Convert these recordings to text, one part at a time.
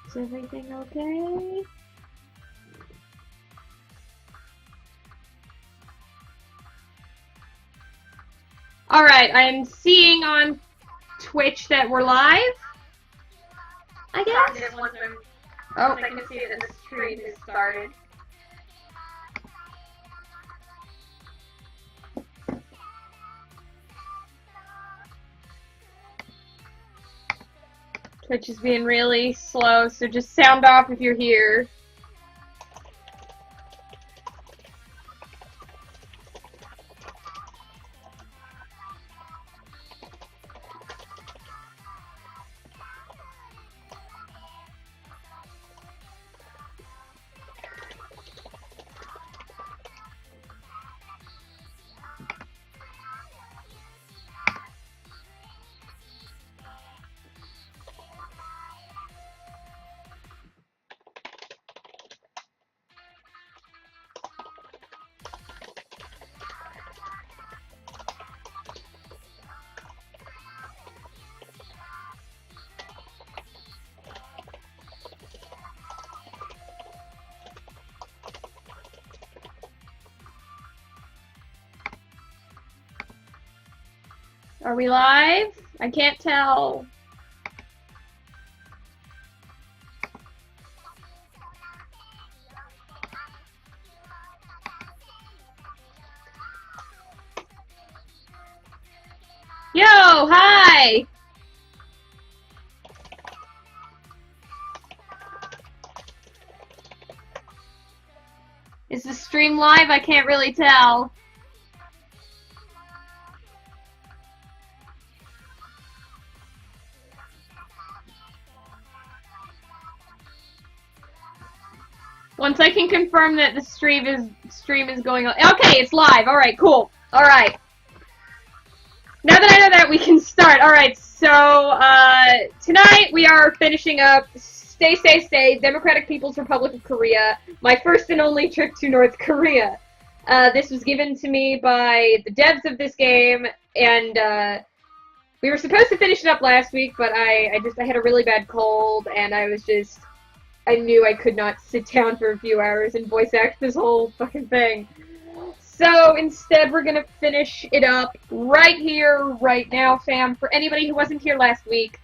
Is everything okay? Alright, I'm seeing on Twitch that we're live, I guess? Oh, I can see that the stream has started. Twitch is being really slow, so just sound off if you're here. Are we live? I can't tell. Yo, hi! Is the stream live? I can't really tell. Once I can confirm that the stream is going on. Okay, it's live. All right, cool. All right. Now that I know that, we can start. All right. So tonight we are finishing up Stay, Democratic People's Republic of Korea. My first and only trip to North Korea. This was given to me by the devs of this game, and we were supposed to finish it up last week, but I had a really bad cold, and I knew I could not sit down for a few hours and voice act this whole fucking thing. So instead, we're gonna finish it up right here, right now, fam. For anybody who wasn't here last week,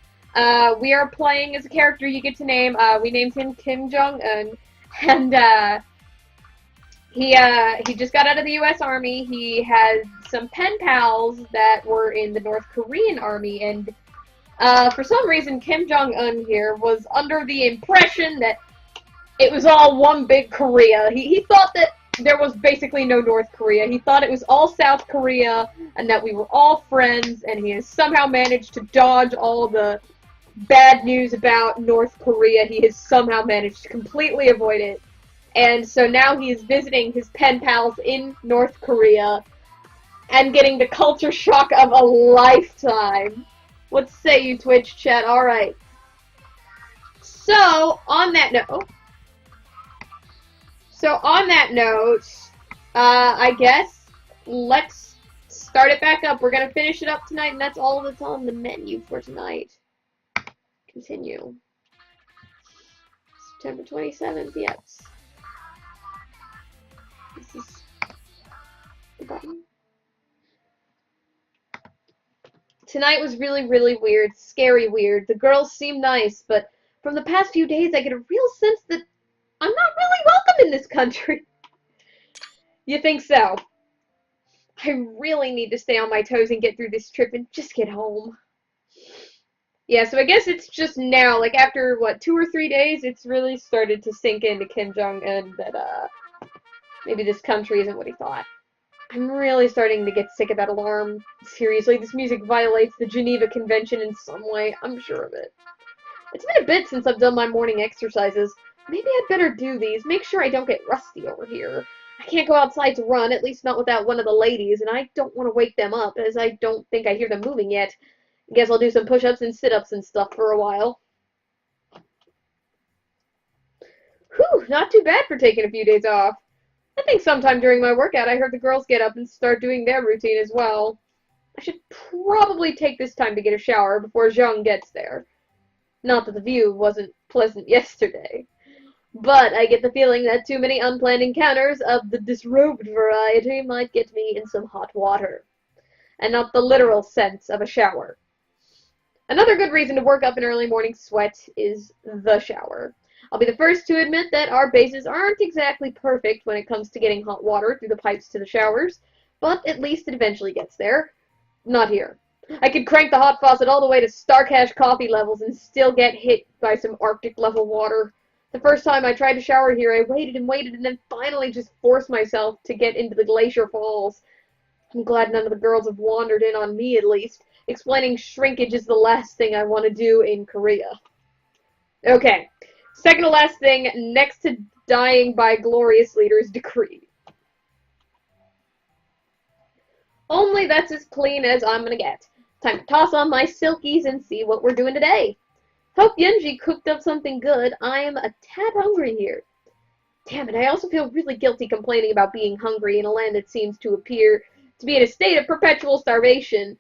we are playing as a character you get to name. We named him Kim Jong-un, and he just got out of the U.S. Army. He has some pen pals that were in the North Korean Army, and for some reason, Kim Jong-un here was under the impression that it was all one big Korea. He thought that there was basically no North Korea. He thought it was all South Korea, and that we were all friends, and he has somehow managed to dodge all the bad news about North Korea. He has somehow managed to completely avoid it. And so now he is visiting his pen pals in North Korea and getting the culture shock of a lifetime. What say you, Twitch chat? Alright. So, on that note, I guess let's start it back up. We're gonna finish it up tonight, and that's all that's on the menu for tonight. Continue. September 27th, yes. This is the button. Tonight was really, really weird. Scary weird. The girls seem nice, but from the past few days I get a real sense that I'm not really welcome in this country. You think so? I really need to stay on my toes and get through this trip and just get home. Yeah, so I guess it's just now, like after, what, 2 or 3 days, it's really started to sink into Kim Jong-un that, maybe this country isn't what he thought. I'm really starting to get sick of that alarm. Seriously, this music violates the Geneva Convention in some way. I'm sure of it. It's been a bit since I've done my morning exercises. Maybe I'd better do these. Make sure I don't get rusty over here. I can't go outside to run, at least not without one of the ladies, and I don't want to wake them up, as I don't think I hear them moving yet. Guess I'll do some push-ups and sit-ups and stuff for a while. Whew, not too bad for taking a few days off. I think sometime during my workout I heard the girls get up and start doing their routine as well. I should probably take this time to get a shower before Zhang gets there. Not that the view wasn't pleasant yesterday. But I get the feeling that too many unplanned encounters of the disrobed variety might get me in some hot water. And not the literal sense of a shower. Another good reason to work up an early morning sweat is the shower. I'll be the first to admit that our bases aren't exactly perfect when it comes to getting hot water through the pipes to the showers, but at least it eventually gets there. Not here. I could crank the hot faucet all the way to Starcash coffee levels and still get hit by some Arctic level water. The first time I tried to shower here, I waited and then finally just forced myself to get into the glacier falls. I'm glad none of the girls have wandered in on me, at least. Explaining shrinkage is the last thing I want to do in Korea. Okay, second to last thing, next to dying by glorious leader's decree. Only that's as clean as I'm gonna get. Time to toss on my silkies and see what we're doing today. Hope Yunji cooked up something good. I am a tad hungry here. Damn it, I also feel really guilty complaining about being hungry in a land that seems to appear to be in a state of perpetual starvation.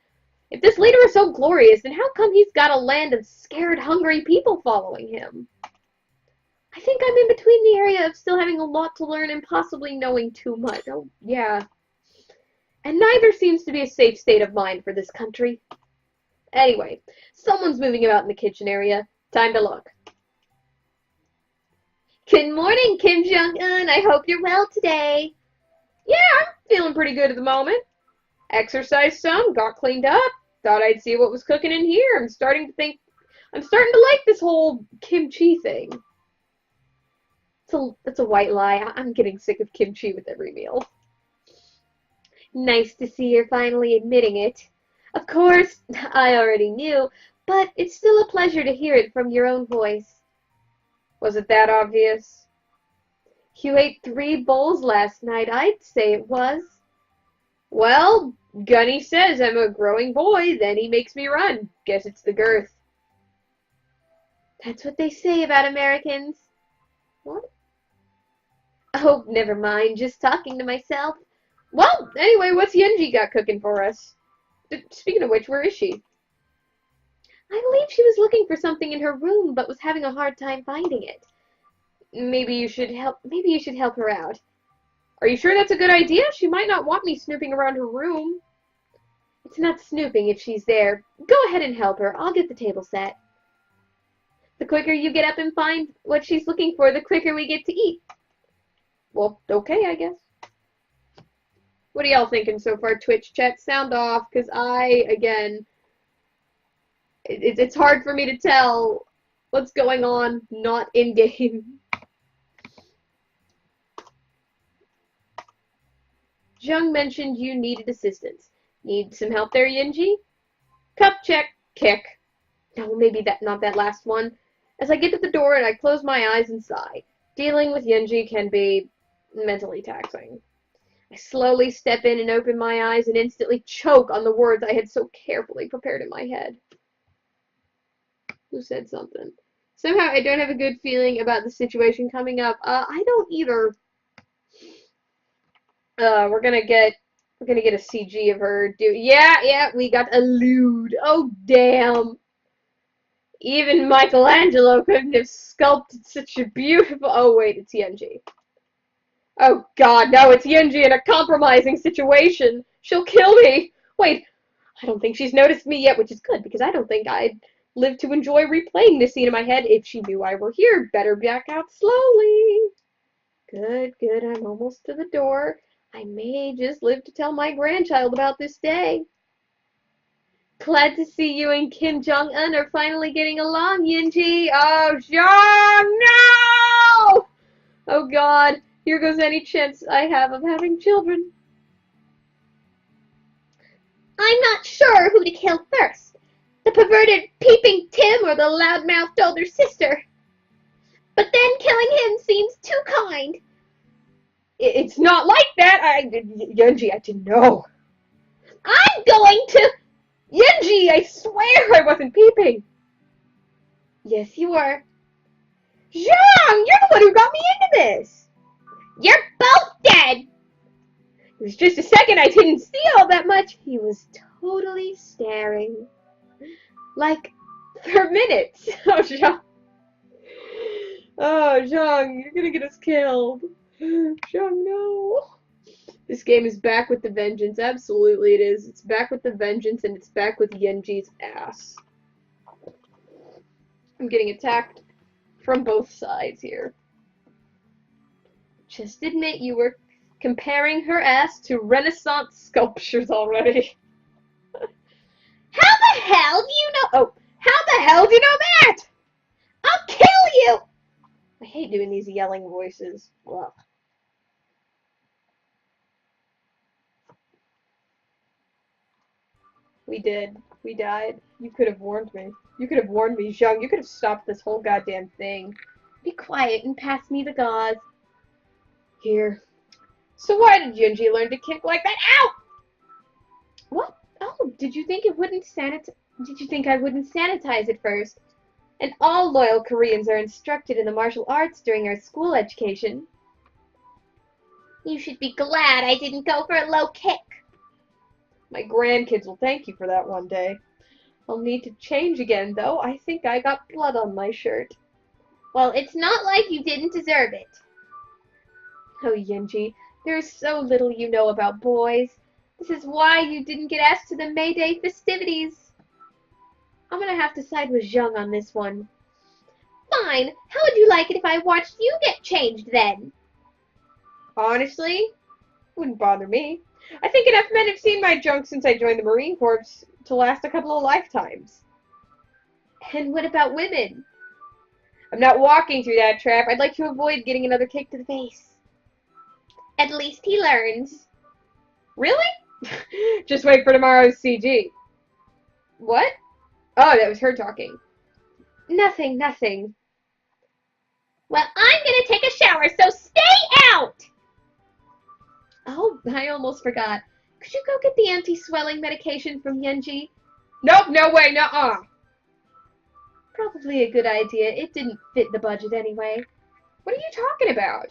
If this leader is so glorious, then how come he's got a land of scared, hungry people following him? I think I'm in between the area of still having a lot to learn and possibly knowing too much. Oh, yeah. And neither seems to be a safe state of mind for this country. Anyway, someone's moving about in the kitchen area. Time to look. Good morning, Kim Jong-un. I hope you're well today. Yeah, I'm feeling pretty good at the moment. Exercised some, got cleaned up, thought I'd see what was cooking in here. I'm starting to like this whole kimchi thing. It's a white lie. I'm getting sick of kimchi with every meal. Nice to see you're finally admitting it. Of course, I already knew, but it's still a pleasure to hear it from your own voice. Was it that obvious? You ate 3 bowls last night. I'd say it was. Well, Gunny says I'm a growing boy, then he makes me run. Guess it's the girth. That's what they say about Americans. What? Oh, never mind. Just talking to myself. Well, anyway, what's Yunji got cooking for us? Speaking of which, where is she? I believe she was looking for something in her room, but was having a hard time finding it. Maybe you should help her out. Are you sure that's a good idea? She might not want me snooping around her room. It's not snooping if she's there. Go ahead and help her. I'll get the table set. The quicker you get up and find what she's looking for, the quicker we get to eat. Well, okay, I guess. What are y'all thinking so far, Twitch chat? Sound off, because it's hard for me to tell what's going on not in-game. Jung mentioned you needed assistance. Need some help there, Yinji? Cup check, kick. No, maybe not that last one. As I get to the door and I close my eyes and sigh. Dealing with Yunji can be mentally taxing. I slowly step in and open my eyes and instantly choke on the words I had so carefully prepared in my head. Who said something? Somehow I don't have a good feeling about the situation coming up. I don't either. We're gonna get a CG of her yeah, we got a lewd. Oh damn. Even Michelangelo couldn't have sculpted such a beautiful. Oh wait, it's Yunji. Oh god, no, it's Yunji in a compromising situation. She'll kill me. Wait, I don't think she's noticed me yet, which is good, because I don't think I'd live to enjoy replaying this scene in my head if she knew I were here. Better back out slowly. Good, I'm almost to the door. I may just live to tell my grandchild about this day. Glad to see you and Kim Jong-un are finally getting along, Yunji. Oh, Jong, no! Oh god, here goes any chance I have of having children. I'm not sure who to kill first. The perverted peeping Tim or the loudmouthed older sister. But then killing him seems too kind. It's not like that. Yunji, I didn't know. I'm going to... Yunji, I swear I wasn't peeping. Yes, you were. Zhang, you're the one who got me into this. You're both dead. It was just a second. I didn't see all that much. He was totally staring. Like For minutes! Oh, Zhang. Oh, Zhang, you're gonna get us killed. Zhang, no. This game is back with the vengeance. Absolutely it is. It's back with the vengeance, and it's back with Yenji's ass. I'm getting attacked from both sides here. Just admit you were comparing her ass to Renaissance sculptures already. How the hell do you know? Oh, how the hell do you know that? I'll kill you! I hate doing these yelling voices. Ugh. We did. We died. You could have warned me. You could have warned me, Zhang. You could have stopped this whole goddamn thing. Be quiet and pass me the gauze. Here. So why did Yunji learn to kick like that? Ow! What? Oh, did you think I wouldn't sanitize it first? And all loyal Koreans are instructed in the martial arts during our school education. You should be glad I didn't go for a low kick. My grandkids will thank you for that one day. I'll need to change again, though. I think I got blood on my shirt. Well, it's not like you didn't deserve it. Oh, Yunji, there's so little you know about boys. This is why you didn't get asked to the May Day festivities. I'm gonna have to side with Zhang on this one. Fine. How would you like it if I watched you get changed then? Honestly, wouldn't bother me. I think enough men have seen my junk since I joined the Marine Corps to last a couple of lifetimes. And what about women? I'm not walking through that trap. I'd like to avoid getting another kick to the face. At least he learns. Really? Just wait for tomorrow's CG. What? Oh, that was her talking. Nothing, nothing. Well, I'm gonna take a shower, so stay out! Oh, I almost forgot. Could you go get the anti-swelling medication from Yunji? Nope, no way, nuh-uh. Probably a good idea. It didn't fit the budget anyway. What are you talking about?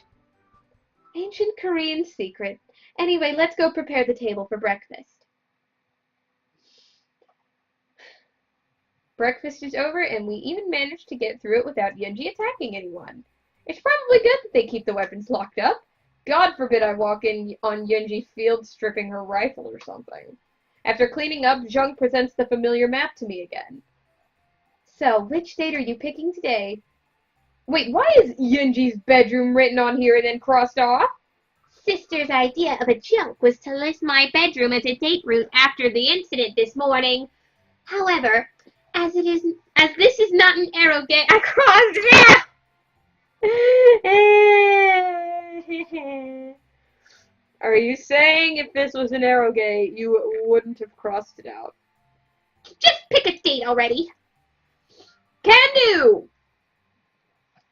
Ancient Korean secret. Anyway, let's go prepare the table for breakfast. Breakfast is over, and we even managed to get through it without Yunji attacking anyone. It's probably good that they keep the weapons locked up. God forbid I walk in on Yunji field stripping her rifle or something. After cleaning up, Zhang presents the familiar map to me again. So, which date are you picking today? Wait, why is Yunji's bedroom written on here and then crossed off? Sister's idea of a joke was to list my bedroom as a date route after the incident this morning. However, as this is not an arrow gate, I crossed it. Are you saying if this was an arrow gate, you wouldn't have crossed it out? Just pick a date already. Can do!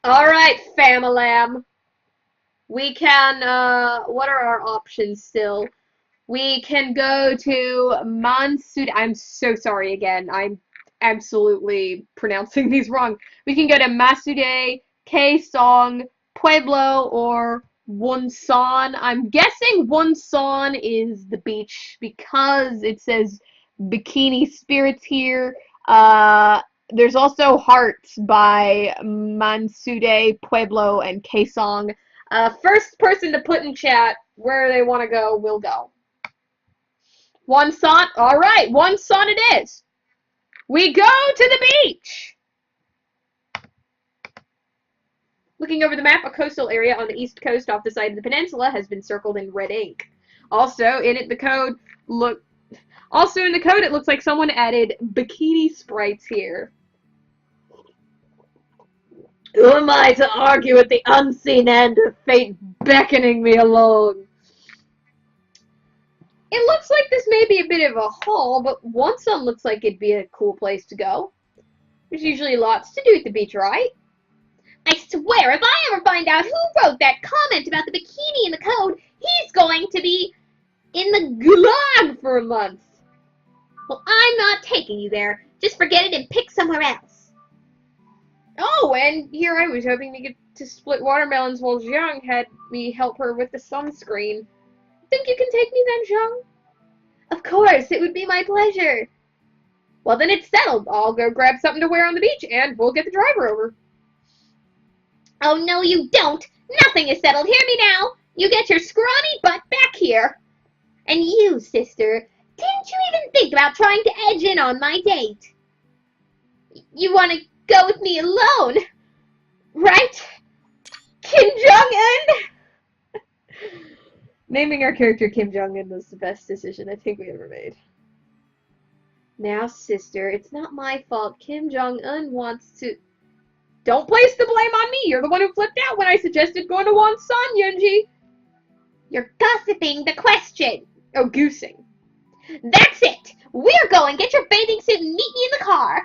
Alright, Famalam. We can, what are our options still? We can go to Mansud. I'm so sorry again. I'm absolutely pronouncing these wrong. We can go to Masude, Kaesong, Pueblo, or Wonsan. I'm guessing Wonsan is the beach because it says Bikini Spirits here. There's also Hearts by Mansude, Pueblo, and Kaesong. First person to put in chat where they want to go will go. Wonsan. All right, Wonsan it is. We go to the beach. Looking over the map, a coastal area on the east coast off the side of the peninsula has been circled in red ink. Also, in the code, it looks like someone added bikini sprites here. Who am I to argue with the unseen end of fate beckoning me along? It looks like this may be a bit of a haul, but Wonsan looks like it'd be a cool place to go. There's usually lots to do at the beach, right? I swear, if I ever find out who wrote that comment about the bikini in the code, he's going to be in the gulag for a month. Well, I'm not taking you there. Just forget it and pick somewhere else. Oh, and here I was hoping to get to split watermelons while Zhang had me help her with the sunscreen. Think you can take me then, Zhang? Of course, it would be my pleasure. Well, then it's settled. I'll go grab something to wear on the beach, and we'll get the driver over. Oh, no, you don't. Nothing is settled. Hear me now. You get your scrawny butt back here. And you, sister, didn't you even think about trying to edge in on my date? You want to go with me alone, right? Kim Jong-un? Naming our character Kim Jong-un was the best decision I think we ever made. Now, sister, it's not my fault. Kim Jong-un wants to... Don't place the blame on me! You're the one who flipped out when I suggested going to Wonsan, Yunji! You're gossiping the question. Oh, goosing. That's it! We're going! Get your bathing suit and meet me in the car!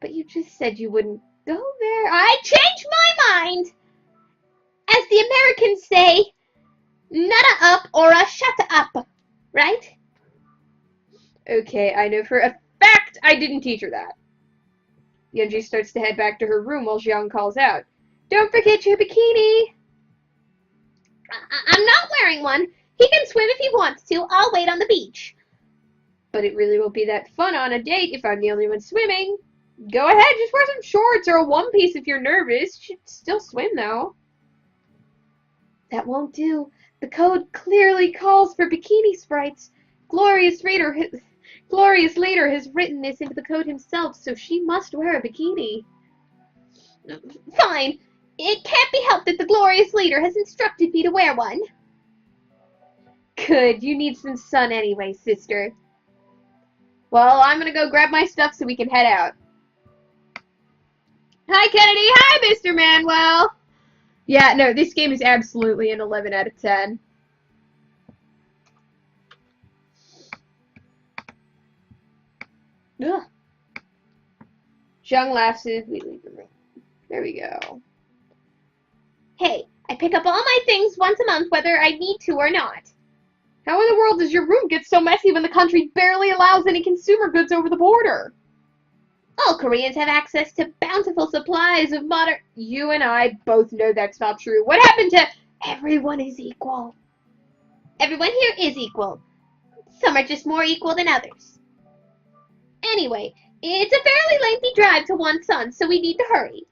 But you just said you wouldn't go there. I changed my mind! As the Americans say, nutta up or a shut up, right? Okay, I know for a fact I didn't teach her that. Yunji starts to head back to her room while Jiang calls out, "Don't forget your bikini!" I'm not wearing one. He can swim if he wants to. I'll wait on the beach. But it really won't be that fun on a date if I'm the only one swimming. Go ahead, just wear some shorts or a one piece if you're nervous. You should still swim, though. That won't do. The code clearly calls for bikini sprites. Glorious Leader has written this into the code himself, so she must wear a bikini. Fine. It can't be helped that the Glorious Leader has instructed me to wear one. Good. You need some sun anyway, sister. Well, I'm gonna go grab my stuff so we can head out. Hi, Kennedy. Hi, Mr. Manuel. Yeah, no, this game is absolutely an 11 out of 10. Ugh. Zhang laughs as we leave the room. There we go. Hey, I pick up all my things once a month whether I need to or not. How in the world does your room get so messy when the country barely allows any consumer goods over the border? All Koreans have access to bountiful supplies of modern... You and I both know that's not true. What happened to everyone is equal? Everyone here is equal. Some are just more equal than others. Anyway, it's a fairly lengthy drive to Wonsan, so we need to hurry.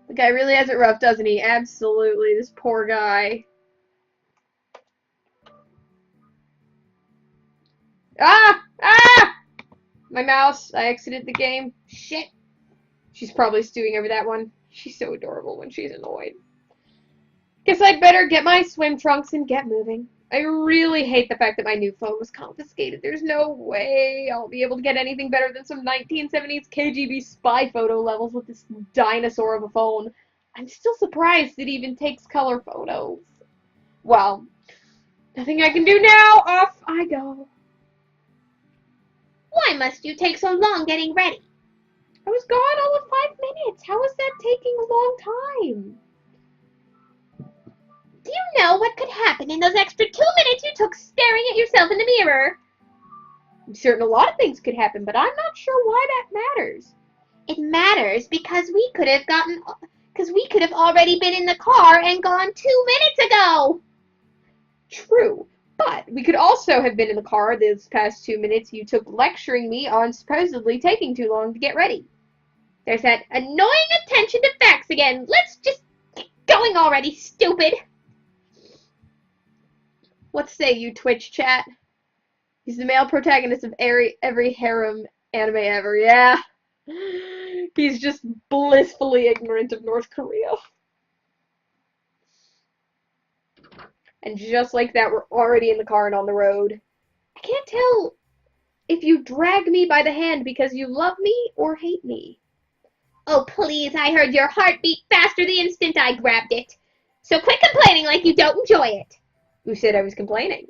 The guy really has it rough, doesn't he? Absolutely, this poor guy. Ah! Ah! My mouse. I exited the game. Shit. She's probably stewing over that one. She's so adorable when she's annoyed. Guess I'd better get my swim trunks and get moving. I really hate the fact that my new phone was confiscated. There's no way I'll be able to get anything better than some 1970s KGB spy photo levels with this dinosaur of a phone. I'm still surprised it even takes color photos. Well, nothing I can do now. Off I go. Why must you take so long getting ready? I was gone all of 5 minutes. How is that taking a long time? Do you know what could happen in those extra 2 minutes you took staring at yourself in the mirror? I'm certain a lot of things could happen, but I'm not sure why that matters. It matters because we could have already been in the car and gone 2 minutes ago. True, but we could also have been in the car those past 2 minutes you took lecturing me on supposedly taking too long to get ready. There's that annoying attention to facts again. Let's just get going already, stupid. What say you, Twitch chat? He's the male protagonist of every harem anime ever, yeah. He's just blissfully ignorant of North Korea. And just like that, we're already in the car and on the road. I can't tell if you drag me by the hand because you love me or hate me. Oh, please, I heard your heart beat faster the instant I grabbed it. So quit complaining like you don't enjoy it. Who said I was complaining?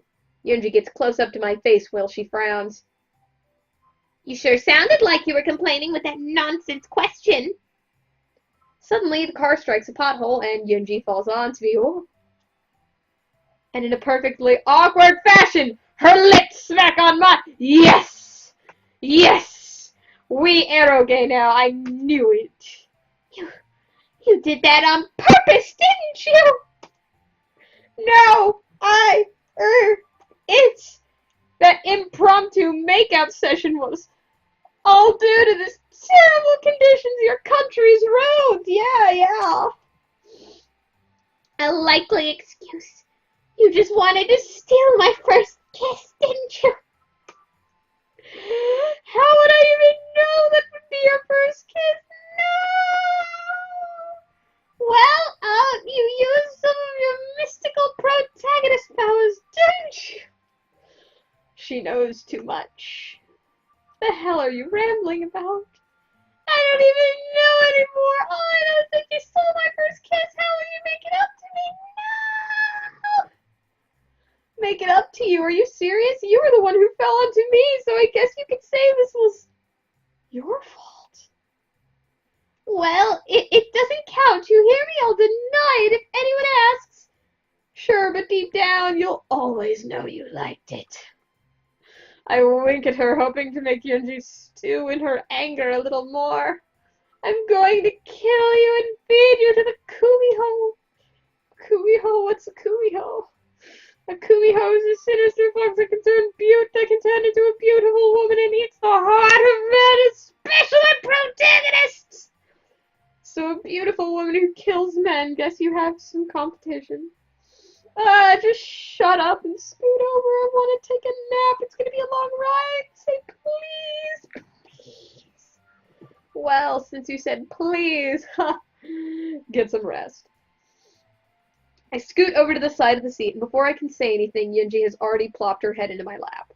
Yunji gets close up to my face while she frowns. You sure sounded like you were complaining with that nonsense question. Suddenly, the car strikes a pothole and Yunji falls onto me. Oh. And in a perfectly awkward fashion, her lips smack on my... Yes! Yes! We eroge now. I knew it. You did that on purpose, didn't you? No! It's That impromptu makeout session was all due to this terrible conditions your country's roads. Yeah. A likely excuse. You just wanted to steal my first kiss, didn't you? How would I even know that would be your first kiss? No! Well, you used some of your mystical protagonist powers, didn't you? She knows too much. The hell are you rambling about? I don't even know anymore. All I know is that you stole my first kiss. How will you make it up to me? No! Make it up to you? Are you serious? You were the one who fell onto me, so I guess you could say this was your fault. Well, it doesn't count. You hear me? I'll deny it if anyone asks. Sure, but deep down, you'll always know you liked it. I wink at her, hoping to make Yunji stew in her anger a little more. I'm going to kill you and feed you to the kumiho. Kumiho? What's a kumiho? A kumiho is a sinister fox that can turn into a beautiful woman and eats the heart of men, especially protagonists. So a beautiful woman who kills men. Guess you have some competition. Just shut up and scoot over. I want to take a nap. It's going to be a long ride. Say please. Well, since you said please, get some rest. I scoot over to the side of the seat, and before I can say anything, Yunji has already plopped her head into my lap.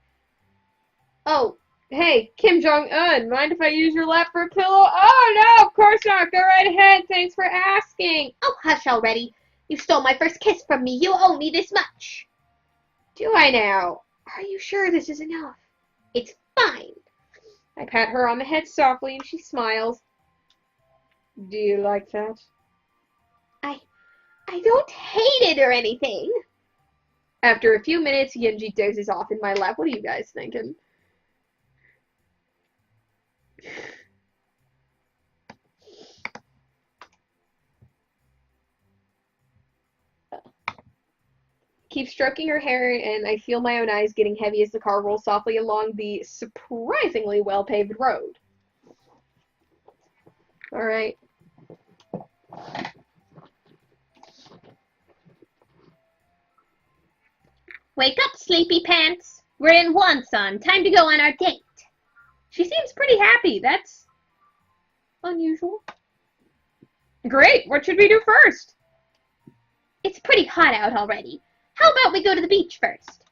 Oh, hey, Kim Jong-un, mind if I use your lap for a pillow? Oh, no, of course not. Go right ahead. Thanks for asking. Oh, hush already. You stole my first kiss from me. You owe me this much. Do I now? Are you sure this is enough? It's fine. I pat her on the head softly, and she smiles. Do you like that? I don't hate it or anything. After a few minutes, Yunji dozes off in my lap. What are you guys thinking? Keep stroking her hair, and I feel my own eyes getting heavy as the car rolls softly along the surprisingly well-paved road. Alright. Wake up, sleepy pants. We're in Wonsan. Time to go on our date. She seems pretty happy. That's unusual. Great. What should we do first? It's pretty hot out already. How about we go to the beach first?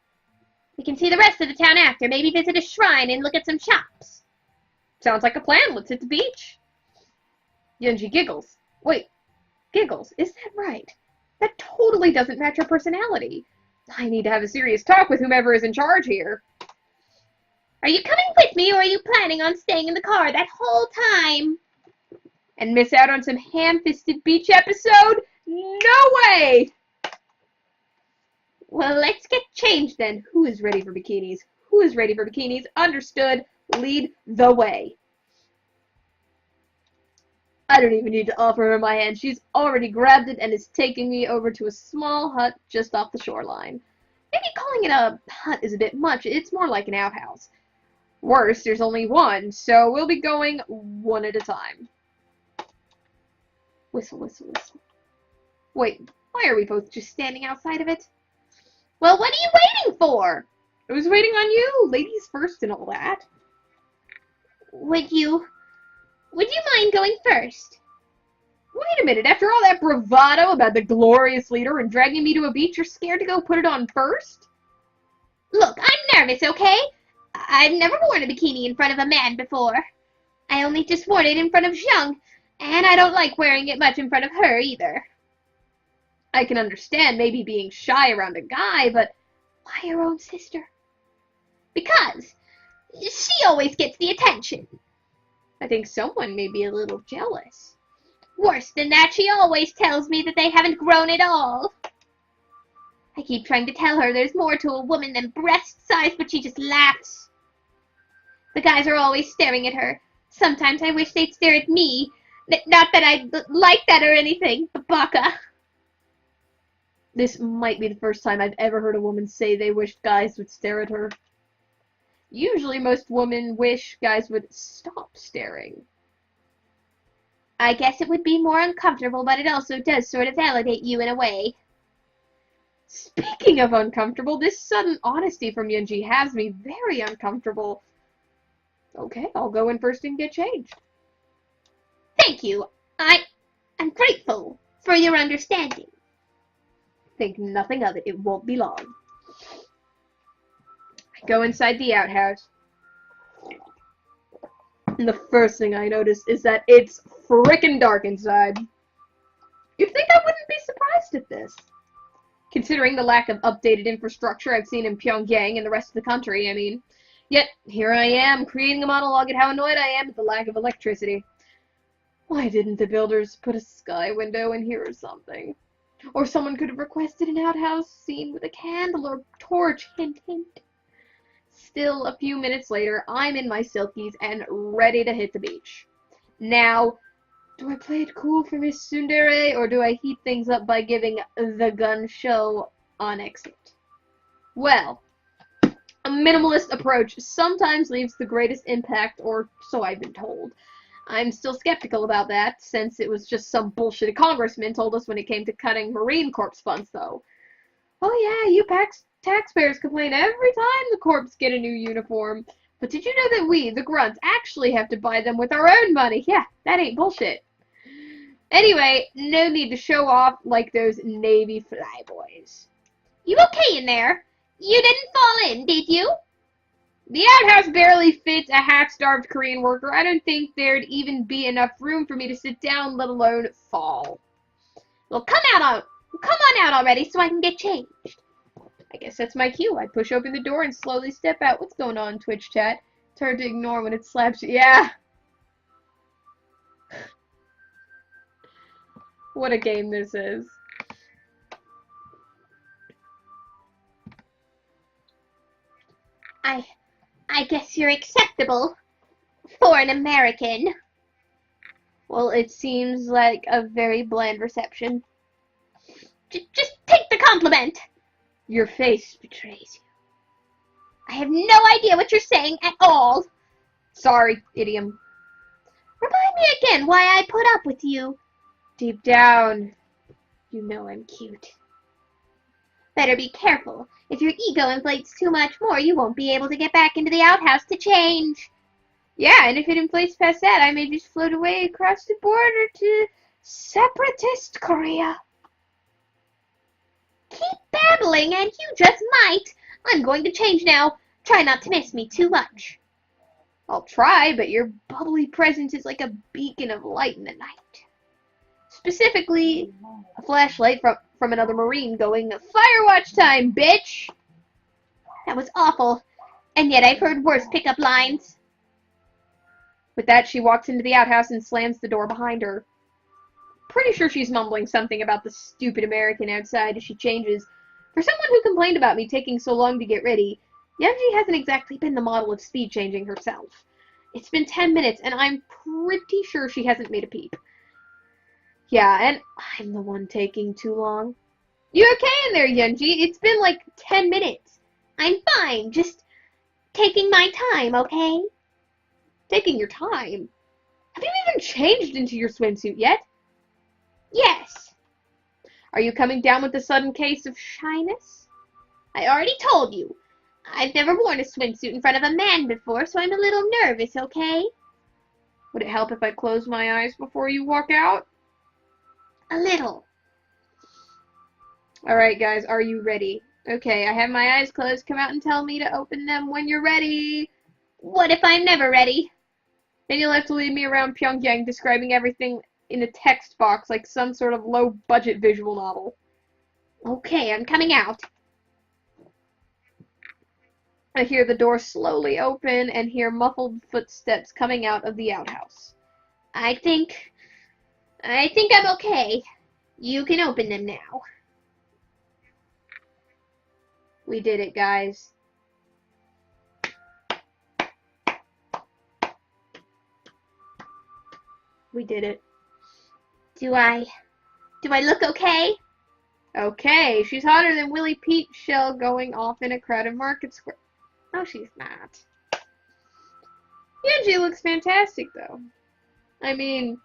We can see the rest of the town after. Maybe visit a shrine and look at some shops. Sounds like a plan. Let's hit the beach. Yunji giggles. Wait. Giggles. Is that right? That totally doesn't match her personality. I need to have a serious talk with whomever is in charge here. Are you coming with me, or are you planning on staying in the car that whole time? And miss out on some ham-fisted beach episode? No way! Well, let's get changed then. Who is ready for bikinis? Who is ready for bikinis? Understood. Lead the way. I don't even need to offer her my hand. She's already grabbed it and is taking me over to a small hut just off the shoreline. Maybe calling it a hut is a bit much. It's more like an outhouse. Worse, there's only one, so we'll be going one at a time. Whistle, whistle, whistle. Wait, why are we both just standing outside of it? Well, what are you waiting for? I was waiting on you. Ladies first and all that. Would you mind going first? Wait a minute. After all that bravado about the glorious leader and dragging me to a beach, you're scared to go put it on first? Look, I'm nervous, okay? I've never worn a bikini in front of a man before. I only just wore it in front of Xiang, and I don't like wearing it much in front of her either. I can understand maybe being shy around a guy, but why your own sister? Because she always gets the attention. I think someone may be a little jealous. Worse than that, she always tells me that they haven't grown at all. I keep trying to tell her there's more to a woman than breast size, but she just laughs. The guys are always staring at her. Sometimes I wish they'd stare at me. Not that I like that or anything, baka. This might be the first time I've ever heard a woman say they wished guys would stare at her. Usually most women wish guys would stop staring. I guess it would be more uncomfortable, but it also does sort of validate you in a way. Speaking of uncomfortable, this sudden honesty from Yunji has me very uncomfortable. Okay, I'll go in first and get changed. Thank you. I'm grateful for your understanding. Think nothing of it. It won't be long. I go inside the outhouse. And the first thing I notice is that it's frickin' dark inside. You'd think I wouldn't be surprised at this. Considering the lack of updated infrastructure I've seen in Pyongyang and the rest of the country, I mean. Yet, here I am, creating a monologue at how annoyed I am at the lack of electricity. Why didn't the builders put a sky window in here or something? Or someone could have requested an outhouse scene with a candle or torch, hint hint. Still, a few minutes later, I'm in my silkies and ready to hit the beach. Now, do I play it cool for Miss Tsundere, or do I heat things up by giving the gun show on exit? Well, a minimalist approach sometimes leaves the greatest impact, or so I've been told. I'm still skeptical about that, since it was just some bullshit a congressman told us when it came to cutting Marine Corps funds, though. Oh yeah, you taxpayers complain every time the Corps get a new uniform. But did you know that we, the grunts, actually have to buy them with our own money? Yeah, that ain't bullshit. Anyway, no need to show off like those Navy flyboys. You okay in there? You didn't fall in, did you? The outhouse barely fits a half-starved Korean worker. I don't think there'd even be enough room for me to sit down, let alone fall. Well, come on out already so I can get changed. I guess that's my cue. I push open the door and slowly step out. What's going on, Twitch chat? It's hard to ignore when it slaps you. Yeah. What a game this is. I guess you're acceptable for an American. Well, it seems like a very bland reception. Just take the compliment. Your face betrays you. I have no idea what you're saying at all. Sorry, idiom. Remind me again why I put up with you. Deep down, you know I'm cute. Better be careful. If your ego inflates too much more, you won't be able to get back into the outhouse to change. Yeah, and if it inflates past that, I may just float away across the border to separatist Korea. Keep babbling, and you just might. I'm going to change now. Try not to miss me too much. I'll try, but your bubbly presence is like a beacon of light in the night. Specifically, a flashlight from another Marine going, "Firewatch time, bitch!" That was awful, and yet I've heard worse pickup lines. With that, she walks into the outhouse and slams the door behind her. Pretty sure she's mumbling something about the stupid American outside as she changes. For someone who complained about me taking so long to get ready, Yunji hasn't exactly been the model of speed changing herself. It's been 10 minutes, and I'm pretty sure she hasn't made a peep. Yeah, and I'm the one taking too long. You okay in there, Yunji? It's been like 10 minutes. I'm fine, just taking my time, okay? Taking your time? Have you even changed into your swimsuit yet? Yes. Are you coming down with a sudden case of shyness? I already told you. I've never worn a swimsuit in front of a man before, so I'm a little nervous, okay? Would it help if I close my eyes before you walk out? A little. Alright, guys, are you ready? Okay, I have my eyes closed. Come out and tell me to open them when you're ready. What if I'm never ready? Then you'll have to lead me around Pyongyang describing everything in a text box like some sort of low-budget visual novel. Okay, I'm coming out. I hear the door slowly open and hear muffled footsteps coming out of the outhouse. I think I'm okay. You can open them now. We did it, guys. We did it. Do I look okay? Okay, she's hotter than Willie Pete shell going off in a crowded market square. No, she's not. Yunji looks fantastic, though. I mean,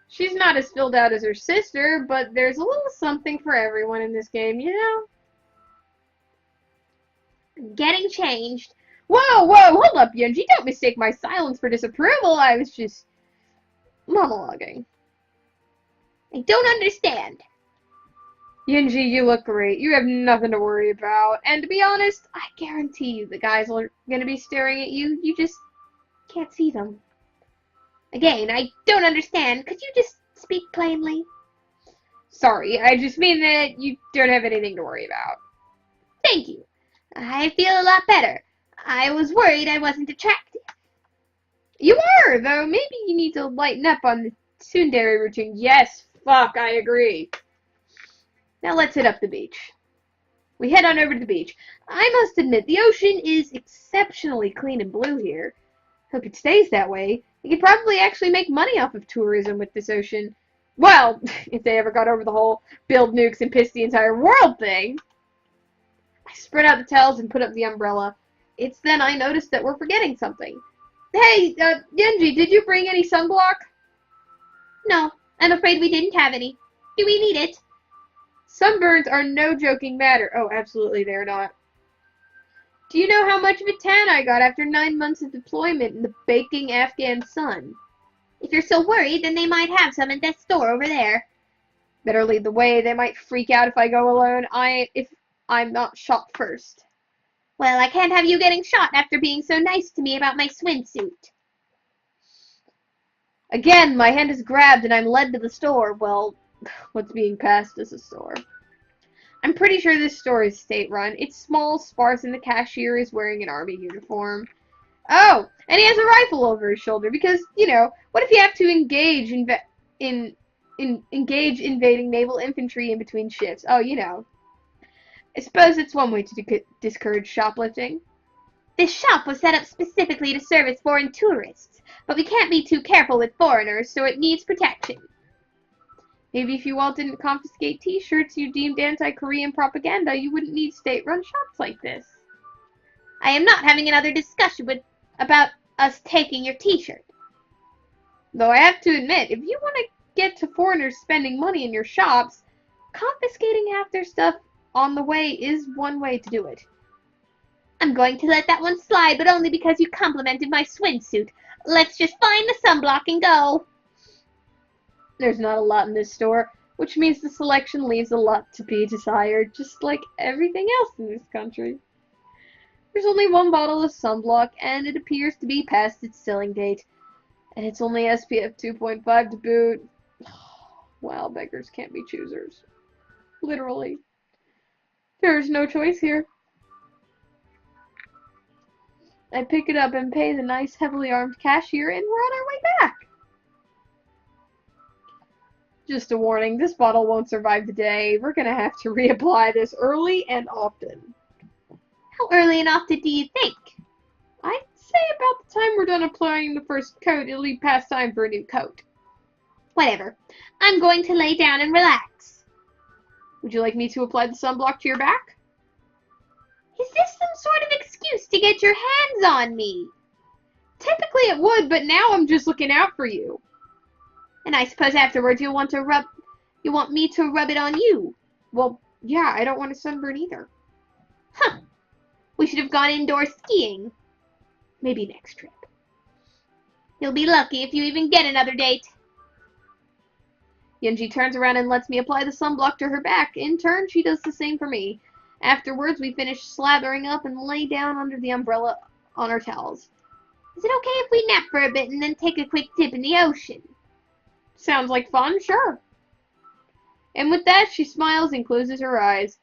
she's not as filled out as her sister, but there's a little something for everyone in this game, you know? Getting changed. Whoa, whoa, hold up, Yunji. Don't mistake my silence for disapproval. I was just monologuing. I don't understand. Yunji, you look great. You have nothing to worry about. And to be honest, I guarantee you the guys are going to be staring at you. You just can't see them. Again, I don't understand. Could you just speak plainly? Sorry, I just mean that you don't have anything to worry about. Thank you. I feel a lot better. I was worried I wasn't attractive. You are, though. Maybe you need to lighten up on the tsundere routine. Yes, fuck, I agree. Now let's hit up the beach. We head on over to the beach. I must admit, the ocean is exceptionally clean and blue here. Hope it stays that way. You could probably actually make money off of tourism with this ocean. Well, if they ever got over the whole build nukes and piss the entire world thing. I spread out the towels and put up the umbrella. It's then I noticed that we're forgetting something. Hey, Genji, did you bring any sunblock? No, I'm afraid we didn't have any. Do we need it? Sunburns are no joking matter. Oh, absolutely they're not. Do you know how much of a tan I got after 9 months of deployment in the baking Afghan sun? If you're so worried, then they might have some in that store over there. Better lead the way. They might freak out if I go alone. If I'm not shot first. Well, I can't have you getting shot after being so nice to me about my swimsuit. Again, my hand is grabbed and I'm led to the store. Well, what's being passed as a store. I'm pretty sure this store is state-run. It's small, sparse, and the cashier is wearing an army uniform. Oh, and he has a rifle over his shoulder because, you know, what if you have to engage engage invading naval infantry in between shifts? Oh, you know. I suppose it's one way to discourage shoplifting. This shop was set up specifically to service foreign tourists, but we can't be too careful with foreigners, so it needs protection. Maybe if you all didn't confiscate t-shirts you deemed anti-Korean propaganda, you wouldn't need state-run shops like this. I am not having another discussion about us taking your t-shirt. Though I have to admit, if you want to get to foreigners spending money in your shops, confiscating half their stuff on the way is one way to do it. I'm going to let that one slide, but only because you complimented my swimsuit. Let's just find the sunblock and go. There's not a lot in this store, which means the selection leaves a lot to be desired, just like everything else in this country. There's only one bottle of sunblock, and it appears to be past its selling date. And it's only SPF 2.5 to boot. Wow, beggars can't be choosers. Literally. There's no choice here. I pick it up and pay the nice, heavily armed cashier, and we're on our way back. Just a warning, this bottle won't survive the day. We're gonna have to reapply this early and often. How early and often do you think? I'd say about the time we're done applying the first coat, it'll be past time for a new coat. Whatever. I'm going to lay down and relax. Would you like me to apply the sunblock to your back? Is this some sort of excuse to get your hands on me? Typically it would, but now I'm just looking out for you. And I suppose afterwards you want me to rub it on you. Well, yeah, I don't want to sunburn either. Huh. We should have gone indoor skiing. Maybe next trip. You'll be lucky if you even get another date. Yunji turns around and lets me apply the sunblock to her back. In turn, she does the same for me. Afterwards, we finish slathering up and lay down under the umbrella on our towels. Is it okay if we nap for a bit and then take a quick dip in the ocean? Sounds like fun, sure. And with that, she smiles and closes her eyes.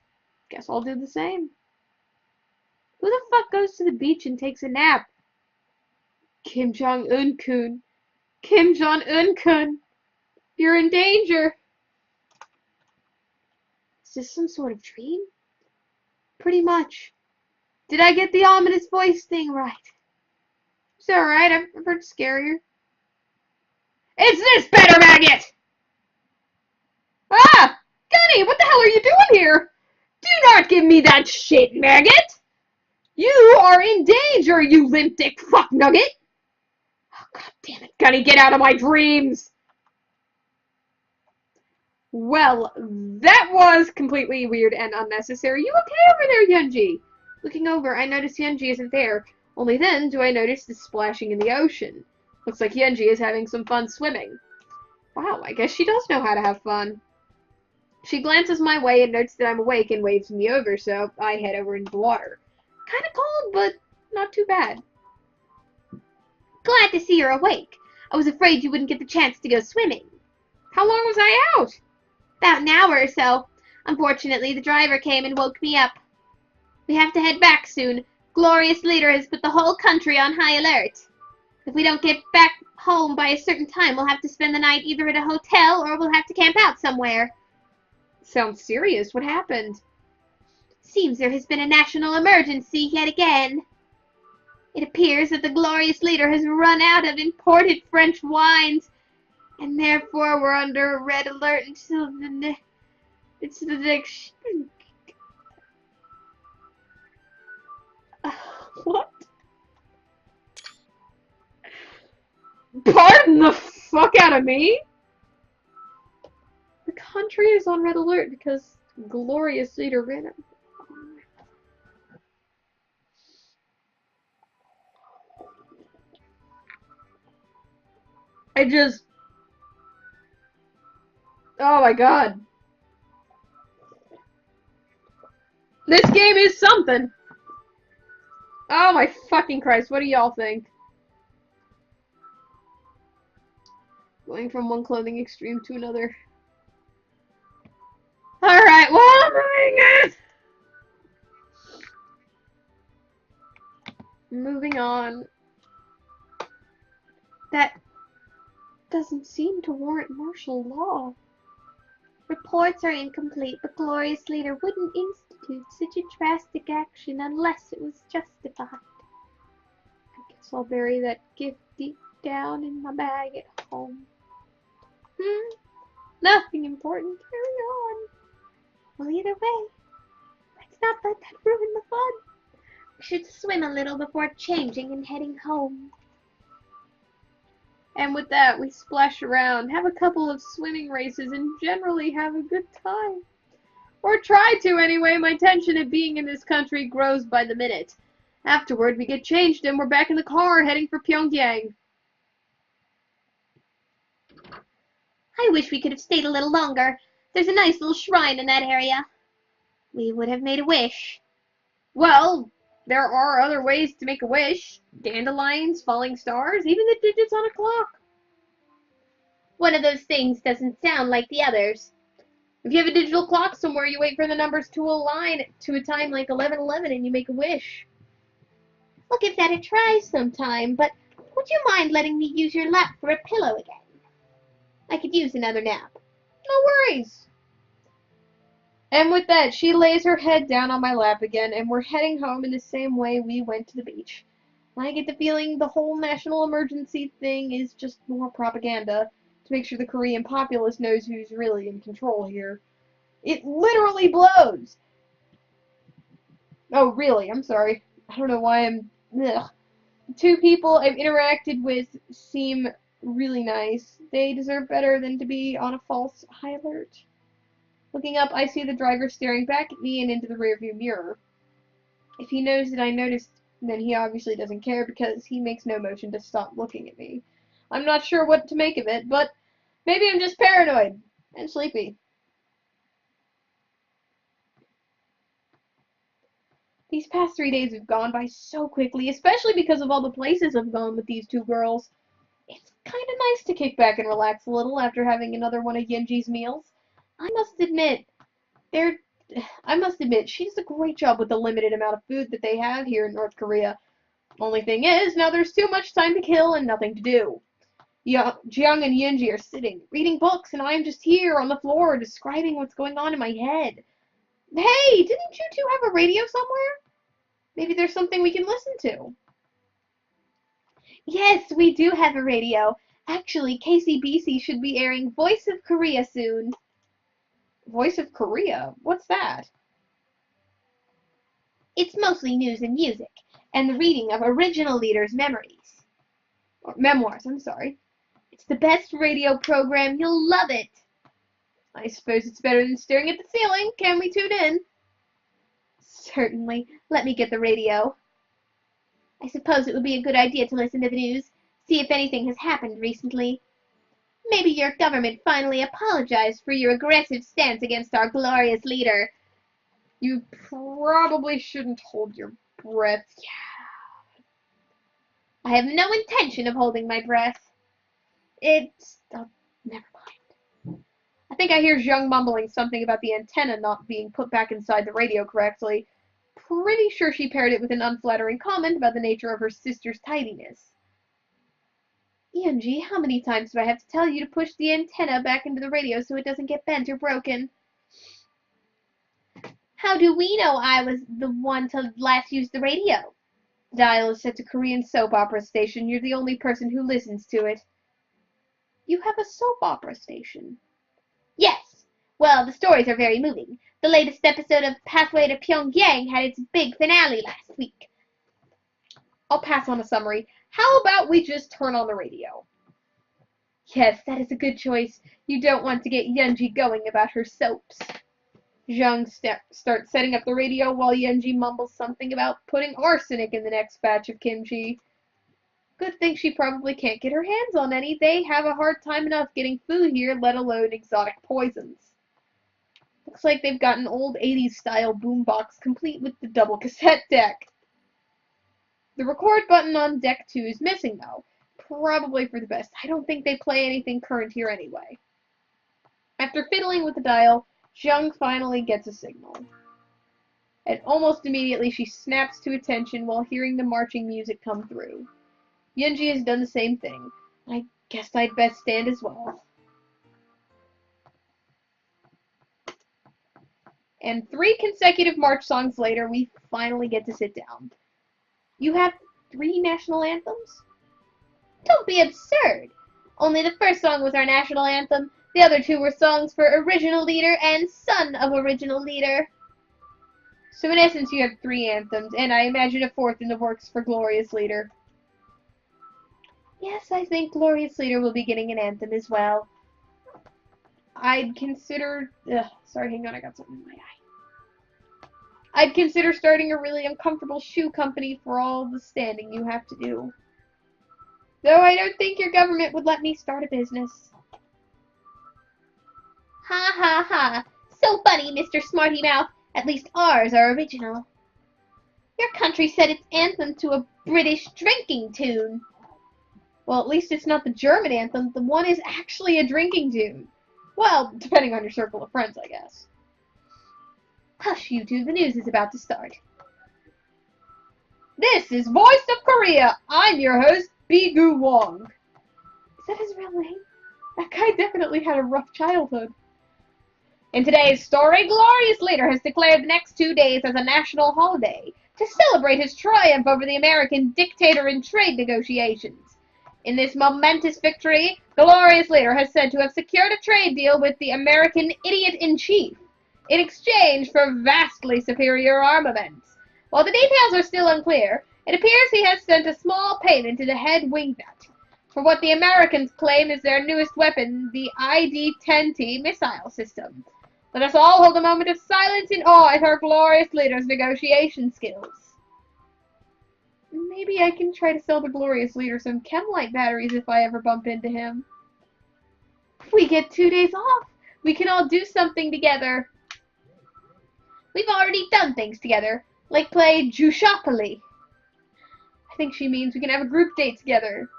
Guess I'll do the same. Who the fuck goes to the beach and takes a nap? Kim Jong-un-kun. Kim Jong-un-kun. You're in danger. Is this some sort of dream? Pretty much. Did I get the ominous voice thing right? It's alright, I've heard scarier. It's this better, maggot! Ah! Gunny, what the hell are you doing here? Do not give me that shit, maggot! You are in danger, you limp dick fuck nugget! God damn it, Gunny, get out of my dreams! Well, that was completely weird and unnecessary. You okay over there, Yunji? Looking over, I notice Yunji isn't there. Only then do I notice the splashing in the ocean. Looks like Yunji is having some fun swimming. Wow, I guess she does know how to have fun. She glances my way and notes that I'm awake and waves me over, so I head over into the water. Kinda cold, but not too bad. Glad to see you're awake. I was afraid you wouldn't get the chance to go swimming. How long was I out? About an hour or so. Unfortunately, the driver came and woke me up. We have to head back soon. Glorious Leader has put the whole country on high alert. If we don't get back home by a certain time, we'll have to spend the night either at a hotel or we'll have to camp out somewhere. Sounds serious. What happened? Seems there has been a national emergency yet again. It appears that the Glorious Leader has run out of imported French wines, and therefore we're under a red alert until the next... What? Pardon the fuck out of me? The country is on red alert because Glorious Leader ran it. I just... Oh my god. This game is something. Oh my fucking Christ, what do y'all think? Going from one clothing extreme to another. Alright, well, I'm moving it! Moving on. That doesn't seem to warrant martial law. Reports are incomplete, but Glorious Leader wouldn't institute such a drastic action unless it was justified. I guess I'll bury that gift deep down in my bag at home. Nothing important. Carry on. Well, either way, let's not let that ruin the fun. We should swim a little before changing and heading home. And with that, we splash around, have a couple of swimming races, and generally have a good time. Or try to, anyway. My tension at being in this country grows by the minute. Afterward, we get changed and we're back in the car heading for Pyongyang. I wish we could have stayed a little longer. There's a nice little shrine in that area. We would have made a wish. Well, there are other ways to make a wish. Dandelions, falling stars, even the digits on a clock. One of those things doesn't sound like the others. If you have a digital clock somewhere, you wait for the numbers to align to a time like 11:11 and you make a wish. We'll give that a try sometime, but would you mind letting me use your lap for a pillow again? I could use another nap. No worries. And with that, she lays her head down on my lap again, and we're heading home in the same way we went to the beach. I get the feeling the whole national emergency thing is just more propaganda to make sure the Korean populace knows who's really in control here. It literally blows! Oh, really? I'm sorry. I don't know why I'm... Ugh. The two people I've interacted with seem really nice. They deserve better than to be on a false high alert. Looking up, I see the driver staring back at me and into the rearview mirror. If he knows that I noticed, then he obviously doesn't care because he makes no motion to stop looking at me. I'm not sure what to make of it, but maybe I'm just paranoid and sleepy. These past 3 days have gone by so quickly, especially because of all the places I've gone with these two girls. It's kind of nice to kick back and relax a little after having another one of Yunji's meals. I must admit, she does a great job with the limited amount of food that they have here in North Korea. Only thing is, now there's too much time to kill and nothing to do. Jiyoung and Yunji are sitting, reading books, and I am just here on the floor describing what's going on in my head. Hey, didn't you two have a radio somewhere? Maybe there's something we can listen to. Yes, we do have a radio. Actually, KCBC should be airing Voice of Korea soon. Voice of Korea? What's that? It's mostly news and music, and the reading of original leaders' memories. Or memoirs, I'm sorry. It's the best radio program. You'll love it. I suppose it's better than staring at the ceiling. Can we tune in? Certainly. Let me get the radio. I suppose it would be a good idea to listen to the news, see if anything has happened recently. Maybe your government finally apologized for your aggressive stance against our glorious leader. You probably shouldn't hold your breath. I have no intention of holding my breath. Never mind. I think I hear Zheng mumbling something about the antenna not being put back inside the radio correctly. Pretty sure she paired it with an unflattering comment about the nature of her sister's tidiness. Yunji, how many times do I have to tell you to push the antenna back into the radio so it doesn't get bent or broken? How do we know I was the one to last use the radio? The dial is set to Korean soap opera station. You're the only person who listens to it. You have a soap opera station? Yes. Well, the stories are very moving. The latest episode of Pathway to Pyongyang had its big finale last week. I'll pass on a summary. How about we just turn on the radio? Yes, that is a good choice. You don't want to get Yunji going about her soaps. Zheng starts setting up the radio while Yunji mumbles something about putting arsenic in the next batch of kimchi. Good thing she probably can't get her hands on any. They have a hard time enough getting food here, let alone exotic poisons. Looks like they've got an old 80s style boombox complete with the double cassette deck. The record button on deck 2 is missing though. Probably for the best. I don't think they play anything current here anyway. After fiddling with the dial, Zheng finally gets a signal. And almost immediately she snaps to attention while hearing the marching music come through. Yunji has done the same thing. I guess I'd best stand as well. And 3 consecutive march songs later, we finally get to sit down. You have 3 national anthems? Don't be absurd. Only the first song was our national anthem. The other 2 were songs for original leader and son of original leader. So in essence you have 3 anthems, and I imagine a 4th in the works for Glorious Leader. Yes, I think Glorious Leader will be getting an anthem as well. I'd consider... sorry, hang on, I got something in my eye. I'd consider starting a really uncomfortable shoe company for all the standing you have to do. Though I don't think your government would let me start a business. Ha ha ha. So funny, Mr. Smarty Mouth. At least ours are original. Your country set its anthem to a British drinking tune. Well, at least it's not the German anthem. The one is actually a drinking tune. Well, depending on your circle of friends, I guess. Hush, you two. The news is about to start. This is Voice of Korea. I'm your host, Bigu Wong. Is that his real name? That guy definitely had a rough childhood. In today's story, Glorious Leader has declared the next 2 days as a national holiday to celebrate his triumph over the American dictator in trade negotiations. In this momentous victory, Glorious Leader has said to have secured a trade deal with the American idiot-in-chief in exchange for vastly superior armaments. While the details are still unclear, it appears he has sent a small payment to the head wingnut for what the Americans claim is their newest weapon, the ID-10T missile system. Let us all hold a moment of silence in awe at our glorious leader's negotiation skills. Maybe I can try to sell the glorious leader some chem-light batteries if I ever bump into him. If we get 2 days off, we can all do something together. We've already done things together, like play Jushopoly. I think she means we can have a group date together.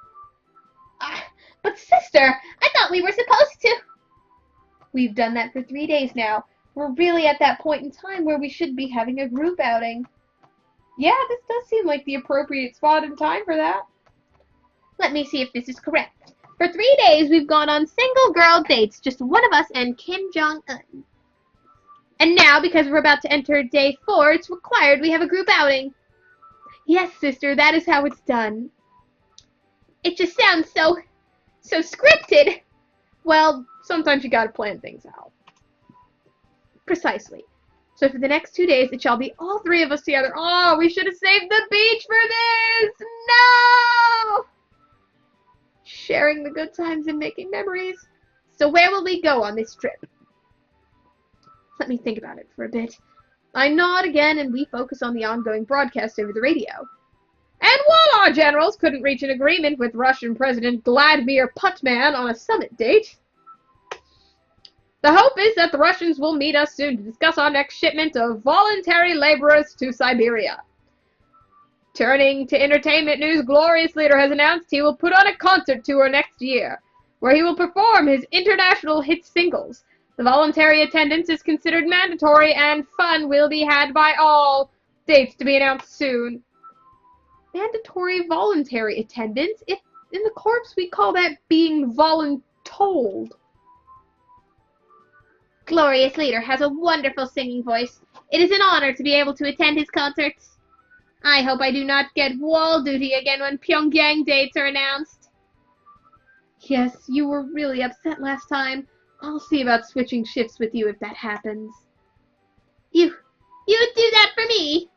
But sister, I thought we were supposed to. We've done that for 3 days now. We're really at that point in time where we should be having a group outing. Yeah, this does seem like the appropriate spot and time for that. Let me see if this is correct. For 3 days, we've gone on single girl dates, just one of us and Kim Jong-un. And now, because we're about to enter day 4, it's required we have a group outing. Yes, sister, that is how it's done. It just sounds so scripted. Well, sometimes you gotta plan things out. Precisely. So for the next 2 days, it shall be all 3 of us together. Oh, we should have saved the beach for this! No! sharing the good times and making memories. So where will we go on this trip? Let me think about it for a bit. I nod again and we focus on the ongoing broadcast over the radio. And while our generals couldn't reach an agreement with Russian President Vladimir Putman on a summit date, the hope is that the Russians will meet us soon to discuss our next shipment of voluntary laborers to Siberia. Turning to entertainment news, Glorious Leader has announced he will put on a concert tour next year, where he will perform his international hit singles. The voluntary attendance is considered mandatory and fun will be had by all. Dates to be announced soon. Mandatory voluntary attendance? If in the corps we call that being voluntold. Glorious Leader has a wonderful singing voice. It is an honor to be able to attend his concerts. I hope I do not get wall duty again when Pyongyang dates are announced. Yes, you were really upset last time. I'll see about switching shifts with you if that happens. You would do that for me?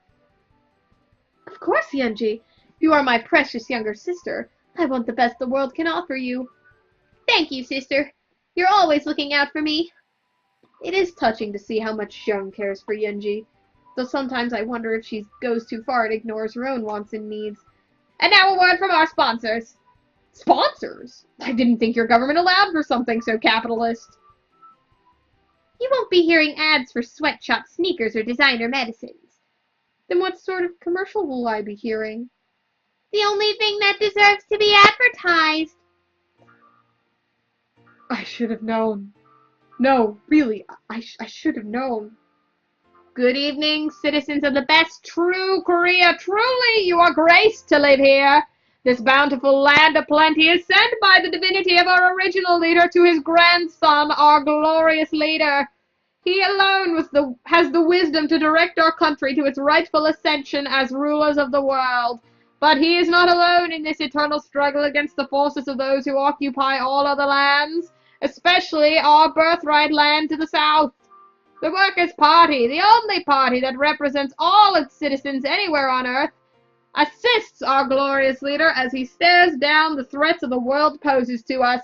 Of course, Yunji. You are my precious younger sister. I want the best the world can offer you. Thank you, sister. You're always looking out for me. It is touching to see how much Xiang cares for Yunji, though sometimes I wonder if she goes too far and ignores her own wants and needs. And now a word from our sponsors. Sponsors? I didn't think your government allowed for something so capitalist. You won't be hearing ads for sweatshop sneakers or designer medicines. Then what sort of commercial will I be hearing? The only thing that deserves to be advertised. I should have known. No, really, I should have known. Good evening, citizens of the best true Korea. Truly, you are graced to live here. This bountiful land of plenty is sent by the divinity of our original leader to his grandson, our glorious leader. He alone has the wisdom to direct our country to its rightful ascension as rulers of the world. But he is not alone in this eternal struggle against the forces of those who occupy all other lands, especially our birthright land to the south. The Workers' Party, the only party that represents all its citizens anywhere on earth, assists our glorious leader as he stares down the threats of the world poses to us.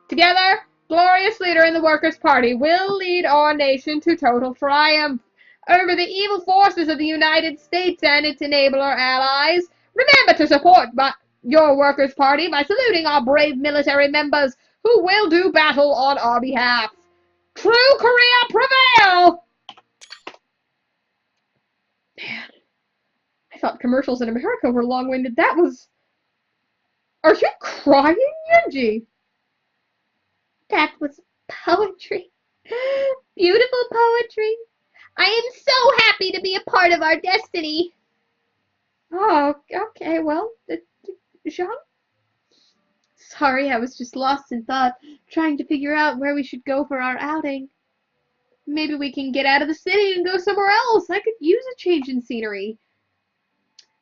Together, glorious leader and the Workers' Party will lead our nation to total triumph over the evil forces of the United States and its enabler allies. Remember to support your Workers' Party by saluting our brave military members who will do battle on our behalf. True Korea prevail! Man, I thought commercials in America were long-winded. That was... Are you crying, Yunji? That was poetry. Beautiful poetry. I am so happy to be a part of our destiny. Oh, okay, well, Jean? Sorry, I was just lost in thought, trying to figure out where we should go for our outing. Maybe we can get out of the city and go somewhere else. I could use a change in scenery.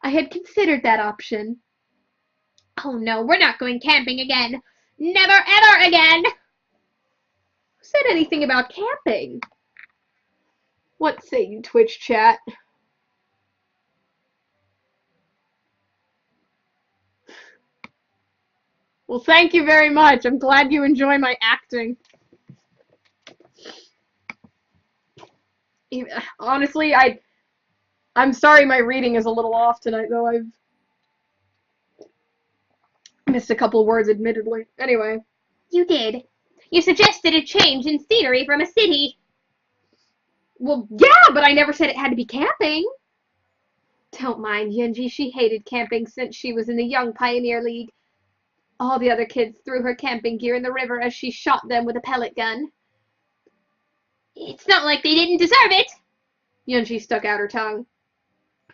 I had considered that option. Oh no, we're not going camping again. Never ever again. Who said anything about camping? What say you, Twitch chat? Well, thank you very much. I'm glad you enjoy my acting. Honestly, I'm sorry my reading is a little off tonight, though. I've missed a couple words, admittedly. Anyway. You did. You suggested a change in scenery from a city. Well, yeah, but I never said it had to be camping. Don't mind Yunji. She hated camping since she was in the Young Pioneer League. All the other kids threw her camping gear in the river as she shot them with a pellet gun. It's not like they didn't deserve it. Yunji stuck out her tongue.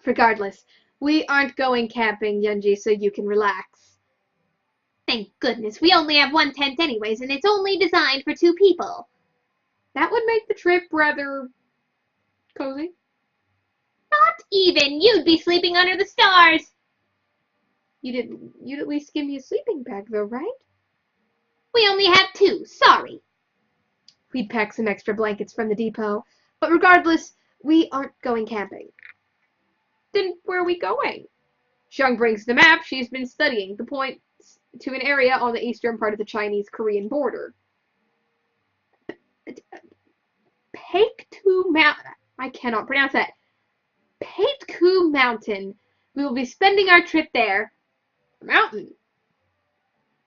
Regardless, we aren't going camping, Yunji, so you can relax. Thank goodness, we only have one tent anyways, and it's only designed for 2 people. That would make the trip rather cozy. Not even. You'd be sleeping under the stars. You'd at least give me a sleeping bag, though, right? We only have 2. Sorry. We'd pack some extra blankets from the depot. But regardless, we aren't going camping. Then where are we going? Xiang brings the map she's been studying. The points to an area on the eastern part of the Chinese-Korean border. Paektu Mountain. I cannot pronounce that. Paektu Mountain. We will be spending our trip there. Mountain.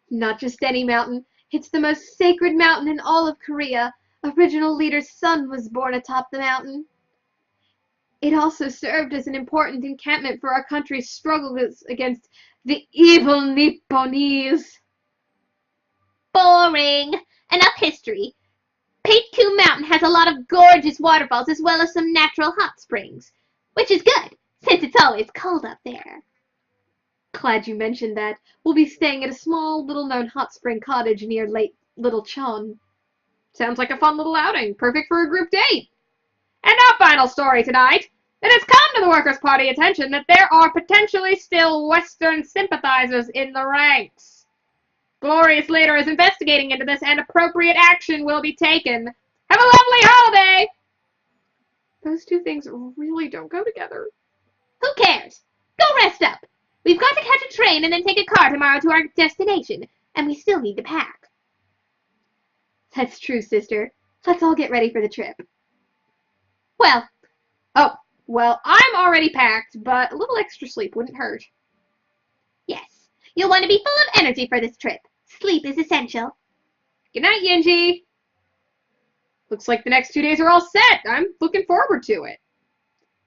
Not just any mountain. It's the most sacred mountain in all of Korea. Original leader's son was born atop the mountain. It also served as an important encampment for our country's struggles against the evil Nipponese. Boring. Enough history. Paektu Mountain has a lot of gorgeous waterfalls as well as some natural hot springs, which is good, since it's always cold up there. Glad you mentioned that. We'll be staying at a small, little-known hot spring cottage near Lake Little Chon. Sounds like a fun little outing, perfect for a group date. And our final story tonight. It has come to the Workers' Party attention that there are potentially still Western sympathizers in the ranks. Glorious Leader is investigating into this and appropriate action will be taken. Have a lovely holiday! Those two things really don't go together. Who cares? Go rest up. We've got to catch a train and then take a car tomorrow to our destination, and we still need to pack. That's true, sister. Let's all get ready for the trip. Well, I'm already packed, but a little extra sleep wouldn't hurt. yes, you'll want to be full of energy for this trip. Sleep is essential. Good night, Yinji. Looks like the next 2 days are all set. I'm looking forward to it.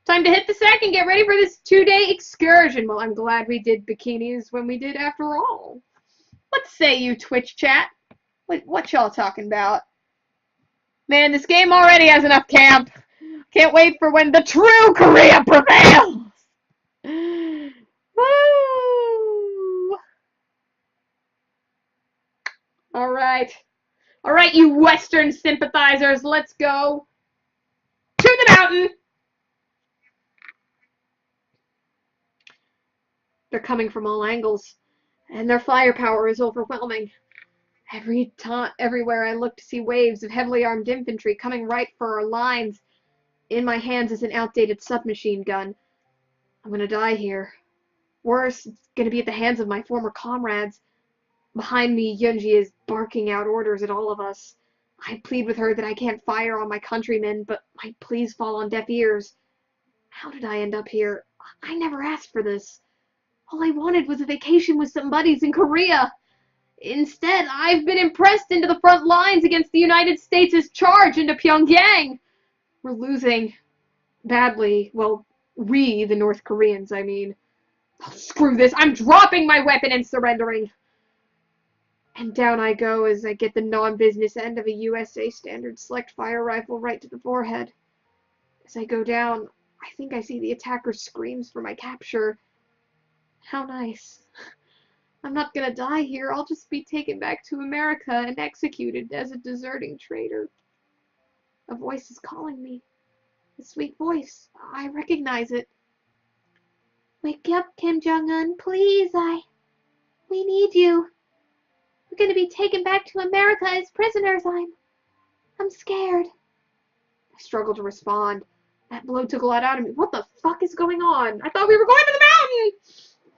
Time to hit the sack and get ready for this 2-day excursion. Well, I'm glad we did bikinis when we did after all. What say you, Twitch chat? What y'all talking about? Man, this game already has enough camp. Can't wait for when the true Korea prevails. Woo! All right, you Western sympathizers, let's go to the mountain. They're coming from all angles, and their firepower is overwhelming. Everywhere I look to see waves of heavily armed infantry coming right for our lines. In my hands is an outdated submachine gun. I'm gonna die here. Worse, it's gonna be at the hands of my former comrades. Behind me, Yunji is barking out orders at all of us. I plead with her that I can't fire on my countrymen, but my pleas fall on deaf ears. How did I end up here? I never asked for this. All I wanted was a vacation with some buddies in Korea. Instead, I've been impressed into the front lines against the United States' charge into Pyongyang. We're losing badly. Well, the North Koreans, I mean. Oh, screw this. I'm dropping my weapon and surrendering. And down I go as I get the non-business end of a USA Standard Select Fire rifle right to the forehead. As I go down, I think I see the attacker screams for my capture. How nice. I'm not gonna die here. I'll just be taken back to America and executed as a deserting traitor. A voice is calling me. A sweet voice. I recognize it. Wake up, Kim Jong-un, please. We need you. We're going to be taken back to America as prisoners. I'm scared. I struggle to respond. That blow took a lot out of me. What the fuck is going on? I thought we were going to the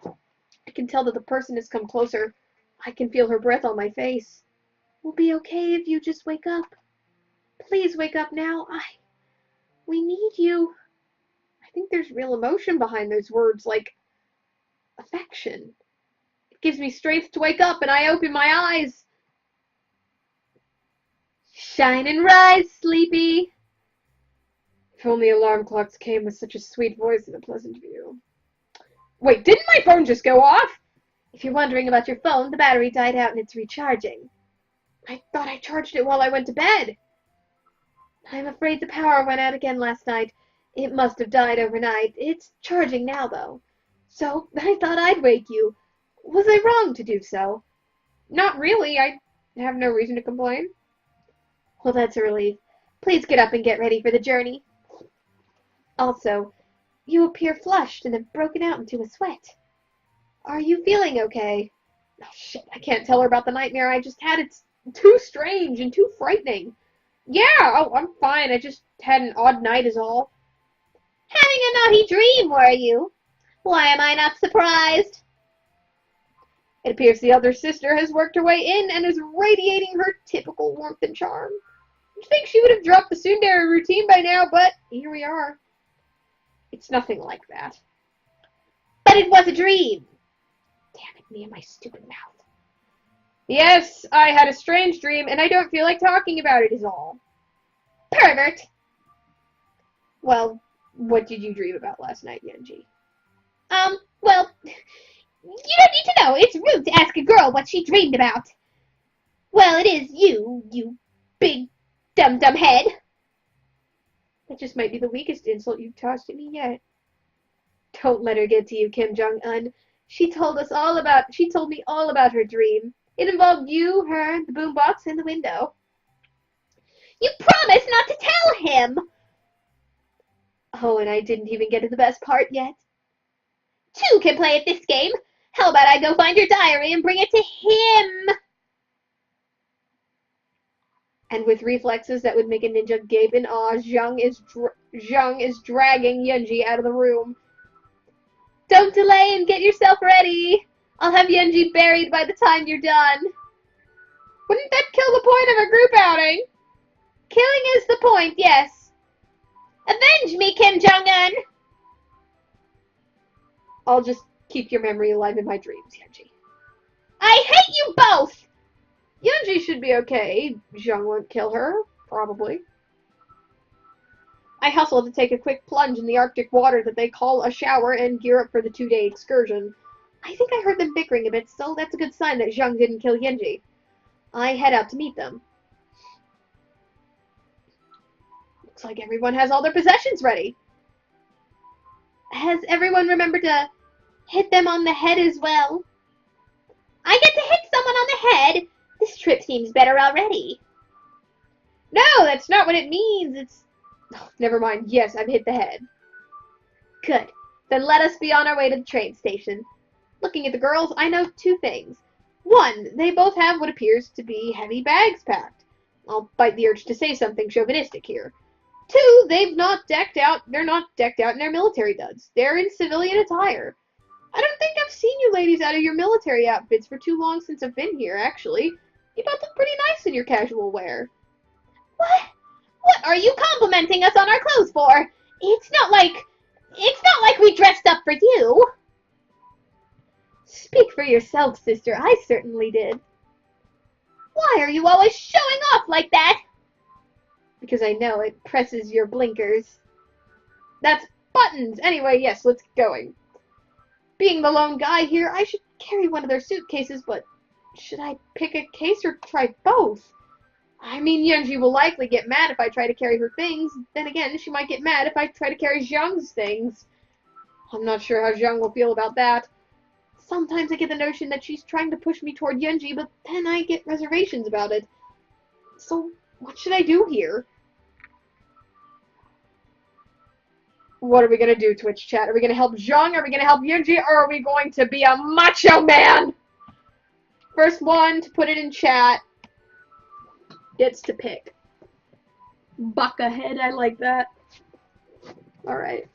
mountain! I can tell that the person has come closer. I can feel her breath on my face. We'll be okay if you just wake up. Please wake up now. We need you. I think there's real emotion behind those words, like affection. It gives me strength to wake up, and I open my eyes. Shine and rise, sleepy. If only alarm clocks came with such a sweet voice and a pleasant view. Wait, didn't my phone just go off? If you're wondering about your phone, the battery died out and it's recharging. I thought I charged it while I went to bed. I'm afraid the power went out again last night. It must have died overnight. It's charging now, though. So I thought I'd wake you. Was I wrong to do so? Not really. I have no reason to complain. Well, that's a relief. Please get up and get ready for the journey. Also, you appear flushed and have broken out into a sweat. Are you feeling okay? Oh, shit, I can't tell her about the nightmare I just had. It's too strange and too frightening. Yeah, I'm fine. I just had an odd night is all. Having a naughty dream, were you? Why am I not surprised? It appears the other sister has worked her way in and is radiating her typical warmth and charm. You'd think she would have dropped the tsundere routine by now, but here we are. It's nothing like that. But it was a dream. Damn it, me and my stupid mouth. Yes, I had a strange dream, and I don't feel like talking about it is all. Pervert. Well, what did you dream about last night, Yenji? Well, you don't need to know. It's rude to ask a girl what she dreamed about. Well, it is you big dum-dum head. That just might be the weakest insult you've tossed at me yet. Don't let her get to you, Kim Jong-un. She told me all about her dream. It involved you, her, the boombox, and the window. You promised not to tell him. Oh, and I didn't even get to the best part yet. Two can play at this game. How about I go find your diary and bring it to him? And with reflexes that would make a ninja gape in awe, Zhang is dragging Yenji out of the room. Don't delay and get yourself ready. I'll have Yenji buried by the time you're done. Wouldn't that kill the point of a group outing? Killing is the point, yes. Avenge me, Kim Jong-un. I'll just keep your memory alive in my dreams, Yenji. I hate you both. Yenji should be okay. Zhang won't kill her, probably. I hustle to take a quick plunge in the Arctic water that they call a shower and gear up for the 2-day excursion. I think I heard them bickering a bit, so that's a good sign that Zhang didn't kill Yenji. I head out to meet them. Looks like everyone has all their possessions ready. Has everyone remembered to hit them on the head as well? I get to hit someone on the head? This trip seems better already. No, that's not what it means. It's... Oh, never mind. Yes, I've hit the head. Good. Then let us be on our way to the train station. Looking at the girls, I know 2 things. 1, they both have what appears to be heavy bags packed. I'll bite the urge to say something chauvinistic here. 2, they're not decked out in their military duds. They're in civilian attire. I don't think I've seen you ladies out of your military outfits for too long since I've been here, actually. You both look pretty nice in your casual wear. What? What are you complimenting us on our clothes for? It's not like we dressed up for you. Speak for yourself, sister. I certainly did. Why are you always showing off like that? Because I know it presses your blinkers. That's buttons! Anyway, yes, let's get going. Being the lone guy here, I should carry one of their suitcases, but should I pick a case or try both? I mean, Yenji will likely get mad if I try to carry her things. Then again, she might get mad if I try to carry Zhang's things. I'm not sure how Zhang will feel about that. Sometimes I get the notion that she's trying to push me toward Yenji, but then I get reservations about it. So, what should I do here? What are we gonna do, Twitch chat? Are we gonna help Zhang? Are we gonna help Yenji? Or are we going to be a macho man? First one to put it in chat gets to pick. Buck ahead, I like that. Alright.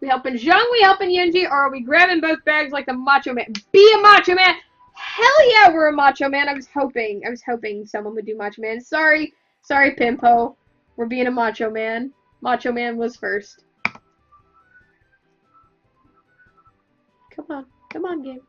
We helping Zhang, we helping Yenji, or are we grabbing both bags like the macho man? Be a macho man! Hell yeah, we're a macho man. I was hoping someone would do macho man. Sorry, Pimpo. We're being a macho man. Macho man was first. Come on, game.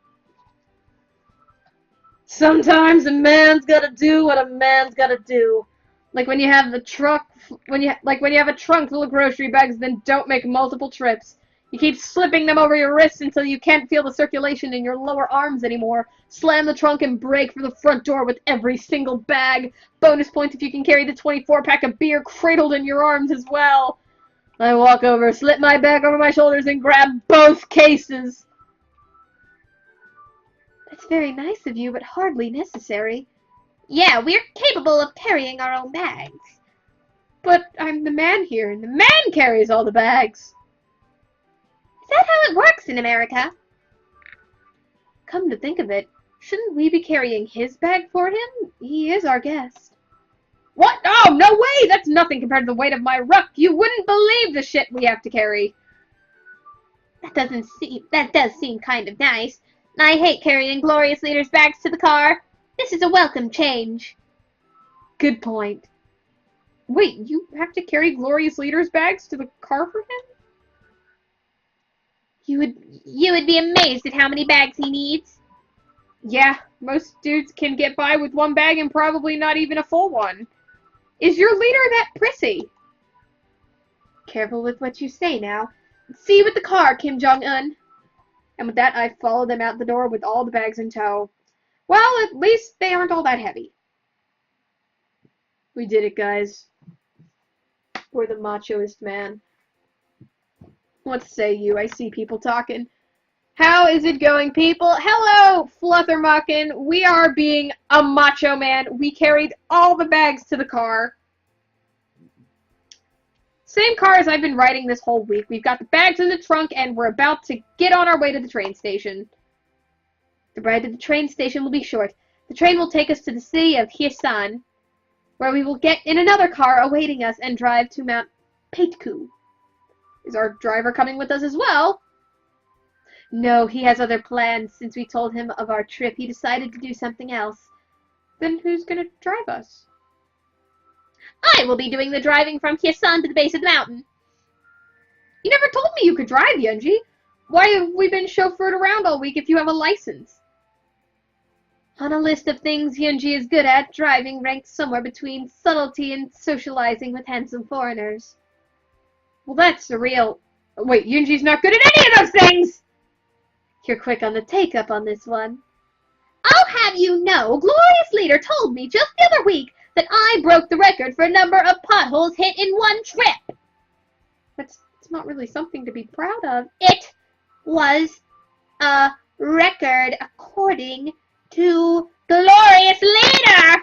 Sometimes a man's gotta do what a man's gotta do. Like when you have the truck, when you have a trunk full of grocery bags, then don't make multiple trips. You keep slipping them over your wrists until you can't feel the circulation in your lower arms anymore. Slam the trunk and brake for the front door with every single bag. Bonus points if you can carry the 24-pack of beer cradled in your arms as well. I walk over, slip my bag over my shoulders, and grab both cases. That's very nice of you, but hardly necessary. Yeah, we're capable of carrying our own bags. But I'm the man here, and the man carries all the bags. Is that how it works in America? Come to think of it, shouldn't we be carrying his bag for him? He is our guest. What? Oh, no way! That's nothing compared to the weight of my ruck. You wouldn't believe the shit we have to carry. That does seem kind of nice. I hate carrying Glorious Leader's bags to the car. This is a welcome change. Good point. Wait, you have to carry Glorious Leader's bags to the car for him? You would be amazed at how many bags he needs. Yeah, most dudes can get by with one bag and probably not even a full one. Is your leader that prissy? Careful with what you say now. See you at the car, Kim Jong-un. And with that, I follow them out the door with all the bags in tow. Well, at least they aren't all that heavy. We did it, guys. We're the machoist man. What say you? I see people talking. How is it going, people? Hello, Fluthermuckin. We are being a macho man. We carried all the bags to the car. Same car as I've been riding this whole week. We've got the bags in the trunk, and we're about to get on our way to the train station. The ride to the train station will be short. The train will take us to the city of Hyesan, where we will get in another car awaiting us and drive to Mount Paitku. Is our driver coming with us as well? No, he has other plans. Since we told him of our trip, he decided to do something else. Then who's going to drive us? I will be doing the driving from Hyesan to the base of the mountain. You never told me you could drive, Yunji. Why have we been chauffeured around all week if you have a license? On a list of things Yunji is good at, driving ranks somewhere between subtlety and socializing with handsome foreigners. Well, that's a real... Wait, Yunji's not good at any of those things! You're quick on the take-up on this one. I'll have you know, Glorious Leader told me just the other week that I broke the record for a number of potholes hit in one trip. That's not really something to be proud of. It was a record according to Glorious Leader. I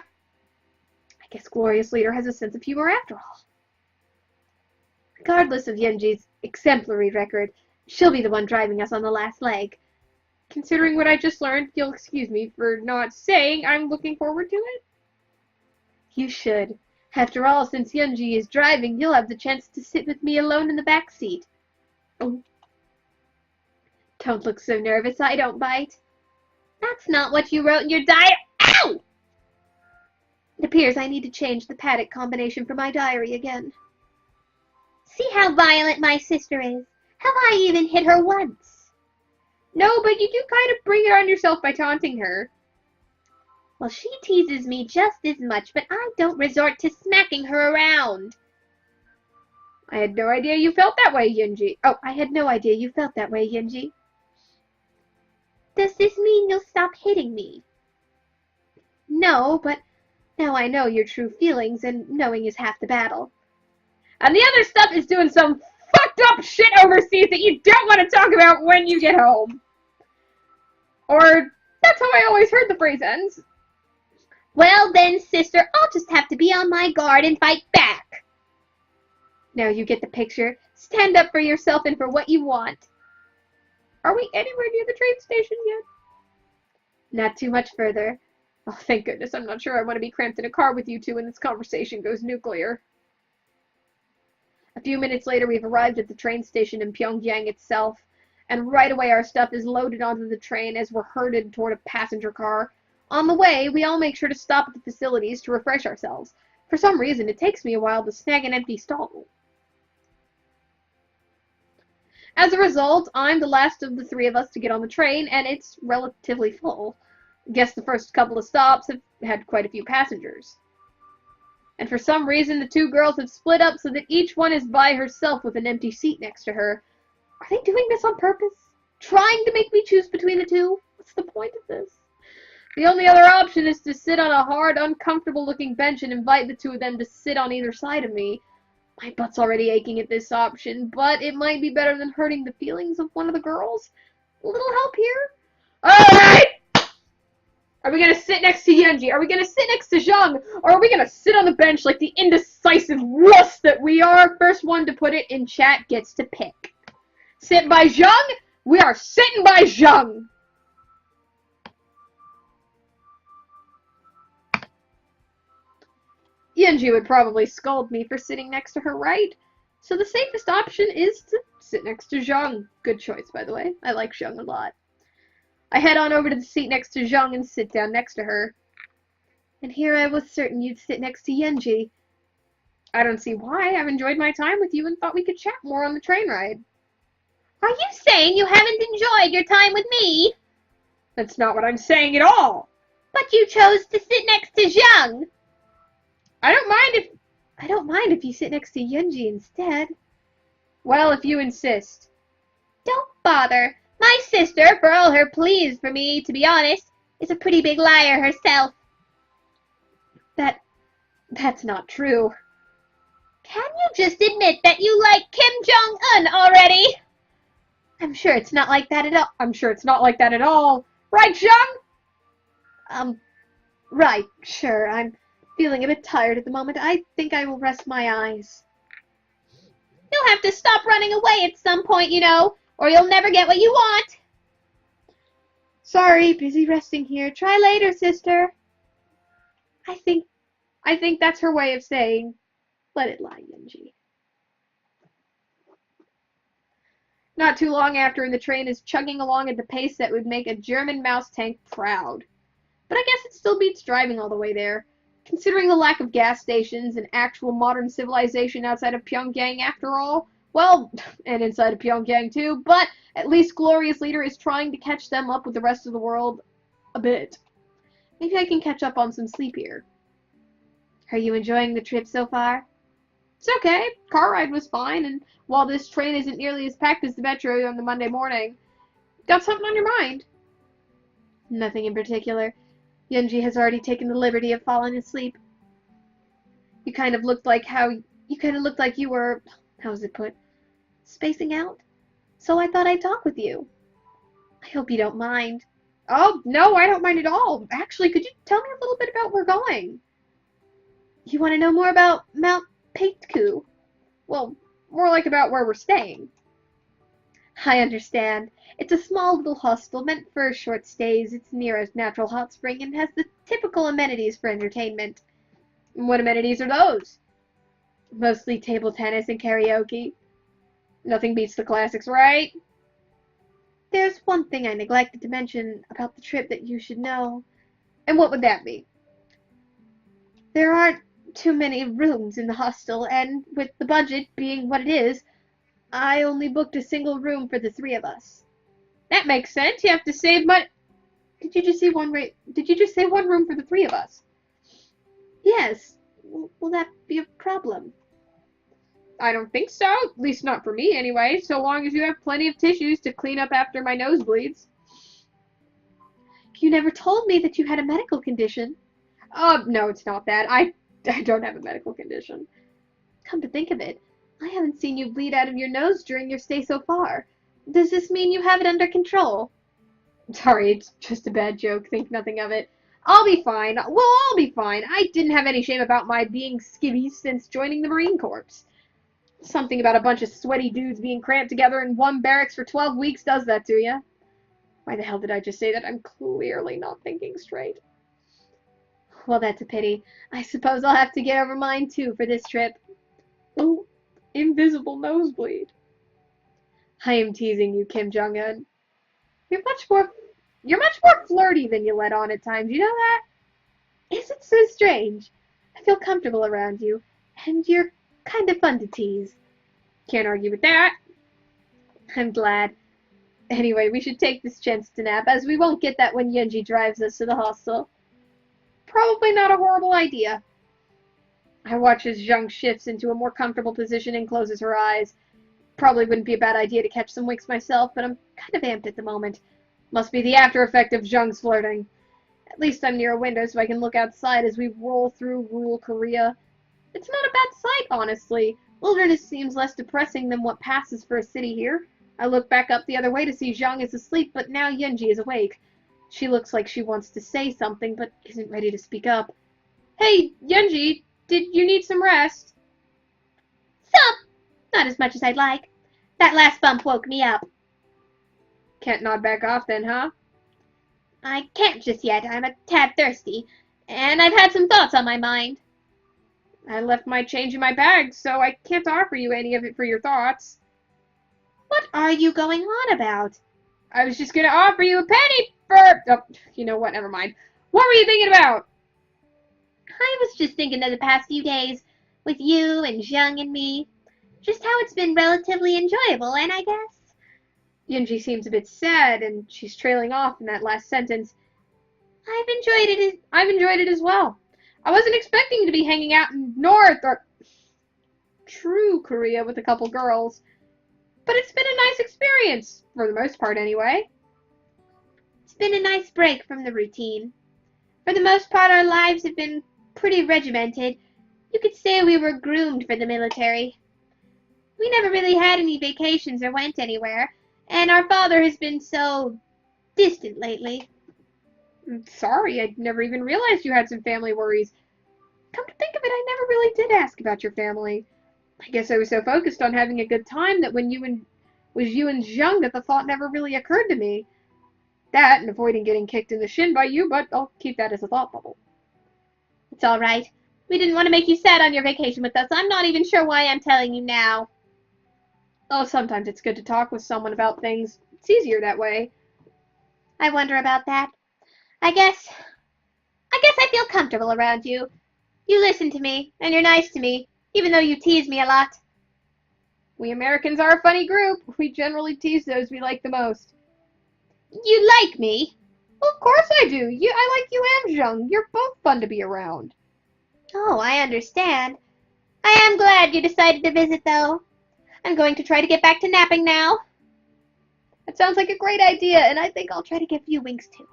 guess Glorious Leader has a sense of humor after all. Regardless of Yunji's exemplary record, she'll be the one driving us on the last leg. Considering what I just learned, you'll excuse me for not saying I'm looking forward to it. You should. After all, since Yunji is driving, you'll have the chance to sit with me alone in the back seat. Oh. Don't look so nervous, I don't bite. That's not what you wrote in your diary. Ow! It appears I need to change the paddock combination for my diary again. See how violent my sister is. Have I even hit her once? No, but you do kind of bring it on yourself by taunting her. Well, she teases me just as much, but I don't resort to smacking her around. I had no idea you felt that way, Yunji. Oh, I had no idea you felt that way, Yunji. Does this mean you'll stop hitting me? No, but now I know your true feelings, and knowing is half the battle. And the other stuff is doing some fucked up shit overseas that you don't want to talk about when you get home. Or, that's how I always heard the phrase ends. Well then, sister, I'll just have to be on my guard and fight back. Now you get the picture. Stand up for yourself and for what you want. Are we anywhere near the train station yet? Not too much further. Oh, thank goodness. I'm not sure I want to be cramped in a car with you two when this conversation goes nuclear. A few minutes later, we've arrived at the train station in Pyongyang itself, and right away our stuff is loaded onto the train as we're herded toward a passenger car. On the way, we all make sure to stop at the facilities to refresh ourselves. For some reason, it takes me a while to snag an empty stall. As a result, I'm the last of the three of us to get on the train, and it's relatively full. Guess the first couple of stops have had quite a few passengers. And for some reason, the two girls have split up so that each one is by herself with an empty seat next to her. Are they doing this on purpose? Trying to make me choose between the two? What's the point of this? The only other option is to sit on a hard, uncomfortable-looking bench and invite the two of them to sit on either side of me. My butt's already aching at this option, but it might be better than hurting the feelings of one of the girls. A little help here? Alright! Are we gonna sit next to Yunji? Are we gonna sit next to Zhang? Or are we gonna sit on the bench like the indecisive wuss that we are? First one to put it in chat gets to pick. Sit by Zhang? We are sitting by Zhang! Yunji would probably scold me for sitting next to her, right? So the safest option is to sit next to Zhang. Good choice, by the way. I like Zhang a lot. I head on over to the seat next to Zhang and sit down next to her. And here I was certain you'd sit next to Yenji. I don't see why. I've enjoyed my time with you and thought we could chat more on the train ride. Are you saying you haven't enjoyed your time with me? That's not what I'm saying at all. But you chose to sit next to Zhang. I don't mind if you sit next to Yenji instead. Well, if you insist. Don't bother. My sister, for all her pleas for me, to be honest, is a pretty big liar herself. That's not true. Can you just admit that you like Kim Jong-un already? I'm sure it's not like that at all. Right, Zhang? Right, sure. I'm feeling a bit tired at the moment. I think I will rest my eyes. You'll have to stop running away at some point, you know, or you'll never get what you want. Sorry, busy resting here. Try later, sister. I think that's her way of saying, let it lie, Yenji. Not too long after, the train is chugging along at the pace that would make a German mouse tank proud. But I guess it still beats driving all the way there, considering the lack of gas stations and actual modern civilization outside of Pyongyang after all. Well, and inside of Pyongyang too, but at least Glorious Leader is trying to catch them up with the rest of the world a bit. Maybe I can catch up on some sleep here. Are you enjoying the trip so far? It's okay. Car ride was fine, and while this train isn't nearly as packed as the metro on the Monday morning, got something on your mind? Nothing in particular. Yenji has already taken the liberty of falling asleep. You kind of looked like you were, how was it put, spacing out? So I thought I'd talk with you. I hope you don't mind. Oh, no, I don't mind at all. Actually, could you tell me a little bit about where we're going? You want to know more about Mount Pateku? Well, more like about where we're staying. I understand. It's a small little hostel meant for short stays. It's near a natural hot spring and has the typical amenities for entertainment. What amenities are those? Mostly table tennis and karaoke. Nothing beats the classics, right? There's one thing I neglected to mention about the trip that you should know. And what would that be? There aren't too many rooms in the hostel, and with the budget being what it is, I only booked a single room for the three of us. That makes sense. You have to save money. Did you just say one room for the three of us? Yes. Will that be a problem? I don't think so. At least not for me, anyway. So long as you have plenty of tissues to clean up after my nosebleeds. You never told me that you had a medical condition. No, it's not that. I don't have a medical condition. Come to think of it, I haven't seen you bleed out of your nose during your stay so far. Does this mean you have it under control? Sorry, it's just a bad joke. Think nothing of it. I'll be fine. We'll all be fine. I didn't have any shame about my being skivvy since joining the Marine Corps. Something about a bunch of sweaty dudes being cramped together in one barracks for 12 weeks does that to you. Why the hell did I just say that? I'm clearly not thinking straight. Well, that's a pity. I suppose I'll have to get over mine, too, for this trip. Oh, invisible nosebleed. I am teasing you, Kim Jong-un. You're much more flirty than you let on at times, you know that? Is it so strange? I feel comfortable around you, and you're kind of fun to tease. Can't argue with that. I'm glad. Anyway, we should take this chance to nap, as we won't get that when Yenji drives us to the hostel. Probably not a horrible idea. I watch as Zhang shifts into a more comfortable position and closes her eyes. Probably wouldn't be a bad idea to catch some winks myself, but I'm kind of amped at the moment. Must be the after effect of Zhang's flirting. At least I'm near a window so I can look outside as we roll through rural Korea. It's not a bad sight, honestly. Wilderness seems less depressing than what passes for a city here. I look back up the other way to see Zhang is asleep, but now Yenji is awake. She looks like she wants to say something, but isn't ready to speak up. Hey, Yenji, did you need some rest? Some. Not as much as I'd like. That last bump woke me up. Can't nod back off then, huh? I can't just yet. I'm a tad thirsty, and I've had some thoughts on my mind. I left my change in my bag, so I can't offer you any of it for your thoughts. What are you going on about? I was just gonna offer you a penny. Oh, you know what? Never mind. What were you thinking about? I was just thinking of the past few days with you and Zheng and me. Just how it's been relatively enjoyable, and I guess. Yunji seems a bit sad, and she's trailing off in that last sentence. I've enjoyed it as well. I wasn't expecting to be hanging out in North or true Korea with a couple girls, but it's been a nice experience, for the most part anyway. It's been a nice break from the routine. For the most part, our lives have been pretty regimented. You could say we were groomed for the military. We never really had any vacations or went anywhere, and our father has been so distant lately. I'm sorry, I never even realized you had some family worries. Come to think of it, I never really did ask about your family. I guess I was so focused on having a good time that when you and Zheng that the thought never really occurred to me. That and avoiding getting kicked in the shin by you, but I'll keep that as a thought bubble. It's all right. We didn't want to make you sad on your vacation with us. I'm not even sure why I'm telling you now. Oh, sometimes it's good to talk with someone about things. It's easier that way. I wonder about that. I guess I feel comfortable around you. You listen to me, and you're nice to me, even though you tease me a lot. We Americans are a funny group. We generally tease those we like the most. You like me? Well, of course I do. I like you and Zheng. You're both fun to be around. Oh, I understand. I am glad you decided to visit, though. I'm going to try to get back to napping now. That sounds like a great idea, and I think I'll try to give you wings too.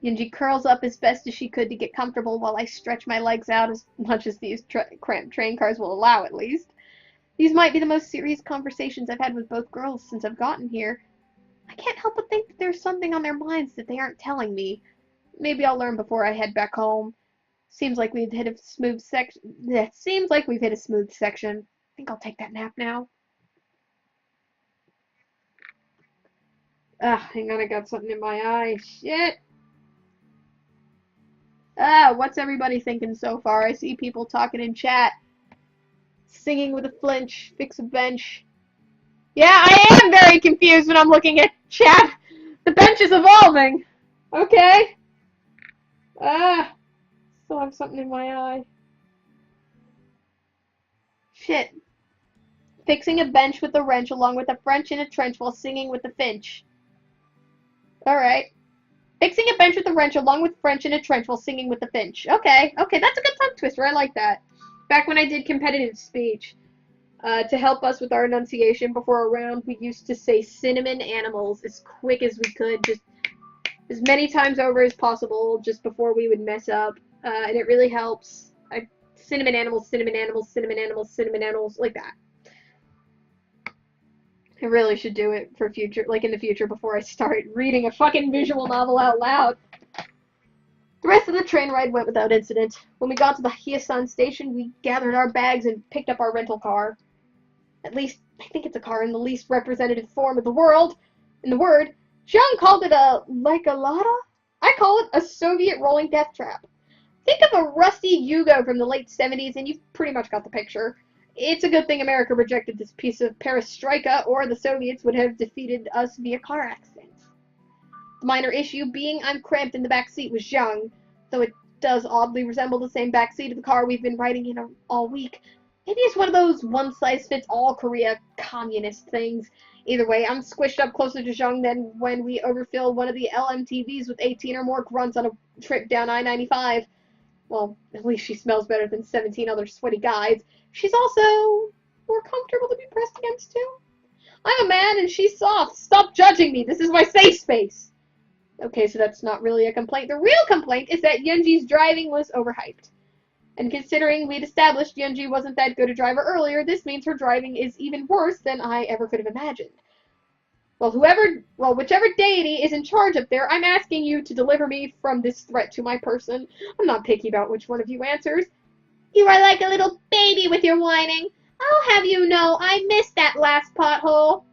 Yunji curls up as best as she could to get comfortable while I stretch my legs out as much as these cramped train cars will allow, at least. These might be the most serious conversations I've had with both girls since I've gotten here. I can't help but think that there's something on their minds that they aren't telling me. Maybe I'll learn before I head back home. Seems like we've hit a smooth section. Seems like we've hit a smooth section. I think I'll take that nap now. Hang on, I got something in my eye. Shit. What's everybody thinking so far? I see people talking in chat. Singing with a flinch. Fix a bench. Yeah, I am very confused when I'm looking at chat. The bench is evolving. Okay. Still have something in my eye. Shit. Fixing a bench with a wrench along with a French in a trench while singing with a finch. Alright. Fixing a bench with a wrench along with French in a trench while singing with a finch. Okay, that's a good tongue twister. I like that. Back when I did competitive speech, to help us with our enunciation before a round, we used to say cinnamon animals as quick as we could, just as many times over as possible, just before we would mess up, and it really helps. Cinnamon animals, cinnamon animals, cinnamon animals, cinnamon animals, like that. I really should do it for future, like in the future, before I start reading a fucking visual novel out loud. The rest of the train ride went without incident. When we got to the Hyasan station, we gathered our bags and picked up our rental car. At least, I think it's a car in the least representative form of the world. In the word, Zhang called it a Lycolata? I call it a Soviet rolling death trap. Think of a rusty Yugo from the late 70s and you've pretty much got the picture. It's a good thing America rejected this piece of perestroika, or the Soviets would have defeated us via car accident. The minor issue being I'm cramped in the back seat with Zhang, though it does oddly resemble the same back seat of the car we've been riding in all week. Maybe it's one of those one-size-fits-all Korea communist things. Either way, I'm squished up closer to Zhang than when we overfilled one of the LMTVs with 18 or more grunts on a trip down I-95. Well, at least she smells better than 17 other sweaty guys. She's also more comfortable to be pressed against, too. I'm a man and she's soft. Stop judging me. This is my safe space. Okay, so that's not really a complaint. The real complaint is that Yunji's driving was overhyped. And considering we'd established Yunji wasn't that good a driver earlier, this means her driving is even worse than I ever could have imagined. Whichever deity is in charge up there, I'm asking you to deliver me from this threat to my person. I'm not picky about which one of you answers. You are like a little baby with your whining. I'll have you know I missed that last pothole.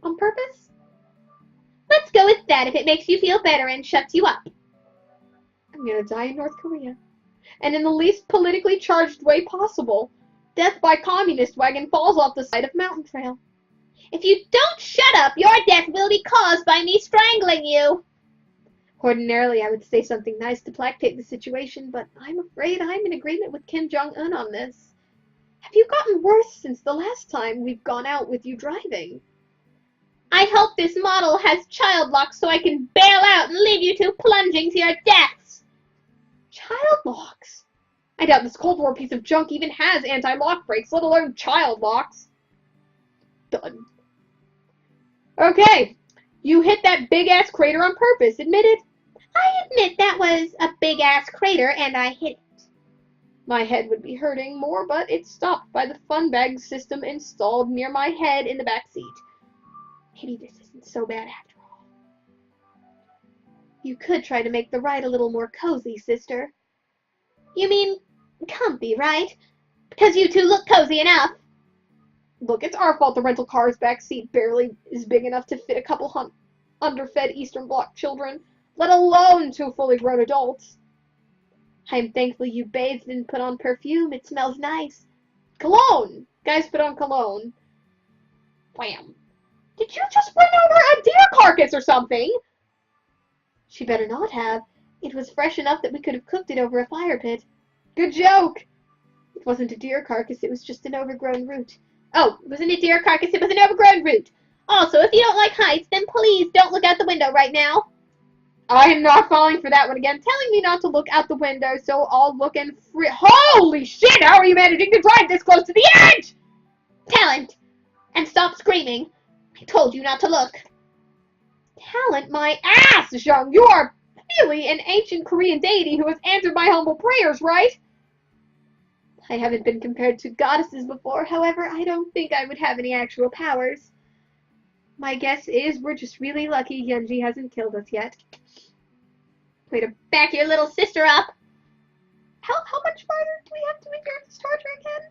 On purpose? Let's go with that if it makes you feel better and shuts you up. I'm gonna die in North Korea. And in the least politically charged way possible. Death by communist wagon falls off the side of mountain trail. If you don't shut up, your death will be caused by me strangling you. Ordinarily, I would say something nice to placate the situation, but I'm afraid I'm in agreement with Kim Jong-un on this. Have you gotten worse since the last time we've gone out with you driving? I hope this model has child locks so I can bail out and leave you two plunging to your deaths. Child locks? I doubt this Cold War piece of junk even has anti-lock brakes, let alone child locks. Done. Okay, you hit that big-ass crater on purpose, admit it? I admit that was a big-ass crater and I hit it. My head would be hurting more, but it's stopped by the fun bag system installed near my head in the back seat. Maybe this isn't so bad after all. You could try to make the ride a little more cozy, sister. You mean comfy, right? Because you two look cozy enough. Look, it's our fault the rental car's back seat barely is big enough to fit a couple underfed Eastern Bloc children, let alone two fully grown adults. I'm thankful you bathed and put on perfume. It smells nice. Cologne! Guys, put on cologne. Wham. Did you just bring over a deer carcass or something? She better not have. It was fresh enough that we could have cooked it over a fire pit. Good joke! It wasn't a deer carcass, it was just an overgrown root. Oh, it wasn't a deer carcass, it was an overgrown root. Also, if you don't like heights, then please don't look out the window right now. I am not falling for that one again, telling me not to look out the window, so I'll look and Holy shit, how are you managing to drive this close to the edge? Talent! And stop screaming. I told you not to look. Talent my ass, Zheng! You are really an ancient Korean deity who has answered my humble prayers, right? I haven't been compared to goddesses before, however, I don't think I would have any actual powers. My guess is we're just really lucky Yunji hasn't killed us yet. Way to back your little sister up. How much farther do we have to endure this torture again?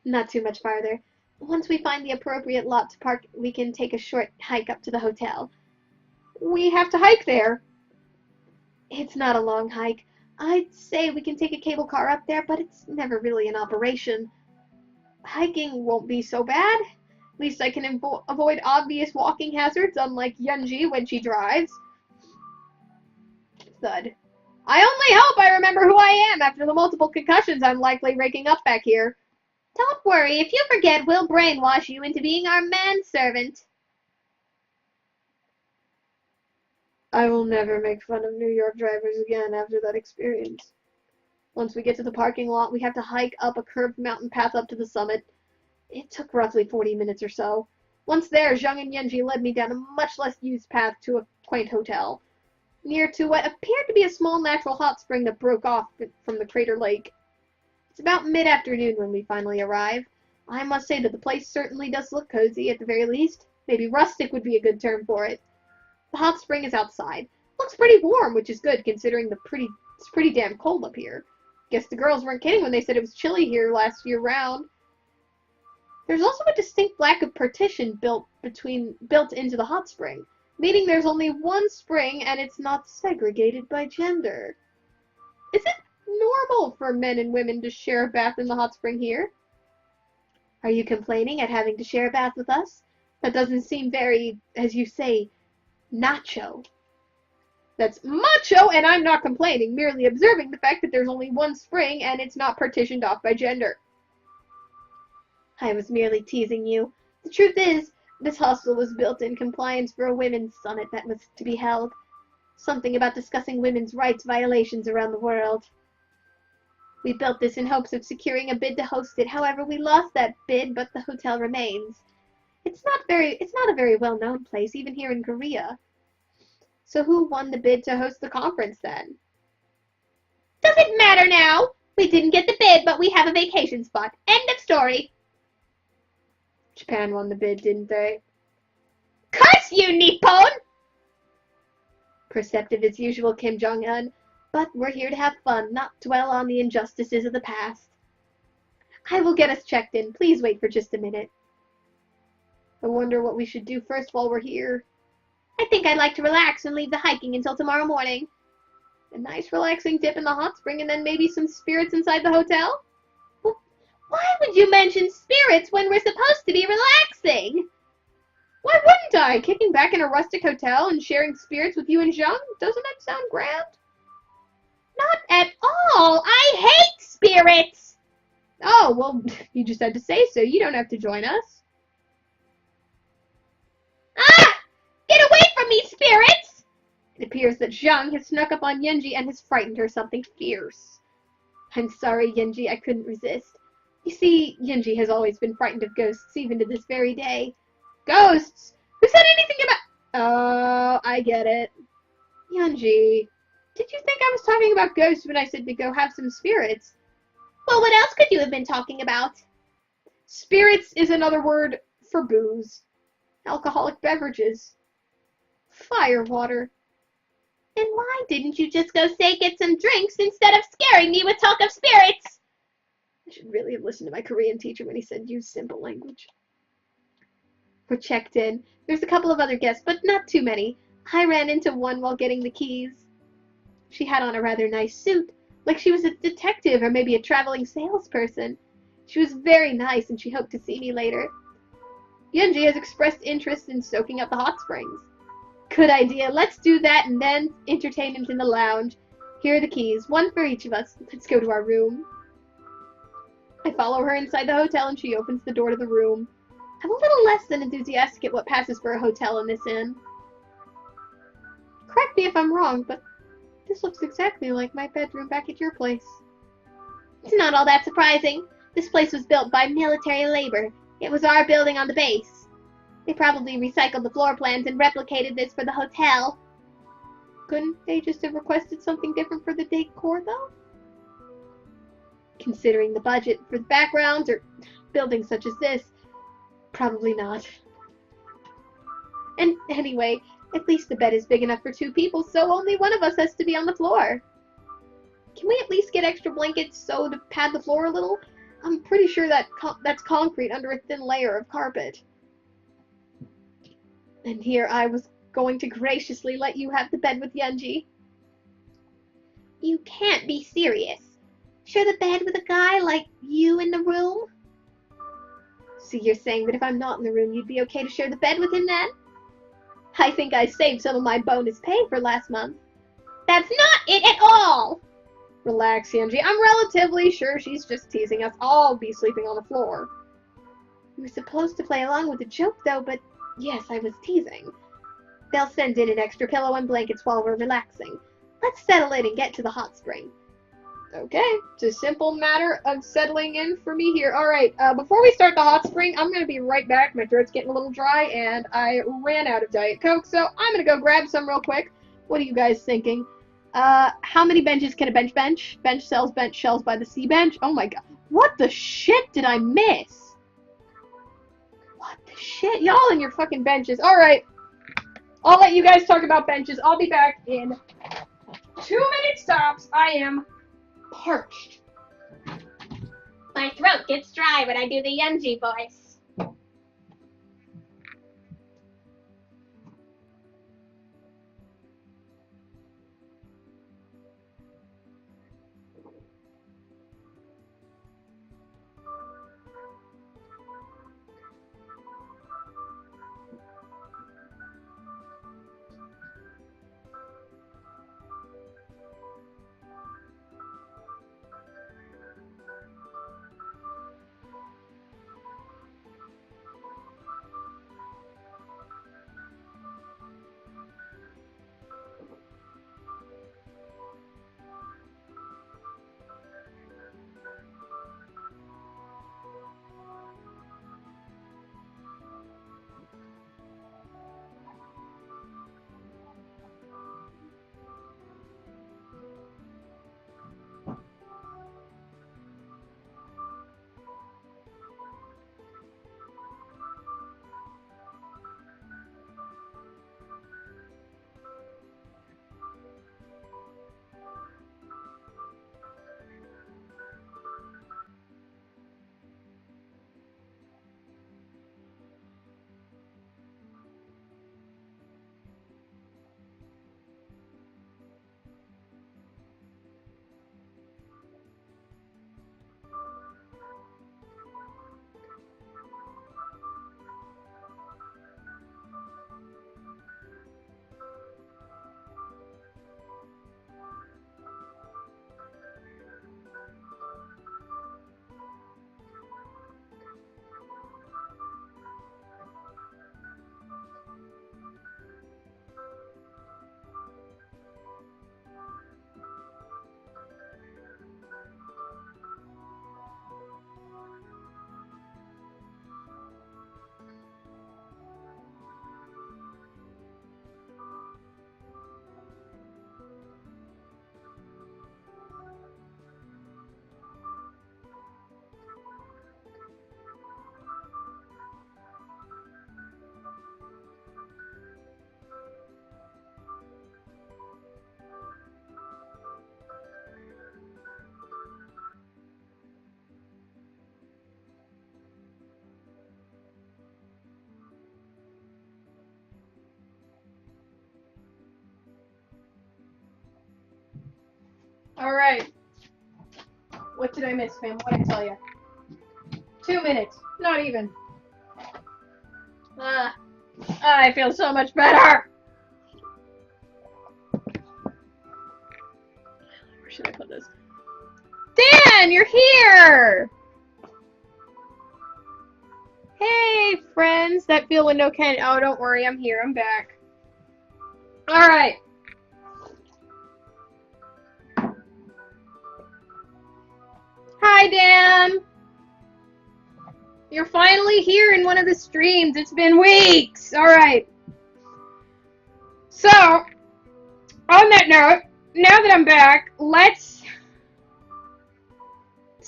Not too much farther. Once we find the appropriate lot to park, we can take a short hike up to the hotel. We have to hike there. It's not a long hike. I'd say we can take a cable car up there, but it's never really in operation. Hiking won't be so bad. At least I can avoid obvious walking hazards, unlike Yunji when she drives. Thud. I only hope I remember who I am after the multiple concussions I'm likely raking up back here. Don't worry, if you forget, we'll brainwash you into being our manservant. I will never make fun of New York drivers again after that experience. Once we get to the parking lot, we have to hike up a curved mountain path up to the summit. It took roughly 40 minutes or so. Once there, Zheng and Yenji led me down a much less used path to a quaint hotel, near to what appeared to be a small natural hot spring that broke off from the crater lake. It's about mid-afternoon when we finally arrive. I must say that the place certainly does look cozy, at the very least. Maybe rustic would be a good term for it. The hot spring is outside. Looks pretty warm, which is good considering it's pretty damn cold up here. Guess the girls weren't kidding when they said it was chilly here last year round. There's also a distinct lack of partition built into the hot spring, meaning there's only one spring and it's not segregated by gender. Is it normal for men and women to share a bath in the hot spring here? Are you complaining at having to share a bath with us? That doesn't seem very, as you say, nacho. That's macho, and I'm not complaining, merely observing the fact that there's only one spring and it's not partitioned off by gender. I was merely teasing you. The truth is, this hostel was built in compliance for a women's summit that was to be held. Something about discussing women's rights violations around the world. We built this in hopes of securing a bid to host it. However, we lost that bid, but the hotel remains. It's not a very well-known place, even here in Korea. So who won the bid to host the conference then? Doesn't matter now. We didn't get the bid, but we have a vacation spot. End of story. Japan won the bid, didn't they? Curse you, Nippon! Perceptive as usual, Kim Jong-un. But we're here to have fun, not dwell on the injustices of the past. I will get us checked in. Please wait for just a minute. I wonder what we should do first while we're here. I think I'd like to relax and leave the hiking until tomorrow morning. A nice relaxing dip in the hot spring and then maybe some spirits inside the hotel? Why would you mention spirits when we're supposed to be relaxing? Why wouldn't I? Kicking back in a rustic hotel and sharing spirits with you and Zhang? Doesn't that sound grand? Not at all. I hate spirits. Oh, well, you just had to say so. You don't have to join us. Ah! Get away from me, spirits! It appears that Zhang has snuck up on Yenji and has frightened her something fierce. I'm sorry, Yenji, I couldn't resist. You see, Yenji has always been frightened of ghosts, even to this very day. Ghosts? Who said anything about... Oh, I get it. Yenji, did you think I was talking about ghosts when I said to go have some spirits? Well, what else could you have been talking about? Spirits is another word for booze. Alcoholic beverages. Firewater. Then why didn't you just go say get some drinks instead of scaring me with talk of spirits? I should really have listened to my Korean teacher when he said use simple language. We're checked in. There's a couple of other guests, but not too many. I ran into one while getting the keys. She had on a rather nice suit, like she was a detective or maybe a traveling salesperson. She was very nice and she hoped to see me later. Yunji has expressed interest in soaking up the hot springs. Good idea. Let's do that and then entertainment in the lounge. Here are the keys, one for each of us. Let's go to our room. I follow her inside the hotel and she opens the door to the room. I'm a little less than enthusiastic at what passes for a hotel in this inn. Correct me if I'm wrong, but this looks exactly like my bedroom back at your place. It's not all that surprising. This place was built by military labor. It was our building on the base. They probably recycled the floor plans and replicated this for the hotel. Couldn't they just have requested something different for the decor, though? Considering the budget for the backgrounds or buildings such as this, probably not. And anyway, at least the bed is big enough for 2 people, so only one of us has to be on the floor. Can we at least get extra blankets so to pad the floor a little? I'm pretty sure that's concrete under a thin layer of carpet. And here I was going to graciously let you have the bed with Yenji. You can't be serious. Share the bed with a guy like you in the room? So you're saying that if I'm not in the room, you'd be okay to share the bed with him then? I think I saved some of my bonus pay for last month. That's not it at all! Relax, Yenji. I'm relatively sure she's just teasing us. I'll be sleeping on the floor. You were supposed to play along with the joke, though, but yes, I was teasing. They'll send in an extra pillow and blankets while we're relaxing. Let's settle in and get to the hot spring. Okay, it's a simple matter of settling in for me here. Alright, before we start the hot spring, I'm going to be right back. My throat's getting a little dry, and I ran out of Diet Coke, so I'm going to go grab some real quick. What are you guys thinking? How many benches can a bench bench? Bench sells bench shells by the sea bench? Oh my god. What the shit did I miss? What the shit? Y'all and your fucking benches. Alright. I'll let you guys talk about benches. I'll be back in 2 minutes tops. I am parched. My throat gets dry when I do the Yenji voice. Alright. What did I miss, fam? What'd I tell you? 2 minutes. Not even. I feel so much better! Where should I put this? Dan, you're here! Hey, friends. That feel window can... Oh, don't worry. I'm here. I'm back. Alright. Hi, Dan. You're finally here in one of the streams. It's been weeks. Alright. So, on that note, now that I'm back, let's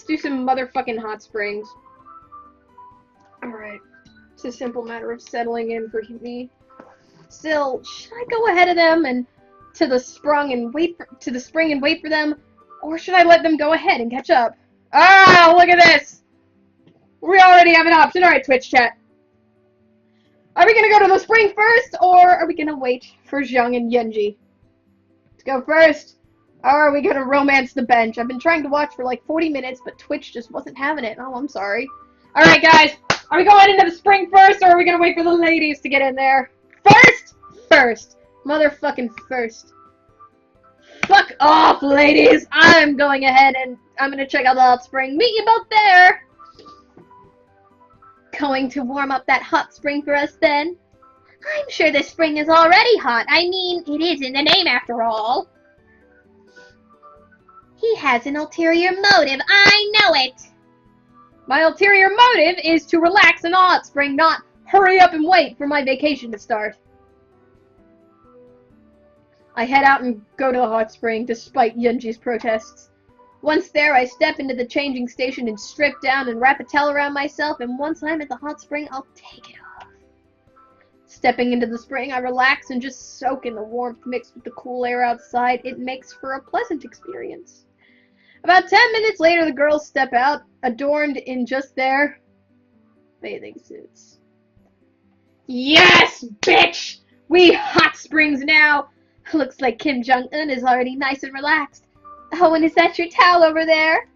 do some motherfucking hot springs. Alright. It's a simple matter of settling in for me. Still, should I go ahead of them and to the spring and wait for them, or should I let them go ahead and catch up? Ah, look at this! We already have an option. Alright, Twitch chat. Are we gonna go to the spring first, or are we gonna wait for Zhang and Yunji? Let's go first. Or are we gonna romance the bench? I've been trying to watch for like 40 minutes, but Twitch just wasn't having it. Oh, I'm sorry. Alright, guys. Are we going into the spring first, or are we gonna wait for the ladies to get in there? First! First. Motherfucking first. Fuck off, ladies! I'm going ahead and I'm gonna check out the hot spring. Meet you both there! Going to warm up that hot spring for us then? I'm sure the spring is already hot. I mean, it is in the name after all. He has an ulterior motive. I know it. My ulterior motive is to relax in the hot spring, not hurry up and wait for my vacation to start. I head out and go to the hot spring, despite Yunji's protests. Once there, I step into the changing station and strip down and wrap a towel around myself, and once I'm at the hot spring, I'll take it off. Stepping into the spring, I relax and just soak in the warmth mixed with the cool air outside. It makes for a pleasant experience. About 10 minutes later, the girls step out, adorned in just their bathing suits. Yes, bitch! We hot springs now! Looks like Kim Jong-un is already nice and relaxed. Oh, and is that your towel over there?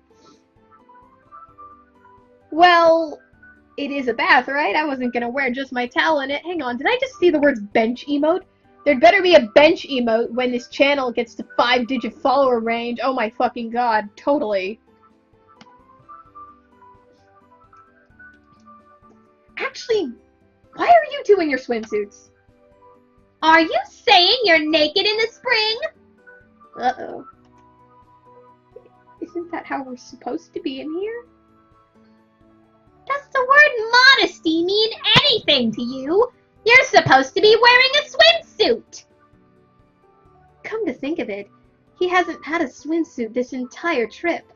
Well, it is a bath, right? I wasn't gonna wear just my towel in it. Hang on, did I just see the words bench emote? There'd better be a bench emote when this channel gets to 5-digit follower range. Oh my fucking god, totally. Actually, why are you two in your swimsuits? Are you saying you're naked in the spring? Uh-oh. Isn't that how we're supposed to be in here? Does the word modesty mean anything to you? You're supposed to be wearing a swimsuit. Come to think of it, he hasn't had a swimsuit this entire trip.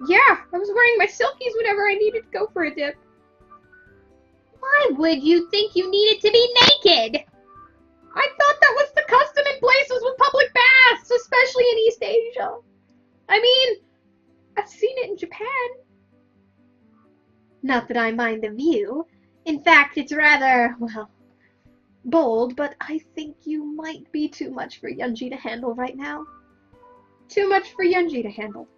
Yeah, I was wearing my silkies whenever I needed to go for a dip. Why would you think you needed to be naked? I thought that was the custom in places with public baths, especially in East Asia. I mean, I've seen it in Japan. Not that I mind the view. In fact, it's rather, well, bold, but I think you might be too much for Yunji to handle right now. Too much for Yunji to handle.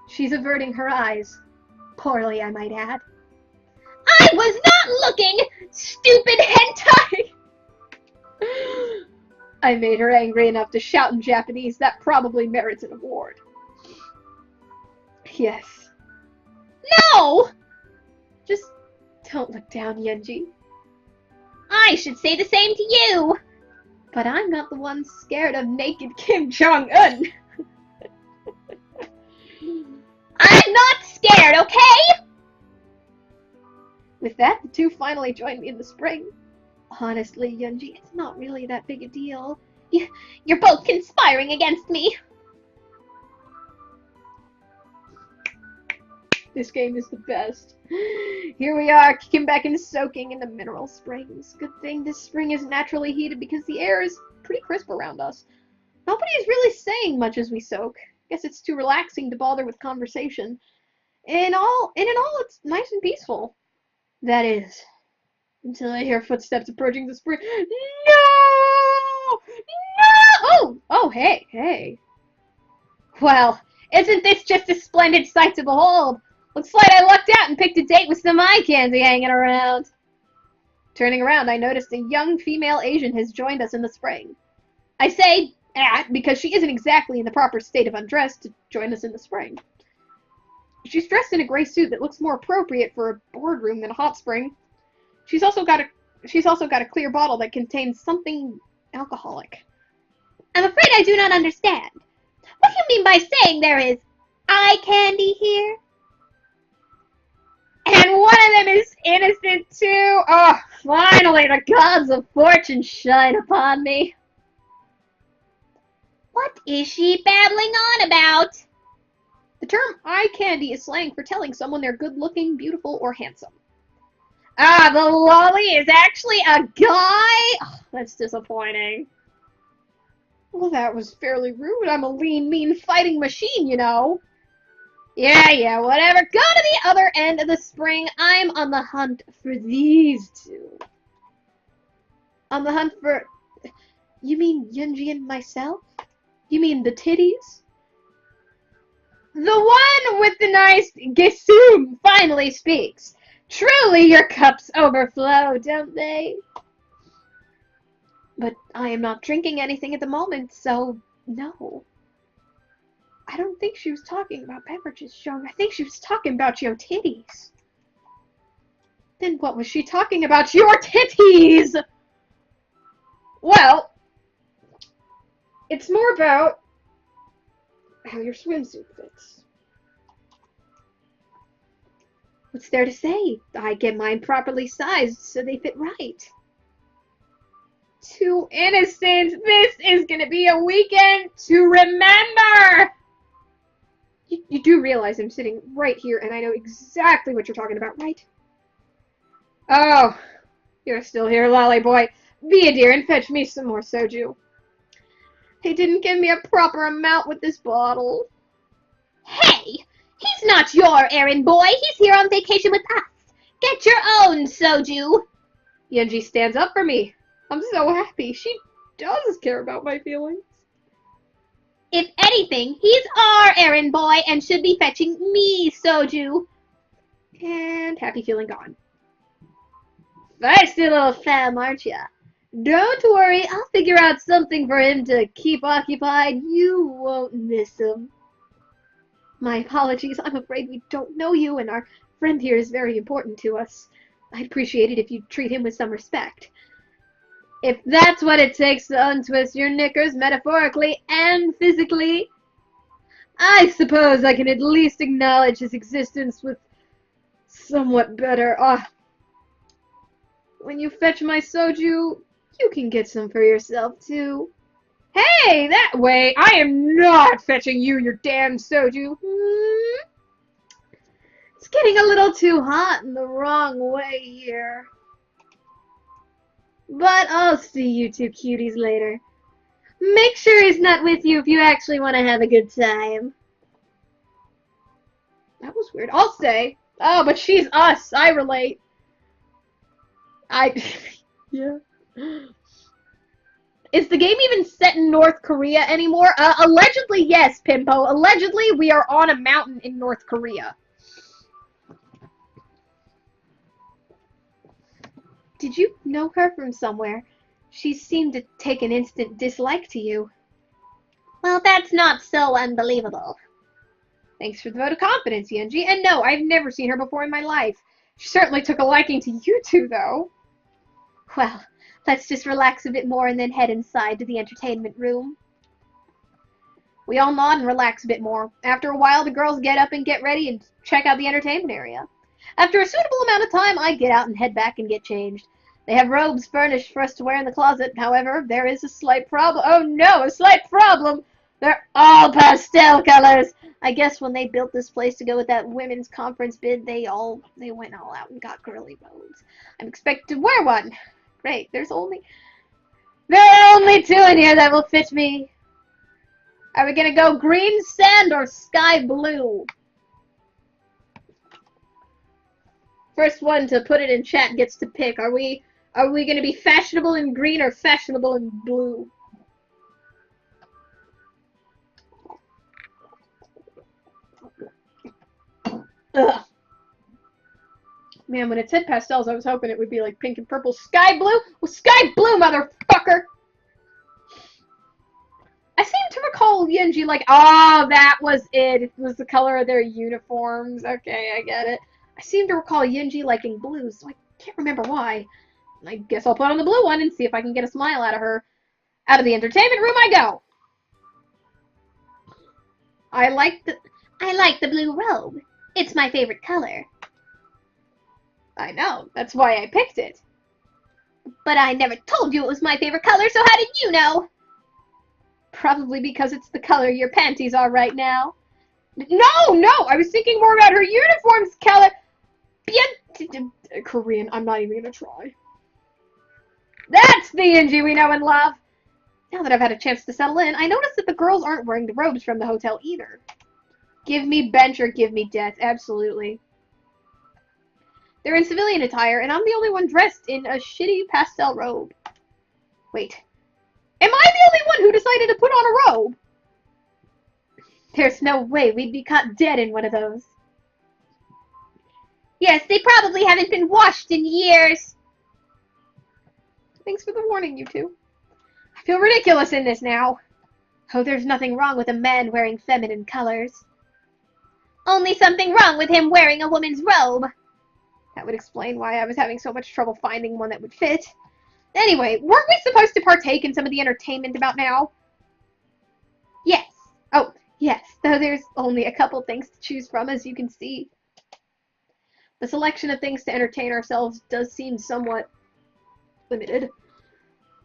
She's averting her eyes. Poorly, I might add. I was not looking, stupid hentai! I made her angry enough to shout in Japanese. That probably merits an award. Yes. No! Just don't look down, Yunji. I should say the same to you. But I'm not the one scared of naked Kim Jong-un. I'm not scared, okay? With that, the two finally joined me in the spring. Honestly, Yunji, it's not really that big a deal. You're both conspiring against me. This game is the best. Here we are, kicking back and soaking in the mineral springs. Good thing this spring is naturally heated because the air is pretty crisp around us. Nobody's really saying much as we soak. Guess it's too relaxing to bother with conversation. In all, it's nice and peaceful. That is, until I hear footsteps approaching the spring. No! No! Oh, hey. Well, isn't this just a splendid sight to behold? Looks like I lucked out and picked a date with some eye candy hanging around. Turning around, I noticed a young female Asian has joined us in the spring. I say at because she isn't exactly in the proper state of undress to join us in the spring. She's dressed in a gray suit that looks more appropriate for a boardroom than a hot spring. She's also got a clear bottle that contains something alcoholic. I'm afraid I do not understand. What do you mean by saying there is eye candy here? And one of them is innocent too. Oh, finally the gods of fortune shine upon me. What is she babbling on about? The term eye candy is slang for telling someone they're good looking, beautiful, or handsome. Ah, the lolly is actually a guy? Oh, that's disappointing. Well, that was fairly rude. I'm a lean, mean fighting machine, you know. Yeah, whatever. Go to the other end of the spring. I'm on the hunt for these two. On the hunt for... You mean Yunji and myself? You mean the titties? The one with the nice gesum finally speaks. Truly your cups overflow, don't they? But I am not drinking anything at the moment, so no. I don't think she was talking about beverages, Young. I think she was talking about your titties. Then what was she talking about? Your titties! Well, it's more about how your swimsuit fits. What's there to say? I get mine properly sized so they fit right. Too innocent! This is gonna be a weekend to remember! You do realize I'm sitting right here and I know exactly what you're talking about, right? Oh, you're still here, lolly boy. Be a dear and fetch me some more soju. They didn't give me a proper amount with this bottle. Hey, he's not your errand boy. He's here on vacation with us. Get your own soju. Yunji stands up for me. I'm so happy. She does care about my feelings. If anything, he's our errand boy and should be fetching me soju. And happy feeling gone. Feisty little femme, aren't ya? Don't worry, I'll figure out something for him to keep occupied. You won't miss him. My apologies, I'm afraid we don't know you, and our friend here is very important to us. I'd appreciate it if you'd treat him with some respect. If that's what it takes to untwist your knickers, metaphorically and physically, I suppose I can at least acknowledge his existence with somewhat better. When you fetch my soju, you can get some for yourself, too. Hey, that way! I am not fetching you your damn soju. It's getting a little too hot in the wrong way here. But I'll see you two cuties later. Make sure he's not with you if you actually want to have a good time. That was weird. I'll stay. Oh, but she's us. I relate. Yeah. Is the game even set in North Korea anymore? Allegedly, yes, Pimpo. Allegedly, we are on a mountain in North Korea. Did you know her from somewhere? She seemed to take an instant dislike to you. Well, that's not so unbelievable. Thanks for the vote of confidence, Yunji. And no, I've never seen her before in my life. She certainly took a liking to you two, though. Well, let's just relax a bit more and then head inside to the entertainment room. We all nod and relax a bit more. After a while, the girls get up and get ready and check out the entertainment area. After a suitable amount of time, I get out and head back and get changed. They have robes furnished for us to wear in the closet. However, there is a slight problem. Oh no, a slight problem! They're all pastel colors! I guess when they built this place to go with that women's conference bid, they went all out and got girly robes. I'm expected to wear one. Great, there are only two in here that will fit me. Are we gonna go green sand or sky blue? First one to put it in chat gets to pick. Are we gonna be fashionable in green or fashionable in blue? Ugh. Man, when it said pastels, I was hoping it would be like pink and purple. Sky blue? Well, sky blue, motherfucker! I seem to recall Yenji like, oh, that was it. It was the color of their uniforms. Okay, I get it. I seem to recall Yenji liking blue, so I can't remember why. I guess I'll put on the blue one and see if I can get a smile out of her. Out of the entertainment room I go. I like the blue robe. It's my favorite color. I know. That's why I picked it. But I never told you it was my favorite color, so how did you know? Probably because it's the color your panties are right now. No! I was thinking more about her uniform's color. Korean, I'm not even gonna try. That's the Yenji we know and love. Now that I've had a chance to settle in, I noticed that the girls aren't wearing the robes from the hotel either. Give me bench or give me death, absolutely. They're in civilian attire, and I'm the only one dressed in a shitty pastel robe. Wait. Am I the only one who decided to put on a robe? There's no way we'd be caught dead in one of those. Yes, they probably haven't been washed in years. Thanks for the warning, you two. I feel ridiculous in this now. Oh, there's nothing wrong with a man wearing feminine colors. Only something wrong with him wearing a woman's robe. That would explain why I was having so much trouble finding one that would fit. Anyway, weren't we supposed to partake in some of the entertainment about now? Yes. Oh, yes, though there's only a couple things to choose from, as you can see. The selection of things to entertain ourselves does seem somewhat limited.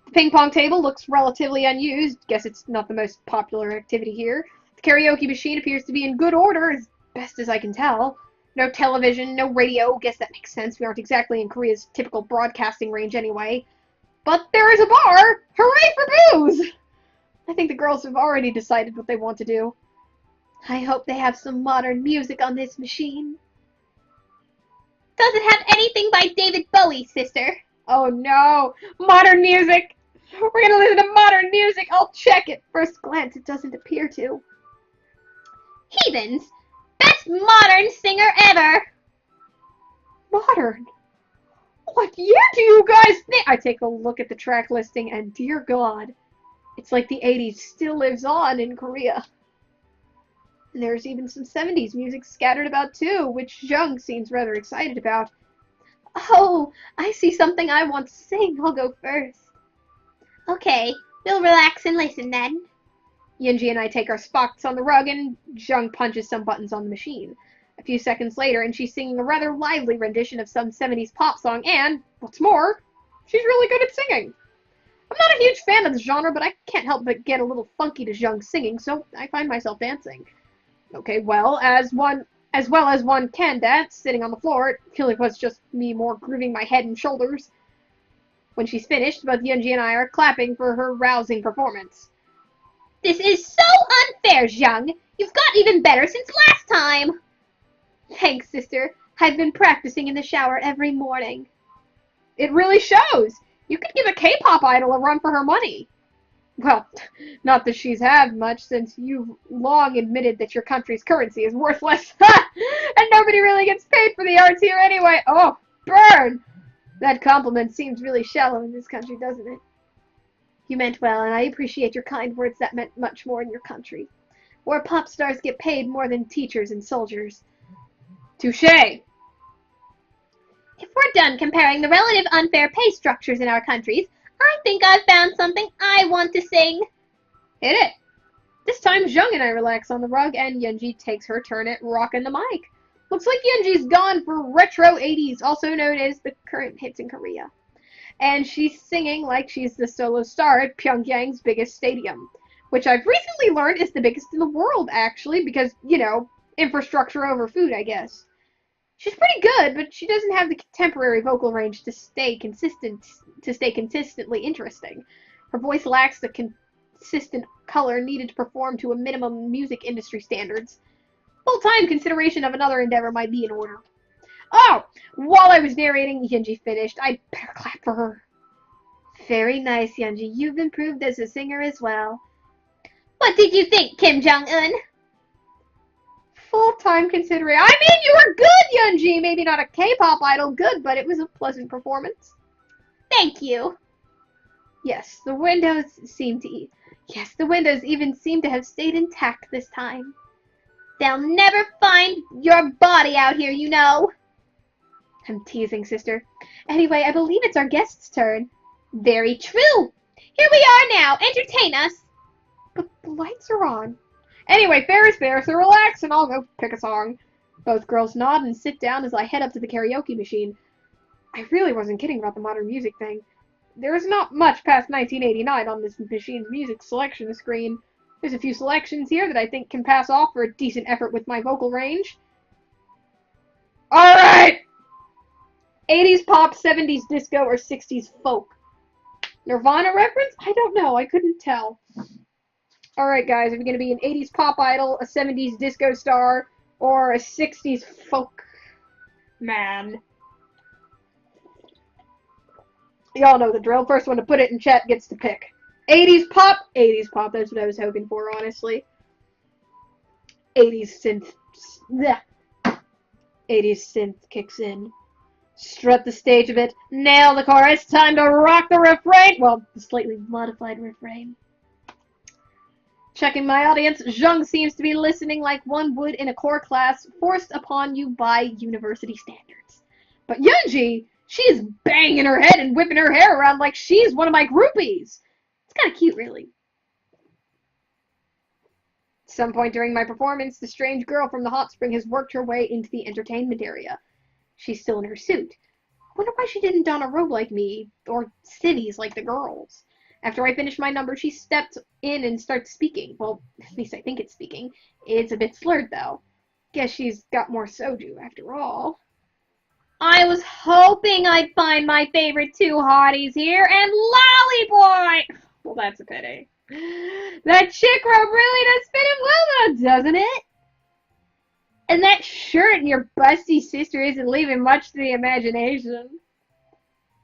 The ping pong table looks relatively unused. Guess it's not the most popular activity here. The karaoke machine appears to be in good order, as best as I can tell. No television, no radio. Guess that makes sense. We aren't exactly in Korea's typical broadcasting range anyway. But there is a bar! Hooray for booze! I think the girls have already decided what they want to do. I hope they have some modern music on this machine. Does it have anything by David Bowie, sister? Oh no! Modern music! We're gonna listen to modern music! I'll check it! First glance, it doesn't appear to. Heathens! Best modern singer ever! Modern? What year do you guys think? I take a look at the track listing and dear God, it's like the 80s still lives on in Korea. And there's even some 70s music scattered about too, which Jung seems rather excited about. Oh, I see something I want to sing. I'll go first. Okay, we'll relax and listen then. Yenji and I take our spots on the rug and Jung punches some buttons on the machine. A few seconds later, and she's singing a rather lively rendition of some 70s pop song, and, what's more, she's really good at singing. I'm not a huge fan of the genre, but I can't help but get a little funky to Jung's singing, so I find myself dancing. Okay, well as one can dance, sitting on the floor. It really was just me more grooving my head and shoulders. When she's finished, both Yenji and I are clapping for her rousing performance. This is so unfair, Jung. You've got even better since last time. Thanks, sister. I've been practicing in the shower every morning. It really shows. You could give a K-pop idol a run for her money. Well, not that she's had much, since you've long admitted that your country's currency is worthless. And nobody really gets paid for the arts here anyway. Oh, burn! That compliment seems really shallow in this country, doesn't it? You meant well, and I appreciate your kind words that meant much more in your country, where pop stars get paid more than teachers and soldiers. Touché! If we're done comparing the relative unfair pay structures in our countries, I think I've found something I want to sing. Hit it! This time Jung and I relax on the rug, and Yenji takes her turn at rocking the mic. Looks like Yenji's gone for retro 80s, also known as the current hits in Korea. And she's singing like she's the solo star at Pyongyang's biggest stadium, which I've recently learned is the biggest in the world, actually, because, you know, infrastructure over food, I guess. She's pretty good, but she doesn't have the contemporary vocal range to stay consistently interesting. Her voice lacks the consistent color needed to perform to a minimum music industry standards. Full-time consideration of another endeavor might be in order. Oh! While I was narrating, Yenji finished. I'd better clap for her. Very nice, Yenji. You've improved as a singer as well. What did you think, Kim Jong-un? full-time consideration. I mean, you were good, Yunji! Maybe not a K-pop idol, good, but it was a pleasant performance. Thank you. Yes, the windows even seem to have stayed intact this time. They'll never find your body out here, you know. I'm teasing, sister. Anyway, I believe it's our guest's turn. Very true. Here we are now. Entertain us. But the lights are on. Anyway, fair is fair, so relax and I'll go pick a song. Both girls nod and sit down as I head up to the karaoke machine. I really wasn't kidding about the modern music thing. There is not much past 1989 on this machine's music selection screen. There's a few selections here that I think can pass off for a decent effort with my vocal range. Alright! 80s pop, 70s disco, or 60s folk. Nirvana reference? I don't know, I couldn't tell. Alright guys, are we going to be an 80s pop idol, a 70s disco star, or a 60s folk man? Y'all know the drill. First one to put it in chat gets to pick. 80s pop, that's what I was hoping for, honestly. 80s synth. Bleh. 80s synth kicks in. Strut the stage a bit. Nail the chorus. Time to rock the refrain. Well, the slightly modified refrain. Checking my audience, Zheng seems to be listening like one would in a core class forced upon you by university standards. But Yunji, she is banging her head and whipping her hair around like she's one of my groupies. It's kind of cute, really. At some point during my performance, the strange girl from the hot spring has worked her way into the entertainment area. She's still in her suit. I wonder why she didn't don a robe like me, or civvies like the girls. After I finish my number, she steps in and starts speaking. Well, at least I think it's speaking. It's a bit slurred, though. Guess she's got more soju, after all. I was hoping I'd find my favorite two hotties here, and Lolly Boy! Well, that's a pity. That chick robe really does fit him well, though, doesn't it? And that shirt and your busty sister isn't leaving much to the imagination.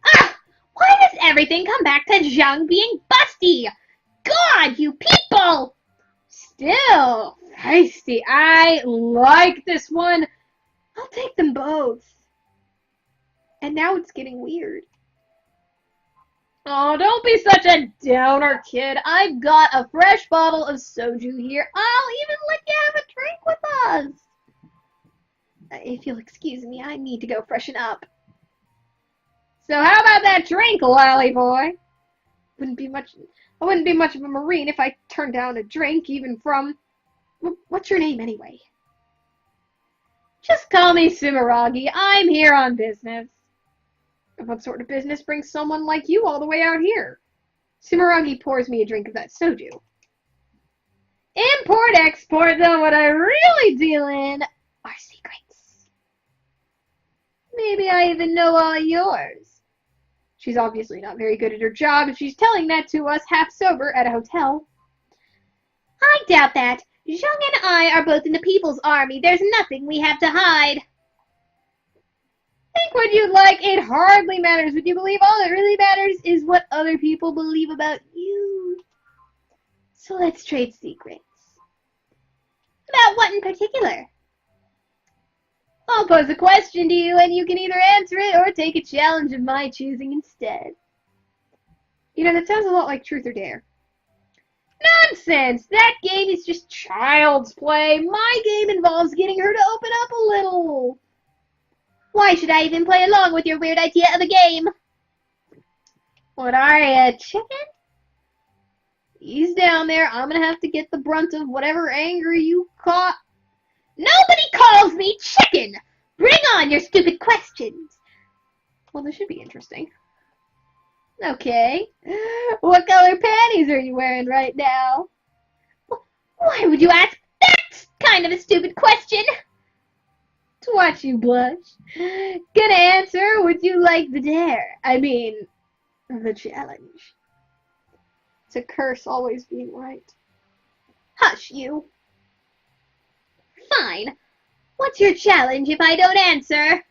Ah! Why does everything come back to Zheng being busty? God, you people! Still, feisty. I like this one. I'll take them both. And now it's getting weird. Oh, don't be such a downer, kid. I've got a fresh bottle of soju here. I'll even let you have a drink with us. If you'll excuse me, I need to go freshen up. So how about that drink, Lolly Boy? I wouldn't be much of a Marine if I turned down a drink, even from... What's your name, anyway? Just call me Sumeragi. I'm here on business. What sort of business brings someone like you all the way out here? Sumeragi pours me a drink of that soju. Import-export, though, what I really deal in are secrets. Maybe I even know all yours. She's obviously not very good at her job if she's telling that to us half sober at a hotel. I doubt that. Zheng and I are both in the People's Army. There's nothing we have to hide. Think what you'd like. It hardly matters what you believe. All that really matters is what other people believe about you. So let's trade secrets. About what in particular? I'll pose a question to you, and you can either answer it or take a challenge of my choosing instead. You know, that sounds a lot like Truth or Dare. Nonsense! That game is just child's play. My game involves getting her to open up a little. Why should I even play along with your weird idea of a game? What are you, chicken? He's down there. I'm gonna have to get the brunt of whatever anger you caught. Nobody calls me chicken! Bring on your stupid questions! Well, this should be interesting. Okay. What color panties are you wearing right now? Why would you ask that kind of a stupid question? To watch you blush. Gonna answer, would you like the dare? I mean, the challenge. It's a curse always being right. Hush, you. Fine. What's your challenge if I don't answer?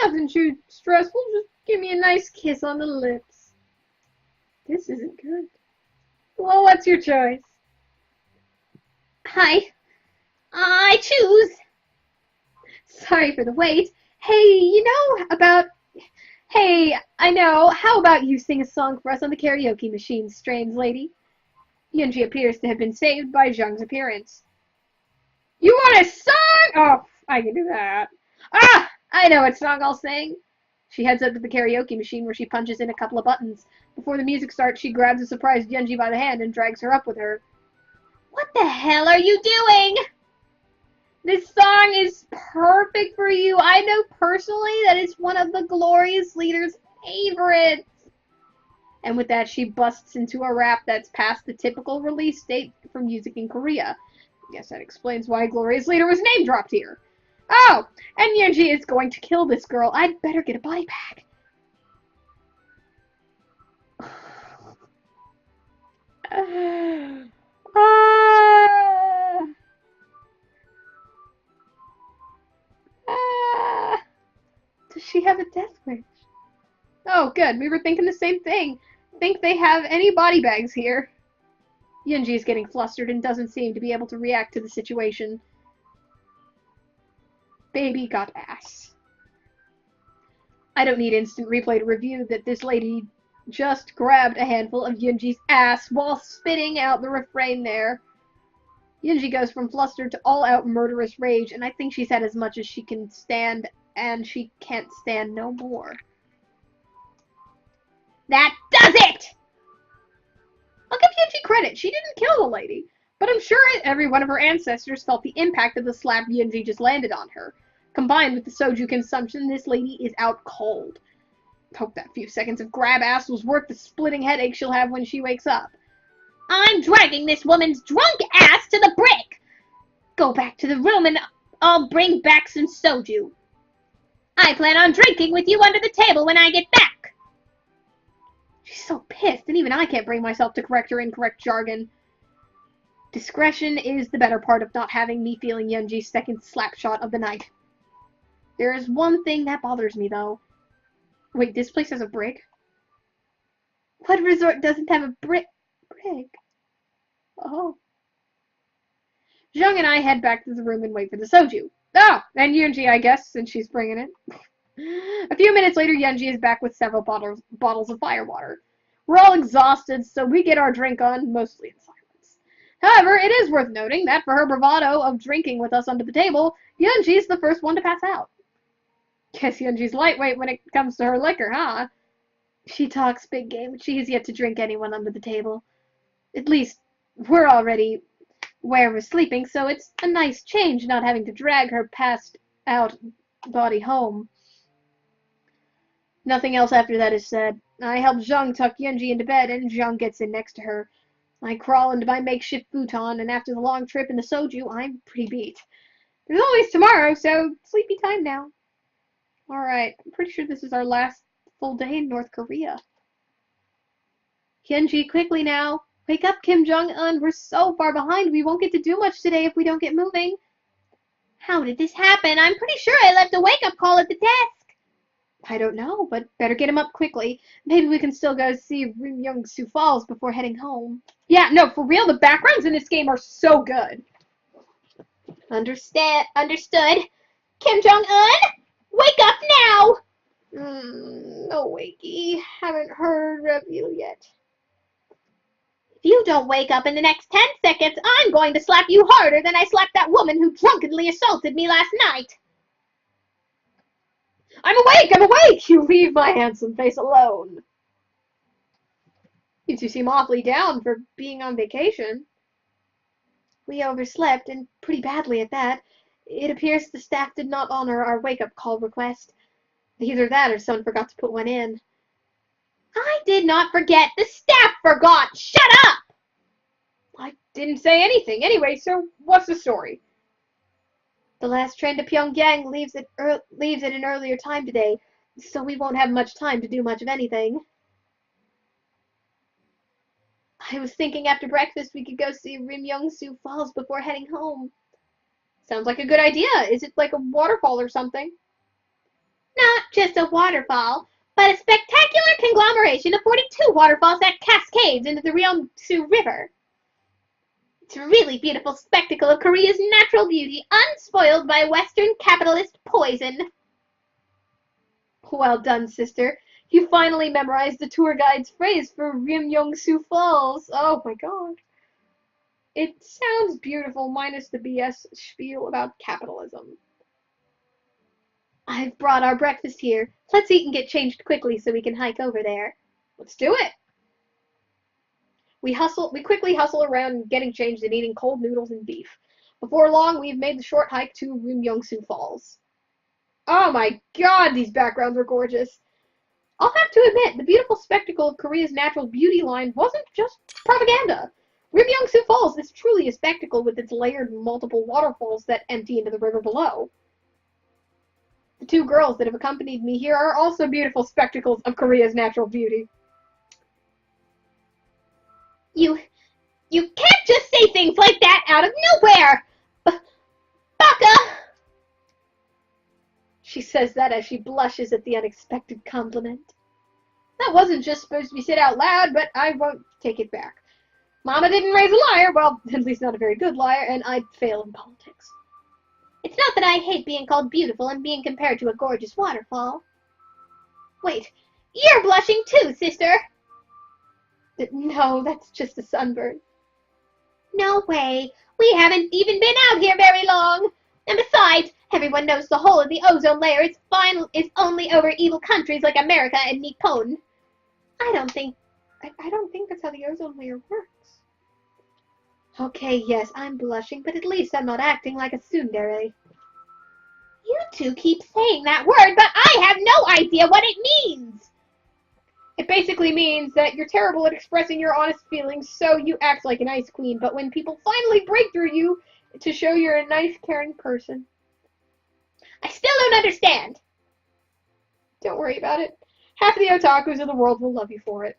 Nothing too stressful. Just give me a nice kiss on the lips. This isn't good. Well, what's your choice? I choose. Sorry for the wait. Hey, Hey, I know. How about you sing a song for us on the karaoke machine, strange lady? Yunji appears to have been saved by Zhang's appearance. You want a song? Oh, I can do that. Ah, I know what song I'll sing. She heads up to the karaoke machine where she punches in a couple of buttons. Before the music starts, she grabs a surprised Yunji by the hand and drags her up with her. What the hell are you doing? This song is perfect for you. I know personally that it's one of the Glorious Leader's favorites. And with that, she busts into a rap that's past the typical release date for music in Korea. Guess that explains why Glorious Leader was name dropped here. Oh, and Yunji is going to kill this girl. I'd better get a body bag. Does she have a death wish? Oh, good. We were thinking the same thing. Think they have any body bags here? Yunji is getting flustered and doesn't seem to be able to react to the situation. Baby got ass. I don't need instant replay to review that this lady just grabbed a handful of Yunji's ass while spitting out the refrain there. Yunji goes from flustered to all-out murderous rage, and I think she's had as much as she can stand, and she can't stand no more. That does it! I'll give Yunji credit. She didn't kill the lady, but I'm sure every one of her ancestors felt the impact of the slap Yunji just landed on her. Combined with the soju consumption, this lady is out cold. Hope that few seconds of grab ass was worth the splitting headache she'll have when she wakes up. I'm dragging this woman's drunk ass to the brick. Go back to the room and I'll bring back some soju. I plan on drinking with you under the table when I get back. She's so pissed, and even I can't bring myself to correct her incorrect jargon. Discretion is the better part of not having me feeling Yunji's second slap shot of the night. There is one thing that bothers me, though. Wait, this place has a brig? What resort doesn't have a brig? Oh. Zhang and I head back to the room and wait for the soju. Oh, and Yunji, I guess, since she's bringing it. A few minutes later, Yunji is back with several bottles of firewater. We're all exhausted, so we get our drink on, mostly in silence. However, it is worth noting that for her bravado of drinking with us under the table, Yunji's the first one to pass out. Guess Yunji's lightweight when it comes to her liquor, huh? She talks big game, but she has yet to drink anyone under the table. At least, we're already where we're sleeping, so it's a nice change not having to drag her passed out body home. Nothing else after that is said. I help Zhang tuck Yunji into bed, and Zhang gets in next to her. I crawl into my makeshift futon, and after the long trip in the soju, I'm pretty beat. There's always tomorrow, so sleepy time now. Alright, I'm pretty sure this is our last full day in North Korea. Yunji, quickly now. Wake up, Kim Jong-un. We're so far behind, we won't get to do much today if we don't get moving. How did this happen? I'm pretty sure I left a wake-up call at the desk. I don't know, but better get him up quickly. Maybe we can still go see Ryumyung-su Falls before heading home. Yeah, no, for real, the backgrounds in this game are so good. Understood. Kim Jong-un, wake up now! No wakey. Haven't heard of you yet. If you don't wake up in the next 10 seconds, I'm going to slap you harder than I slapped that woman who drunkenly assaulted me last night. I'm awake! You leave my handsome face alone. You two seem awfully down for being on vacation. We overslept, and pretty badly at that. It appears the staff did not honor our wake-up call request. Either that or someone forgot to put one in. I did not forget. The staff forgot. Shut up! I didn't say anything. Anyway, so what's the story? The last train to Pyongyang leaves at an earlier time today, so we won't have much time to do much of anything. I was thinking after breakfast we could go see Ryumyung-su Falls before heading home. Sounds like a good idea. Is it like a waterfall or something? Not just a waterfall, but a spectacular conglomeration of 42 waterfalls that cascades into the Ryumsu River. It's a really beautiful spectacle of Korea's natural beauty, unspoiled by Western capitalist poison. Well done, sister. You finally memorized the tour guide's phrase for Ryumyongsu Falls. Oh my god. It sounds beautiful, minus the BS spiel about capitalism. I've brought our breakfast here. Let's eat and get changed quickly so we can hike over there. Let's do it. We quickly hustle around getting changed and eating cold noodles and beef. Before long, we've made the short hike to Ryumyongsu Falls. Oh my god, these backgrounds are gorgeous. I'll have to admit, the beautiful spectacle of Korea's natural beauty line wasn't just propaganda. Ryumyongsu Falls is truly a spectacle with its layered multiple waterfalls that empty into the river below. The two girls that have accompanied me here are also beautiful spectacles of Korea's natural beauty. You can't just say things like that out of nowhere! Baka! She says that as she blushes at the unexpected compliment. That wasn't just supposed to be said out loud, but I won't take it back. Mama didn't raise a liar, well, at least not a very good liar, and I'd fail in politics. It's not that I hate being called beautiful and being compared to a gorgeous waterfall. Wait, you're blushing too, sister! No, that's just a sunburn. No way. We haven't even been out here very long. And besides, everyone knows the hole in the ozone layer is only over evil countries like America and Nippon. I don't think that's how the ozone layer works. Okay, yes, I'm blushing, but at least I'm not acting like a tsundere. You two keep saying that word, but I have no idea what it means. It basically means that you're terrible at expressing your honest feelings, so you act like an ice queen, but when people finally break through you, to show you're a nice, caring person. I still don't understand. Don't worry about it. Half the otakus of the world will love you for it.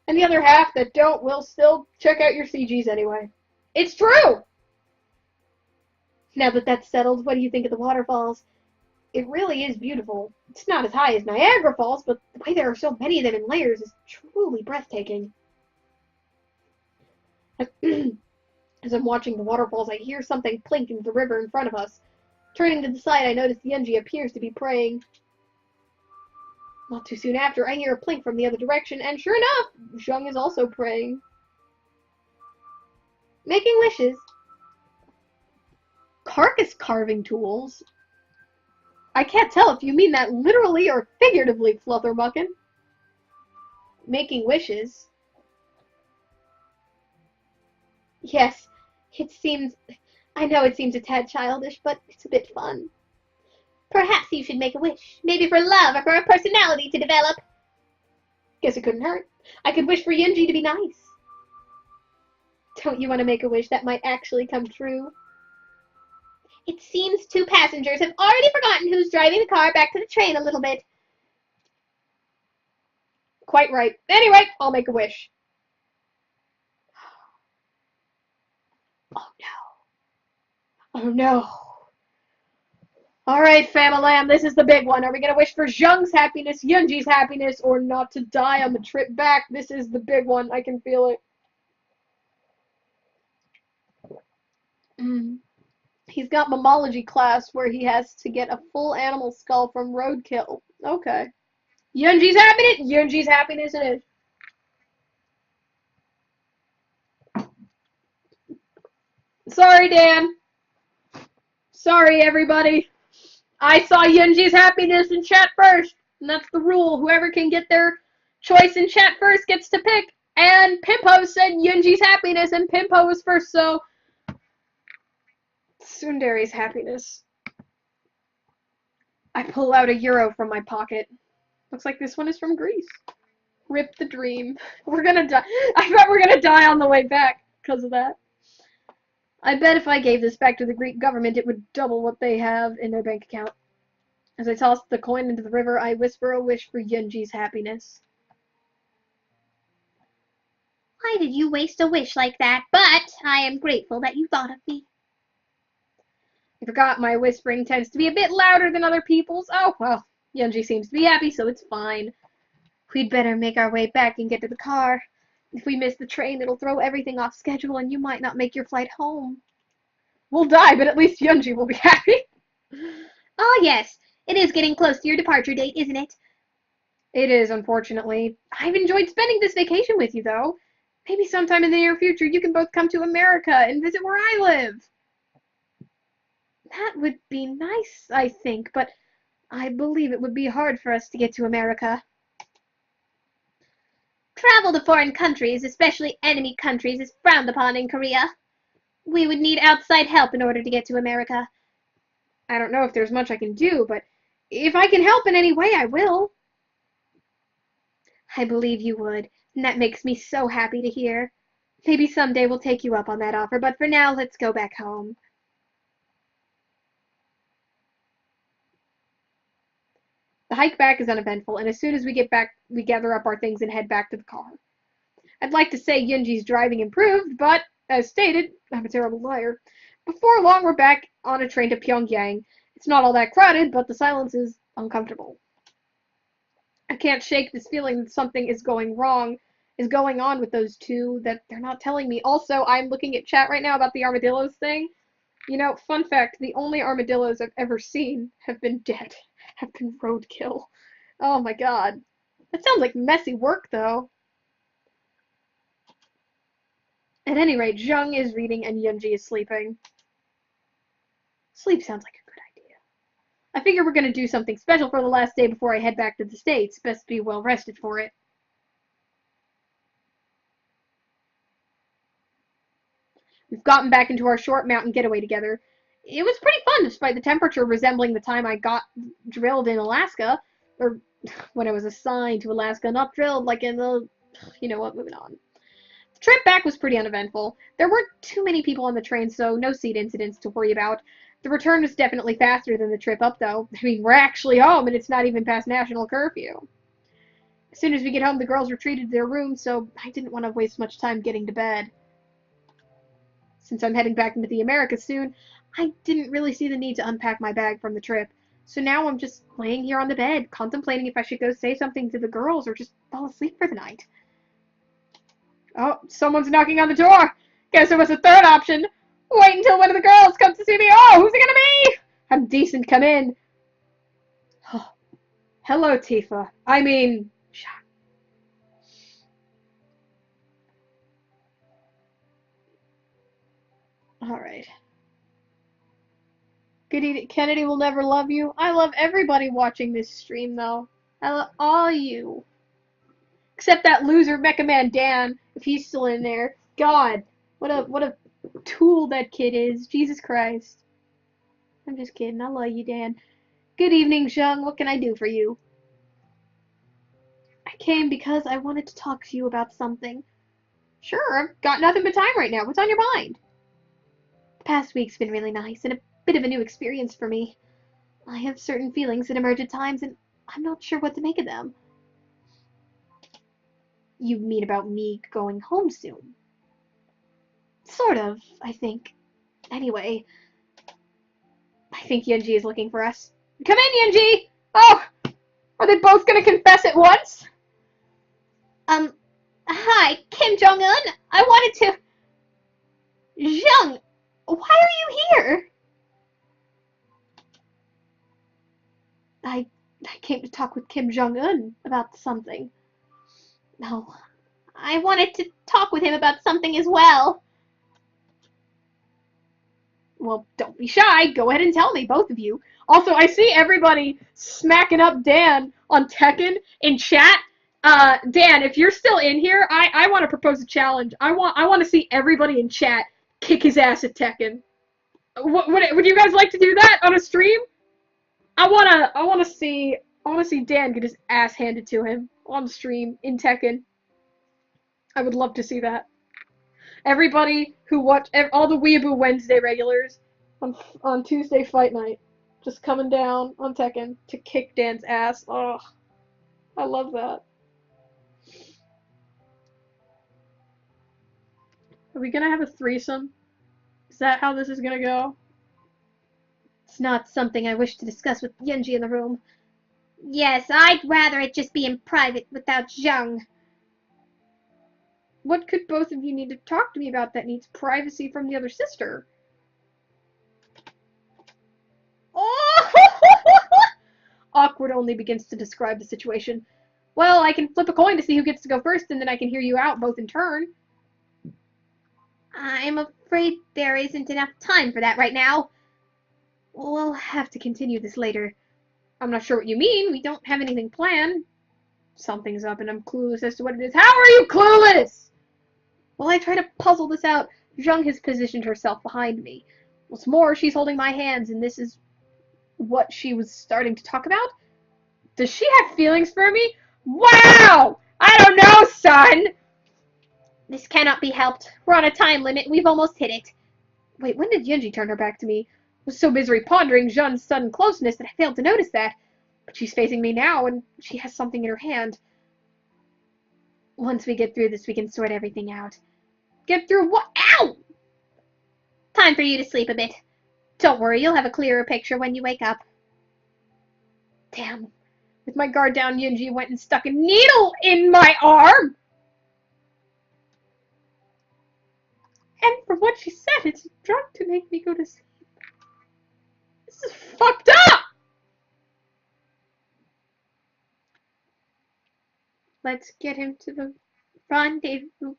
And the other half that don't will still check out your CGs anyway. It's true! Now that that's settled, what do you think of the waterfalls? It really is beautiful. It's not as high as Niagara Falls, but the way there are so many of them in layers is truly breathtaking. As I'm watching the waterfalls, I hear something plink into the river in front of us. Turning to the side, I notice Yunji appears to be praying. Not too soon after, I hear a plink from the other direction, and sure enough, Zheng is also praying. Making wishes. Carcass carving tools? I can't tell if you mean that literally or figuratively, Flutterbuckin. Making wishes. Yes, I know it seems a tad childish, but it's a bit fun. Perhaps you should make a wish. Maybe for love or for a personality to develop. Guess it couldn't hurt. I could wish for Yunji to be nice. Don't you want to make a wish that might actually come true? It seems two passengers have already forgotten who's driving the car back to the train a little bit. Quite right. Anyway, I'll make a wish. Oh no. Oh no. Alright, Famalam, this is the big one. Are we gonna wish for Zheng's happiness, Yunji's happiness, or not to die on the trip back? This is the big one. I can feel it. He's got mammology class where he has to get a full animal skull from roadkill. Okay. Yunji's happiness? Yunji's happiness it is. Sorry, Dan. Sorry, everybody. I saw Yunji's happiness in chat first, and that's the rule. Whoever can get their choice in chat first gets to pick. And Pimpo said Yunji's happiness, and Pimpo was first, so Tsundere's happiness. I pull out a euro from my pocket. Looks like this one is from Greece. Rip the dream. We're gonna die. I bet we're gonna die on the way back because of that. I bet if I gave this back to the Greek government, it would double what they have in their bank account. As I toss the coin into the river, I whisper a wish for Yunji's happiness. Why did you waste a wish like that? But I am grateful that you thought of me. I forgot my whispering tends to be a bit louder than other people's. Oh, well, Yunji seems to be happy, so it's fine. We'd better make our way back and get to the car. If we miss the train, it'll throw everything off schedule and you might not make your flight home. We'll die, but at least Yunji will be happy. Oh, yes. It is getting close to your departure date, isn't it? It is, unfortunately. I've enjoyed spending this vacation with you, though. Maybe sometime in the near future you can both come to America and visit where I live. That would be nice, I think, but I believe it would be hard for us to get to America. Travel to foreign countries, especially enemy countries, is frowned upon in Korea. We would need outside help in order to get to America. I don't know if there's much I can do, but if I can help in any way, I will. I believe you would, and that makes me so happy to hear. Maybe someday we'll take you up on that offer, but for now, let's go back home. The hike back is uneventful, and as soon as we get back, we gather up our things and head back to the car. I'd like to say Yunji's driving improved, but, as stated, I'm a terrible liar. Before long, we're back on a train to Pyongyang. It's not all that crowded, but the silence is uncomfortable. I can't shake this feeling that something is going on with those two that they're not telling me. Also, I'm looking at chat right now about the armadillos thing. You know, fun fact, the only armadillos I've ever seen have been dead, have been roadkill. Oh my god. That sounds like messy work, though. At any rate, Zheng is reading and Yunji is sleeping. Sleep sounds like a good idea. I figure we're gonna do something special for the last day before I head back to the States. Best be well rested for it. We've gotten back into our short mountain getaway together. It was pretty fun, despite the temperature resembling the time I got drilled in Alaska. Or when I was assigned to Alaska, not drilled like in the... You know what, moving on. The trip back was pretty uneventful. There weren't too many people on the train, so no seat incidents to worry about. The return was definitely faster than the trip up, though. I mean, we're actually home, and it's not even past national curfew. As soon as we get home, the girls retreated to their rooms, so I didn't want to waste much time getting to bed. Since I'm heading back into the Americas soon, I didn't really see the need to unpack my bag from the trip. So now I'm just laying here on the bed, contemplating if I should go say something to the girls or just fall asleep for the night. Oh, someone's knocking on the door. Guess there was a third option. Wait until one of the girls comes to see me. Oh, who's it gonna be? I'm decent, come in. Oh, hello, Tifa. I mean... Alright. Good evening. Kennedy will never love you. I love everybody watching this stream, though. I love all you. Except that loser Mecha Man Dan, if he's still in there. God, what a tool that kid is. Jesus Christ. I'm just kidding. I love you, Dan. Good evening, Zheng. What can I do for you? I came because I wanted to talk to you about something. Sure, I've got nothing but time right now. What's on your mind? The past week's been really nice and a bit of a new experience for me. I have certain feelings that emerge at times, and I'm not sure what to make of them. You mean about me going home soon? Sort of, I think. Anyway, I think Yunji is looking for us. Come in, Yunji! Oh! Are they both gonna confess at once? Hi, Kim Jong-un. I wanted to... Zheng, why are you here? I came to talk with Kim Jong-un about something. No, I wanted to talk with him about something as well. Well, don't be shy. Go ahead and tell me, both of you. Also, I see everybody smacking up Dan on Tekken in chat. Dan, if you're still in here, I want to propose a challenge. I want to see everybody in chat kick his ass at Tekken. Would you guys like to do that on a stream? I wanna see Dan get his ass handed to him on stream in Tekken. I would love to see that. Everybody who watch all the Weeaboo Wednesday regulars on Tuesday fight night, just coming down on Tekken to kick Dan's ass. Oh, I love that. Are we gonna have a threesome? Is that how this is gonna go? It's not something I wish to discuss with Yunji in the room. Yes, I'd rather it just be in private without Zheng. what could both of you need to talk to me about that needs privacy from the other sister? Oh! Awkward only begins to describe the situation. Well, I can flip a coin to see who gets to go first, and then I can hear you out both in turn. I'm afraid there isn't enough time for that right now. We'll have to continue this later. I'm not sure what you mean. We don't have anything planned. Something's up and I'm clueless as to what it is. How are you clueless? While I try to puzzle this out, Zheng has positioned herself behind me. What's more, she's holding my hands, and this is what she was starting to talk about? Does she have feelings for me? Wow! I don't know, son! This cannot be helped. We're on a time limit. We've almost hit it. Wait, when did Yunji turn her back to me? I was so busy pondering Zheng's sudden closeness that I failed to notice that. But she's facing me now, and she has something in her hand. Once we get through this, we can sort everything out. Get through what? Ow! Time for you to sleep a bit. Don't worry, you'll have a clearer picture when you wake up. Damn. With my guard down, Yunji went and stuck a needle in my arm! And from what she said, it's a drug to make me go to sleep. This is fucked up! Let's get him to the rendezvous.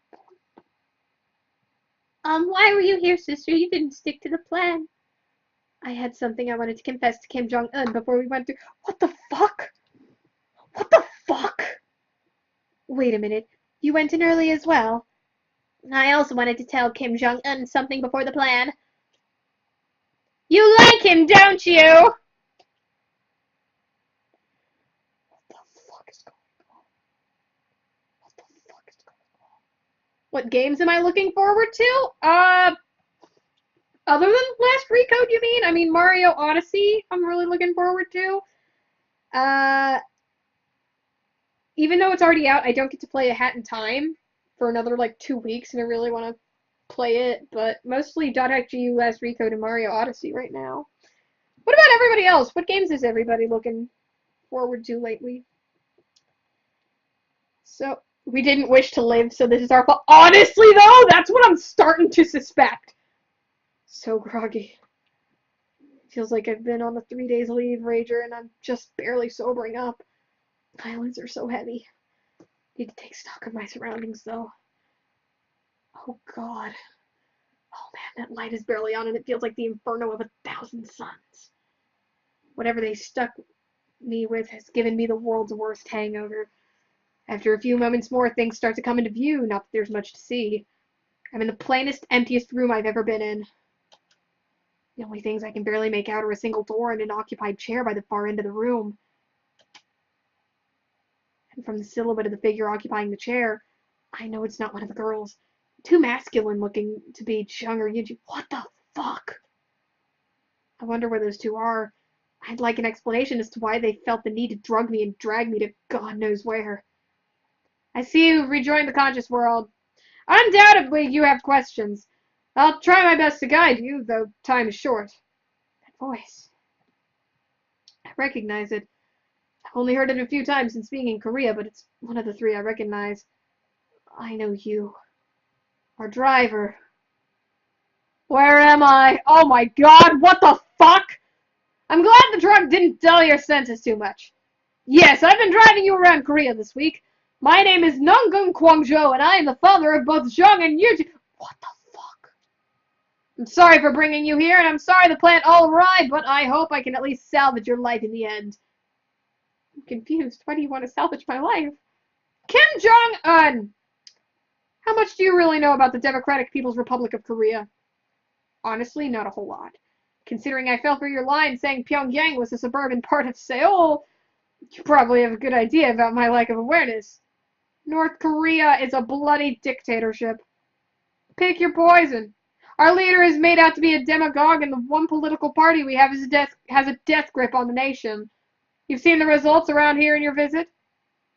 Why were you here, sister? You didn't stick to the plan. I had something I wanted to confess to Kim Jong-un before we went through. What the fuck? What the fuck? Wait a minute. You went in early as well? I also wanted to tell Kim Jong-un something before the plan. You like him, don't you? What the fuck is going on? What the fuck is going on? What games am I looking forward to? Other than Last Recode, you mean? I mean, Mario Odyssey, I'm really looking forward to. Even though it's already out, I don't get to play A Hat in Time for another, 2 weeks, and I really want to play it, but mostly .xgu, Last Recode, and Mario Odyssey right now. What about everybody else? What games is everybody looking forward to lately? So, we didn't wish to live, so this is our fault. Honestly, though, that's what I'm starting to suspect. So groggy. Feels like I've been on a 3 days leave, Rager, and I'm just barely sobering up. Eyelids are so heavy. Need to take stock of my surroundings, though. Oh, God. Oh, man, that light is barely on, and it feels like the inferno of 1,000 suns. Whatever they stuck me with has given me the world's worst hangover. After a few moments more, things start to come into view, not that there's much to see. I'm in the plainest, emptiest room I've ever been in. The only things I can barely make out are a single door and an occupied chair by the far end of the room. And from the silhouette of the figure occupying the chair, I know it's not one of the girls. Too masculine looking to be Chung or Yunji. What the fuck? I wonder where those two are. I'd like an explanation as to why they felt the need to drug me and drag me to God knows where. I see you've rejoined the conscious world. Undoubtedly you have questions. I'll try my best to guide you, though time is short. That voice. I recognize it. I've only heard it a few times since being in Korea, but it's one of the three I recognize. I know you. Our driver. Where am I? Oh my God, what the fuck? I'm glad the drug didn't dull your senses too much. Yes, I've been driving you around Korea this week. My name is Nunggung Kwangjo, and I am the father of both Zheng and Yuji. What the fuck? I'm sorry for bringing you here, and I'm sorry the plant all awry, but I hope I can at least salvage your life in the end. I'm confused. Why do you want to salvage my life? Kim Jong-un! How much do you really know about the Democratic People's Republic of Korea? Honestly, not a whole lot. Considering I fell for your line saying Pyongyang was a suburban part of Seoul, you probably have a good idea about my lack of awareness. North Korea is a bloody dictatorship. Pick your poison. Our leader is made out to be a demagogue, and the one political party we have has a death grip on the nation. You've seen the results around here in your visit?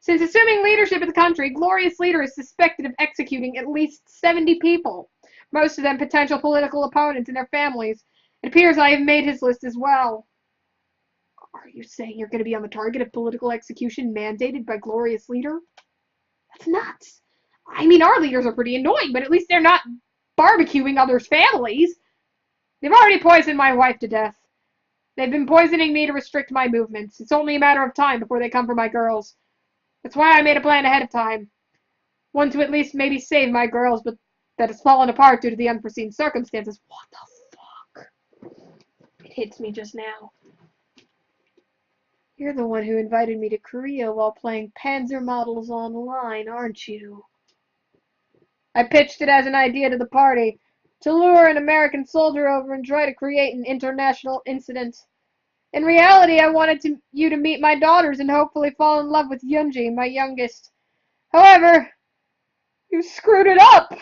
Since assuming leadership of the country, Glorious Leader is suspected of executing at least 70 people, most of them potential political opponents and their families. It appears I have made his list as well. Are you saying you're going to be on the target of political execution mandated by Glorious Leader? That's nuts. I mean, our leaders are pretty annoying, but at least they're not barbecuing others' families. They've already poisoned my wife to death. They've been poisoning me to restrict my movements. It's only a matter of time before they come for my girls. That's why I made a plan ahead of time. One to at least maybe save my girls, but that has fallen apart due to the unforeseen circumstances. What the fuck? It hits me just now. You're the one who invited me to Korea while playing Panzer models online, aren't you? I pitched it as an idea to the party, to lure an American soldier over and try to create an international incident. In reality, I wanted you to meet my daughters and hopefully fall in love with Yoonji, my youngest. However, you screwed it up,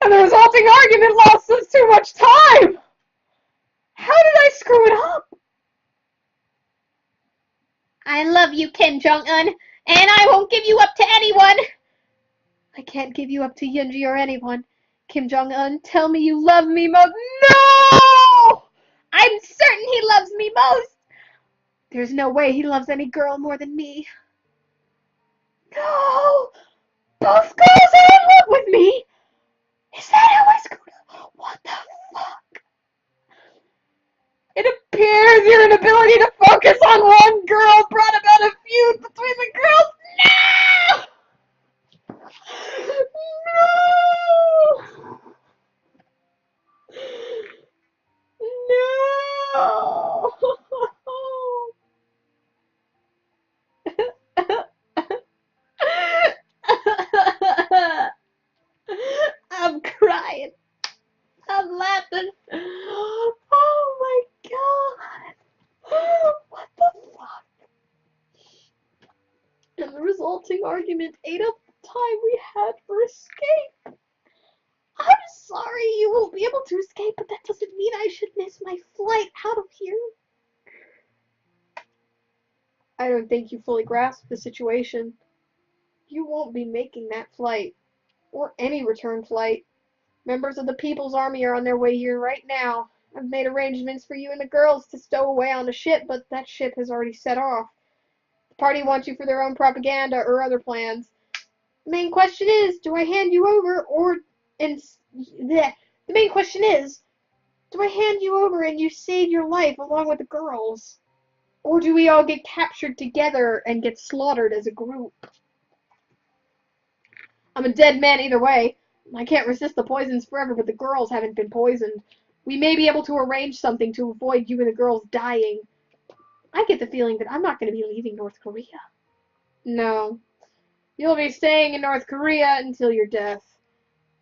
and the resulting argument lost us too much time. How did I screw it up? I love you, Kim Jong-un, and I won't give you up to anyone. I can't give you up to Yoonji or anyone. Kim Jong-un, tell me you love me most. No! I'm certain he loves me most. There's no way he loves any girl more than me. No! Both girls are in love with me! Is that how I screwed up? What the fuck? It appears your inability to focus on one girl brought about a feud between the girls. No! No! I'm crying. I'm laughing. Oh my god. What the fuck? And the resulting argument ate up the time we had for escape. I'm sorry you won't be able to escape, but that doesn't mean I should miss my flight out of here. I don't think you fully grasp the situation. You won't be making that flight, or any return flight. Members of the People's Army are on their way here right now. I've made arrangements for you and the girls to stow away on a ship, but that ship has already set off. The party wants you for their own propaganda or other plans. The main question is, do I hand you over the main question is, do I hand you over and you save your life along with the girls? Or do we all get captured together and get slaughtered as a group? I'm a dead man either way. I can't resist the poisons forever, but the girls haven't been poisoned. We may be able to arrange something to avoid you and the girls dying. I get the feeling that I'm not going to be leaving North Korea. No. You'll be staying in North Korea until your death.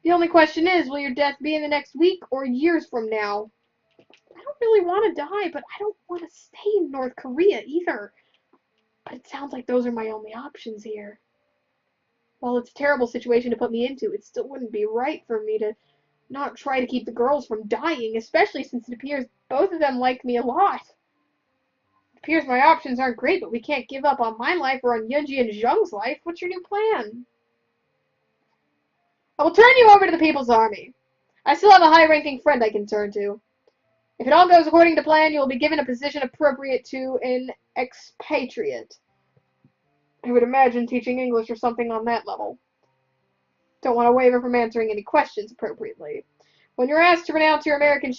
The only question is, will your death be in the next week or years from now? I don't really want to die, but I don't want to stay in North Korea either. But it sounds like those are my only options here. While it's a terrible situation to put me into, it still wouldn't be right for me to not try to keep the girls from dying, especially since it appears both of them like me a lot. It appears my options aren't great, but we can't give up on my life or on Yoonji and Zheng's life. What's your new plan? I will turn you over to the People's Army. I still have a high-ranking friend I can turn to. If it all goes according to plan, you will be given a position appropriate to an expatriate. I would imagine teaching English or something on that level. Don't want to waver from answering any questions appropriately. When you're asked to renounce your American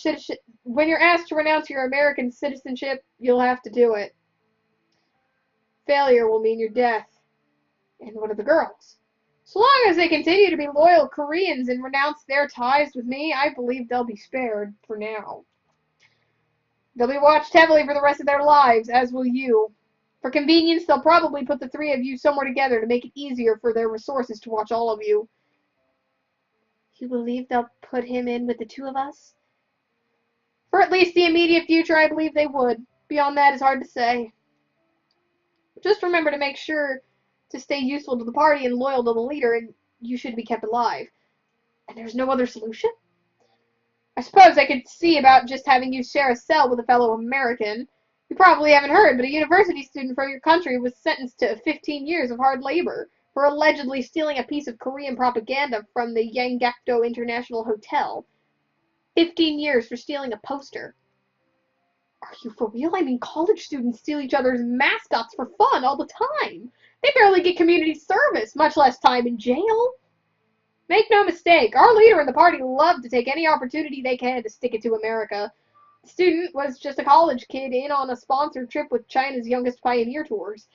citizenship, you'll have to do it. Failure will mean your death. And what of the girls? So long as they continue to be loyal Koreans and renounce their ties with me, I believe they'll be spared for now. They'll be watched heavily for the rest of their lives, as will you. For convenience, they'll probably put the three of you somewhere together to make it easier for their resources to watch all of you. You believe they'll put him in with the two of us? For at least the immediate future, I believe they would. Beyond that is hard to say. Just remember to make sure to stay useful to the party and loyal to the leader, and you should be kept alive. And there's no other solution? I suppose I could see about just having you share a cell with a fellow American. You probably haven't heard, but a university student from your country was sentenced to 15 years of hard labor for allegedly stealing a piece of Korean propaganda from the Yanggakdo International Hotel. 15 years for stealing a poster. Are you for real? I mean, college students steal each other's mascots for fun all the time. They barely get community service, much less time in jail. Make no mistake, our leader in the party loved to take any opportunity they can to stick it to America. The student was just a college kid in on a sponsored trip with China's youngest pioneer tours.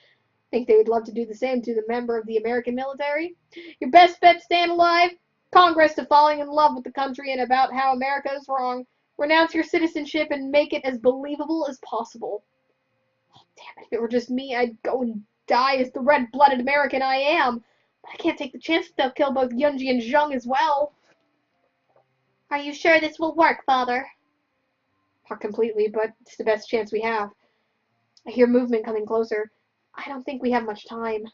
Think they would love to do the same to the member of the American military? Your best bet staying alive? Congress to falling in love with the country and about how America is wrong. Renounce your citizenship and make it as believable as possible. Oh, damn it, if it were just me, I'd go and die as the red-blooded American I am. But I can't take the chance that they'll kill both Yunji and Zheng as well. Are you sure this will work, Father? Not completely, but it's the best chance we have. I hear movement coming closer. I don't think we have much time.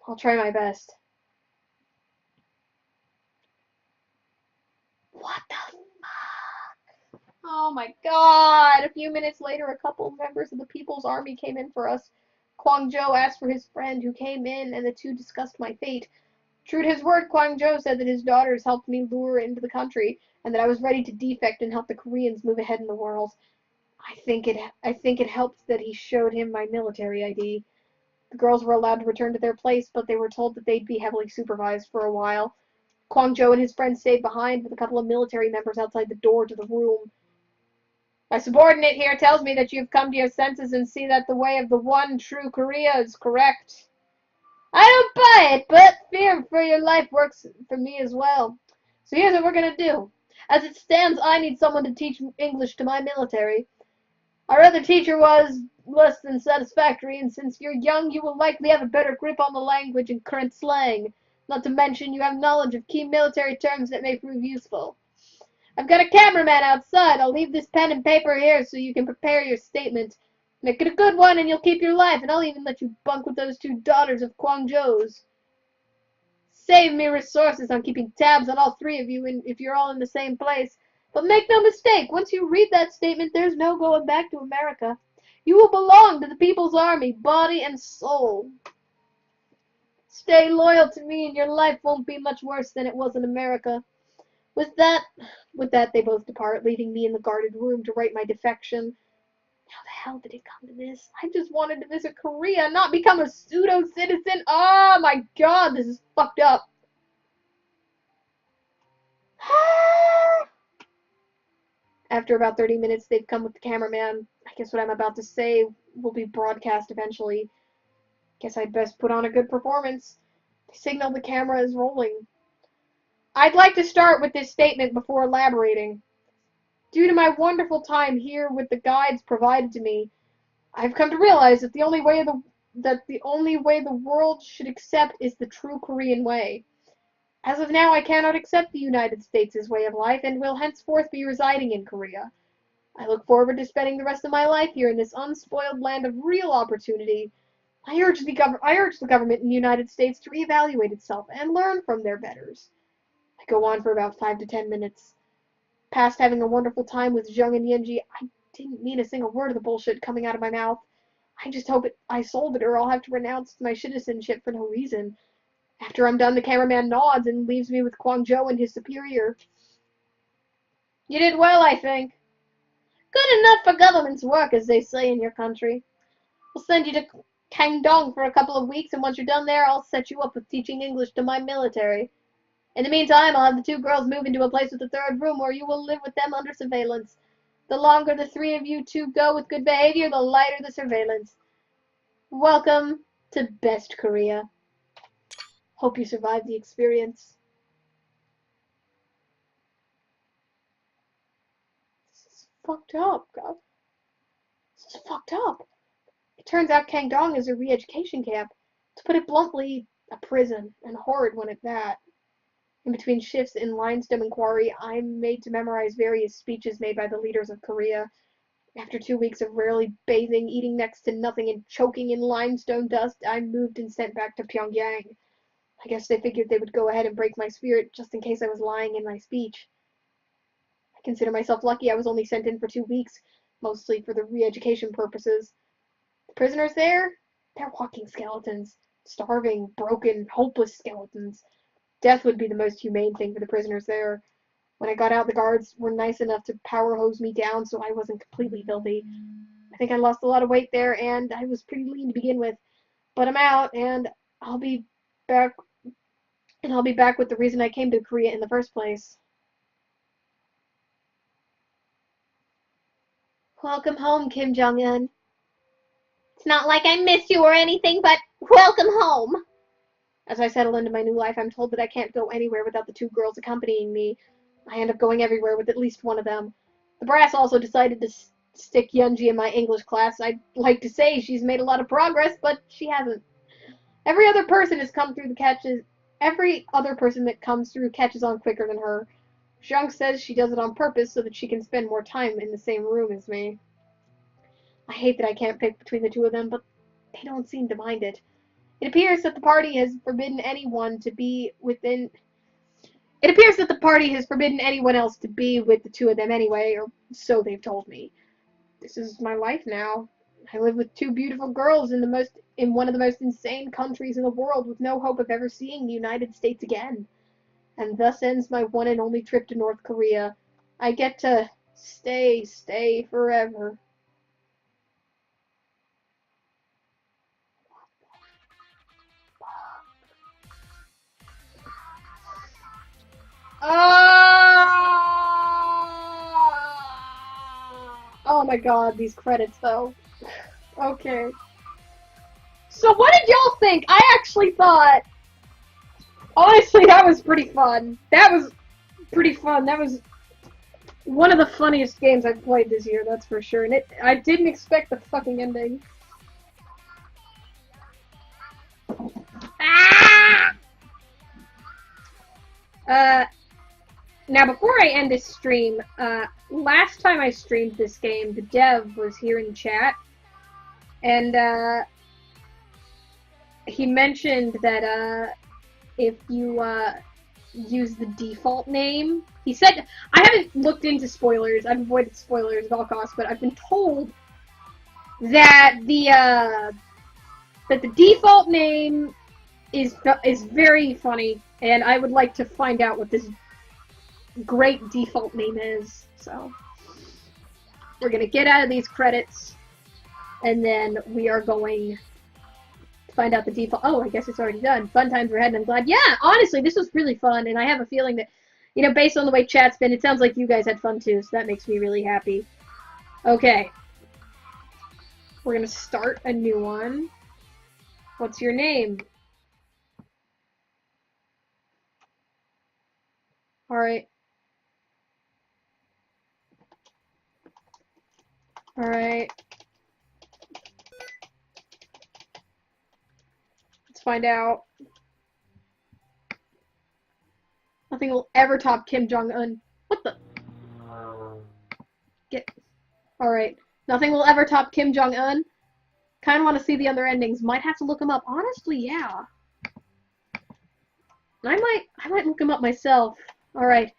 I'll try my best. What the Oh my god! A few minutes later, a couple of members of the People's Army came in for us. Kwang Zhou asked for his friend, who came in, and the two discussed my fate. True to his word, Kwang Zhou said that his daughters helped me lure into the country, and that I was ready to defect and help the Koreans move ahead in the world. I think it helped that he showed him my military ID. The girls were allowed to return to their place, but they were told that they'd be heavily supervised for a while. Kwang Zhou and his friends stayed behind with a couple of military members outside the door to the room. My subordinate here tells me that you've come to your senses and see that the way of the one true Korea is correct. I don't buy it, but fear for your life works for me as well. So here's what we're gonna do. As it stands, I need someone to teach English to my military. Our other teacher was less than satisfactory, and since you're young, you will likely have a better grip on the language and current slang. Not to mention, you have knowledge of key military terms that may prove useful. I've got a cameraman outside. I'll leave this pen and paper here so you can prepare your statement. Make it a good one and you'll keep your life, and I'll even let you bunk with those two daughters of Kwang Zhou's. Save me resources on keeping tabs on all three of you if you're all in the same place. But make no mistake, once you read that statement, there's no going back to America. You will belong to the People's Army, body and soul. Stay loyal to me and your life won't be much worse than it was in America. With that, they both depart, leaving me in the guarded room to write my defection. How the hell did it come to this? I just wanted to visit Korea, not become a pseudo-citizen. Oh my god, this is fucked up. After about 30 minutes, they've come with the cameraman. I guess what I'm about to say will be broadcast eventually. Guess I'd best put on a good performance. They signal the camera is rolling. I'd like to start with this statement before elaborating. Due to my wonderful time here with the guides provided to me, I've come to realize that the only way the world should accept is the true Korean way. As of now, I cannot accept the United States' way of life and will henceforth be residing in Korea. I look forward to spending the rest of my life here in this unspoiled land of real opportunity. I urge the government in the United States to reevaluate itself and learn from their betters. I go on for about 5 to 10 minutes. Past having a wonderful time with Zheng and Yenji, I didn't mean a single word of the bullshit coming out of my mouth. I just hope I sold it or I'll have to renounce my citizenship for no reason. After I'm done, the cameraman nods and leaves me with Kwang Zhou and his superior. You did well, I think. Good enough for government's work, as they say in your country. We'll send you to Kangdong for a couple of weeks, and once you're done there, I'll set you up with teaching English to my military. In the meantime, I'll have the two girls move into a place with a third room where you will live with them under surveillance. The longer the three of you two go with good behavior, the lighter the surveillance. Welcome to Best Korea. Hope you survive the experience. This is fucked up, God. This is fucked up. It turns out Kangdong is a re-education camp. To put it bluntly, a prison, and horrid one at that. In between shifts in limestone and quarry, I'm made to memorize various speeches made by the leaders of Korea. After 2 weeks of rarely bathing, eating next to nothing, and choking in limestone dust, I'm moved and sent back to Pyongyang. I guess they figured they would go ahead and break my spirit just in case I was lying in my speech. I consider myself lucky I was only sent in for 2 weeks, mostly for the re-education purposes. The prisoners there? They're walking skeletons. Starving, broken, hopeless skeletons. Death would be the most humane thing for the prisoners there. When I got out, the guards were nice enough to power hose me down so I wasn't completely filthy. I think I lost a lot of weight there, and I was pretty lean to begin with. But I'm out, and I'll be back And I'll be back with the reason I came to Korea in the first place. Welcome home, Kim Jong-un. It's not like I miss you or anything, but welcome home. As I settle into my new life, I'm told that I can't go anywhere without the two girls accompanying me. I end up going everywhere with at least one of them. The brass also decided to stick Yunji in my English class. I'd like to say she's made a lot of progress, but she hasn't. Every other person has come through the catches. Every other person that comes through catches on quicker than her. Zhang says she does it on purpose so that she can spend more time in the same room as me. I hate that I can't pick between the two of them, but they don't seem to mind it. It appears that the party has forbidden anyone to be within. It appears that the party has forbidden anyone else to be with the two of them anyway, or so they've told me. This is my life now. I live with two beautiful girls in one of the most insane countries in the world, with no hope of ever seeing the United States again. And thus ends my one and only trip to North Korea. I get to stay forever. Oh my god, these credits though. Okay. So what did y'all think? I actually thought, honestly, that was pretty fun. That was pretty fun. That was one of the funniest games I've played this year, that's for sure. And I didn't expect the fucking ending. Ah! Now before I end this stream, last time I streamed this game, the dev was here in chat, and he mentioned that if you use the default name, he said, I haven't looked into spoilers, I've avoided spoilers at all costs, but I've been told that the default name is very funny, and I would like to find out what this great default name is. So we're gonna get out of these credits, and then we are going to find out the default. Oh, I guess it's already done. Fun times were had, and I'm glad. Yeah, honestly, this was really fun, and I have a feeling that, you know, based on the way chat's been, it sounds like you guys had fun too, so that makes me really happy. Okay. We're gonna start a new one. What's your name? Alright. Alright. Let's find out. Nothing will ever top Kim Jong-un. What the? Get. Alright. Nothing will ever top Kim Jong-un. Kinda wanna see the other endings. Might have to look them up. Honestly, yeah. I might look them up myself. Alright.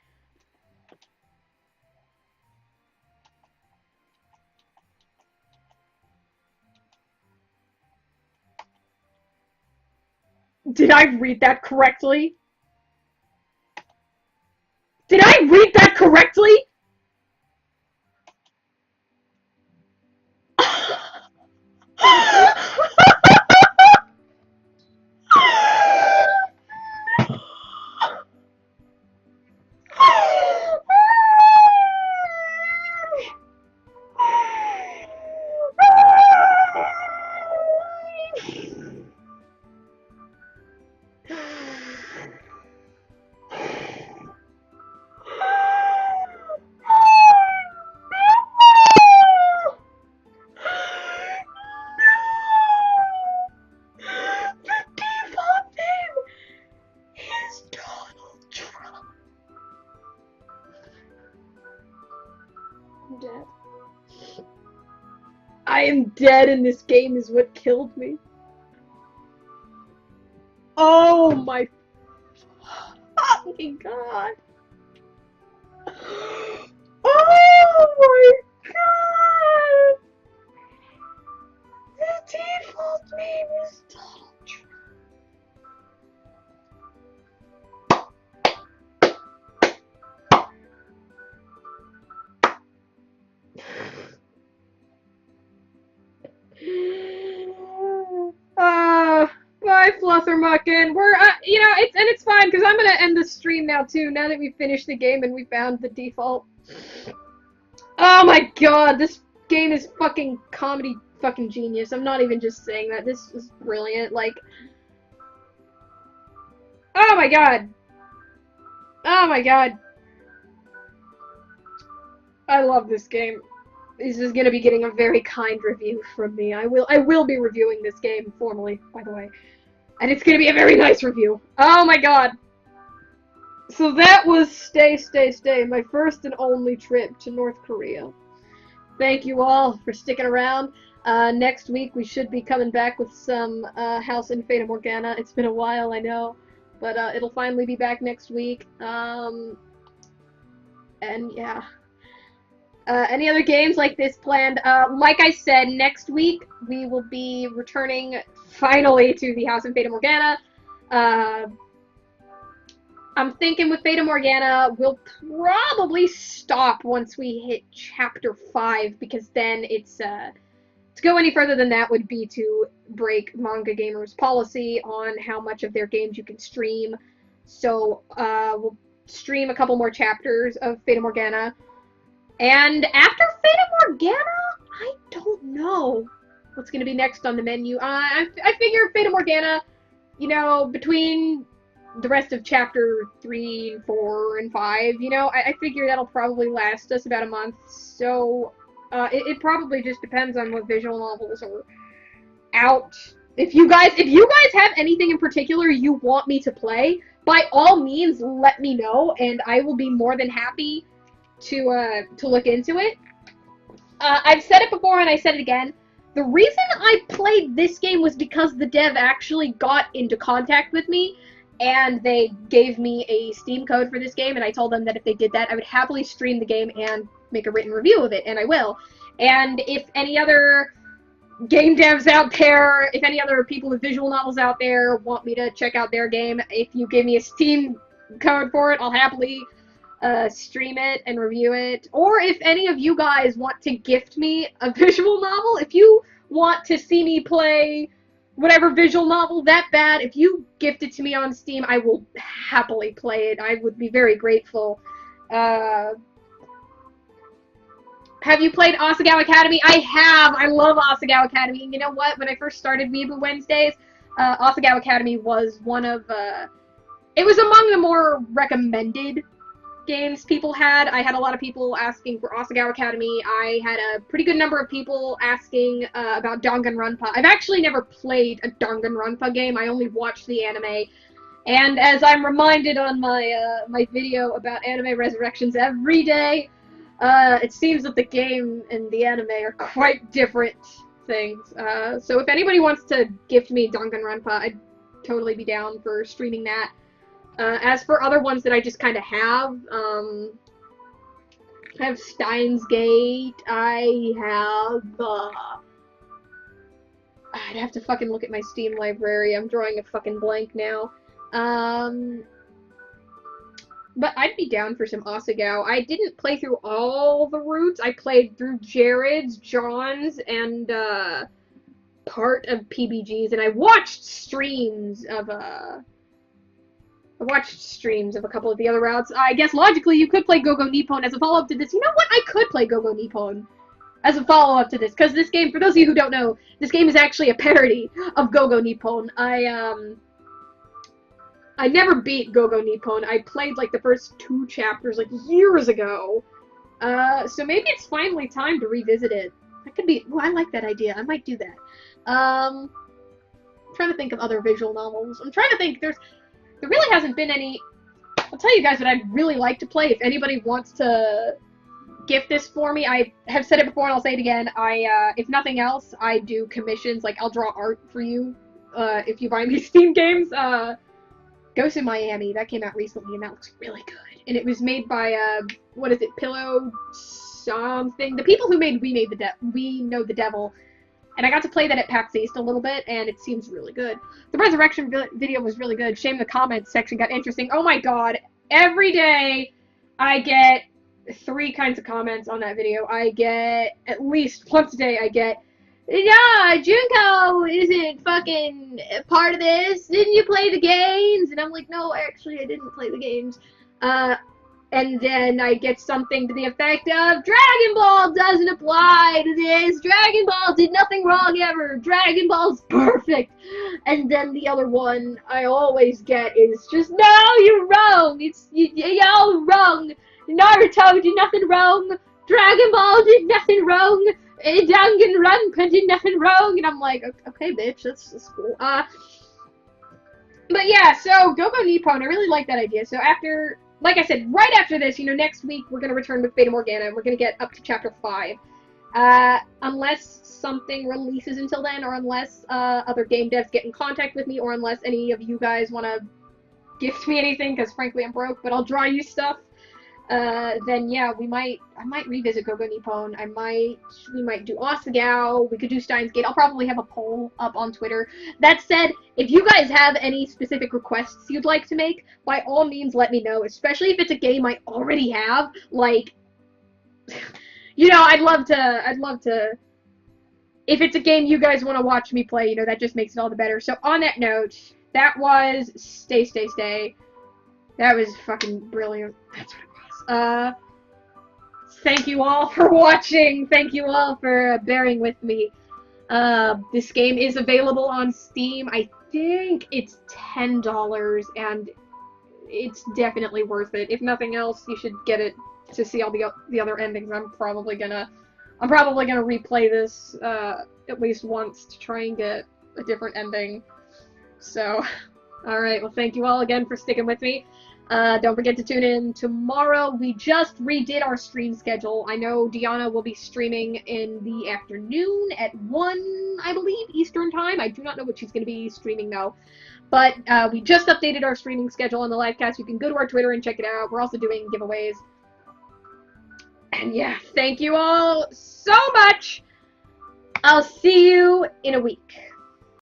Did I read that correctly? Did I read that correctly? Dead. I am dead and this game is what killed me. Oh my fucking god. Oh my god. The default name is Donald Trump. Bye Hi, Fluthermuckin. We're, it's fine, because I'm gonna end the stream now, too, now that we've finished the game and we found the default. Oh my god, this game is fucking comedy fucking genius. I'm not even just saying that. This is brilliant. Like, oh my god. Oh my god. I love this game. This is gonna be getting a very kind review from me. I will be reviewing this game formally, by the way. And it's gonna be a very nice review. Oh my god. So that was Stay, my first and only trip to North Korea. Thank you all for sticking around. Next week we should be coming back with some House in Fata Morgana. It's been a while, I know, but it'll finally be back next week. And yeah. Any other games like this planned? Like I said, next week we will be returning finally to the House in Fata Morgana. I'm thinking with Fata Morgana, we'll probably stop once we hit Chapter 5, because then it's, to go any further than that would be to break Manga Gamer's policy on how much of their games you can stream. So, we'll stream a couple more chapters of Fata Morgana. And after Fata Morgana, I don't know what's going to be next on the menu. I figure Fata Morgana, you know, between the rest of Chapter 3, 4, and 5, you know, I figure that'll probably last us about a month, so it probably just depends on what visual novels are out. If you guys have anything in particular you want me to play, by all means let me know, and I will be more than happy to look into it. I've said it before and I said it again. The reason I played this game was because the dev actually got into contact with me, and they gave me a Steam code for this game, and I told them that if they did that, I would happily stream the game and make a written review of it, and I will. And if any other game devs out there, if any other people with visual novels out there want me to check out their game, if you give me a Steam code for it, I'll happily stream it and review it. Or if any of you guys want to gift me a visual novel, if you want to see me play whatever visual novel that bad, if you gift it to me on Steam, I will happily play it. I would be very grateful. Have you played Asagao Academy? I have! I love Asagao Academy. And you know what? When I first started Weeaboo Wednesdays, Asagao Academy was one of, it was among the more recommended games people had. I had a lot of people asking for Asagao Academy. I had a pretty good number of people asking about Danganronpa. I've actually never played a Danganronpa game. I only watched the anime. And as I'm reminded on my my video about anime resurrections every day, it seems that the game and the anime are quite different things. So if anybody wants to gift me Danganronpa, I'd totally be down for streaming that. As for other ones that I just kind of have, I have Steins Gate, I have, I'd have to fucking look at my Steam library, I'm drawing a fucking blank now. But I'd be down for some Asagao. I didn't play through all the routes, I played through Jared's, John's, and, part of PBG's, and I watched streams of, a couple of the other routes. I guess logically you could play Go-Go Nippon as a follow-up to this. You know what? I could play Go-Go Nippon as a follow-up to this, because this game, for those of you who don't know, this game is actually a parody of Go-Go Nippon. I never beat Go-Go Nippon. I played, like, the first 2 chapters, like, years ago. So maybe it's finally time to revisit it. That could be... Ooh, I like that idea. I might do that. I'm trying to think of other visual novels. I'm trying to think. There really hasn't been any... I'll tell you guys what I'd really like to play. If anybody wants to gift this for me, I have said it before and I'll say it again. If nothing else, I do commissions. Like, I'll draw art for you if you buy me Steam games. Ghost in Miami, that came out recently and that looks really good. And it was made by, what is it, Pillow something? The people who made We Know the Devil. And I got to play that at PAX East a little bit, and it seems really good. The Resurrection video was really good. Shame the comments section got interesting. Oh my god. Every day, I get 3 kinds of comments on that video. I get, at least once a day, I get, yeah, Junko isn't fucking part of this? Didn't you play the games? And I'm like, no, actually, I didn't play the games. And then I get something to the effect of, Dragon Ball doesn't apply to this. Dragon Ball did nothing wrong ever. Dragon Ball's perfect. And then the other one I always get is just, no, you're wrong. You're all wrong. Naruto did nothing wrong. Dragon Ball did nothing wrong. Danganronpa did nothing wrong. And I'm like, okay, bitch, that's cool. But yeah, so Go-Go Nippon, I really like that idea. So after, like I said, right after this, next week we're going to return with Beta Morgana, and we're going to get up to Chapter 5. Unless something releases until then, or unless other game devs get in contact with me, or unless any of you guys want to gift me anything, because frankly I'm broke, but I'll draw you stuff. Then yeah, I might revisit Go-Go Nippon. We might do Asagao. We could do Steins Gate. I'll probably have a poll up on Twitter. That said, if you guys have any specific requests you'd like to make, by all means let me know, especially if it's a game I already have. Like, I'd love to, if it's a game you guys want to watch me play, that just makes it all the better. So on that note, that was Stay. That was fucking brilliant. That's what it was. Thank you all for watching. Thank you all for bearing with me. This game is available on Steam. I think it's $10, and it's definitely worth it. If nothing else, you should get it to see all the other endings. I'm probably gonna replay this at least once to try and get a different ending. So, alright, well thank you all again for sticking with me. Don't forget to tune in tomorrow. We just redid our stream schedule. I know Deanna will be streaming in the afternoon at 1, I believe, Eastern Time. I do not know what she's going to be streaming, though. But we just updated our streaming schedule on the Lifecast. You can go to our Twitter and check it out. We're also doing giveaways. And yeah, thank you all so much. I'll see you in a week.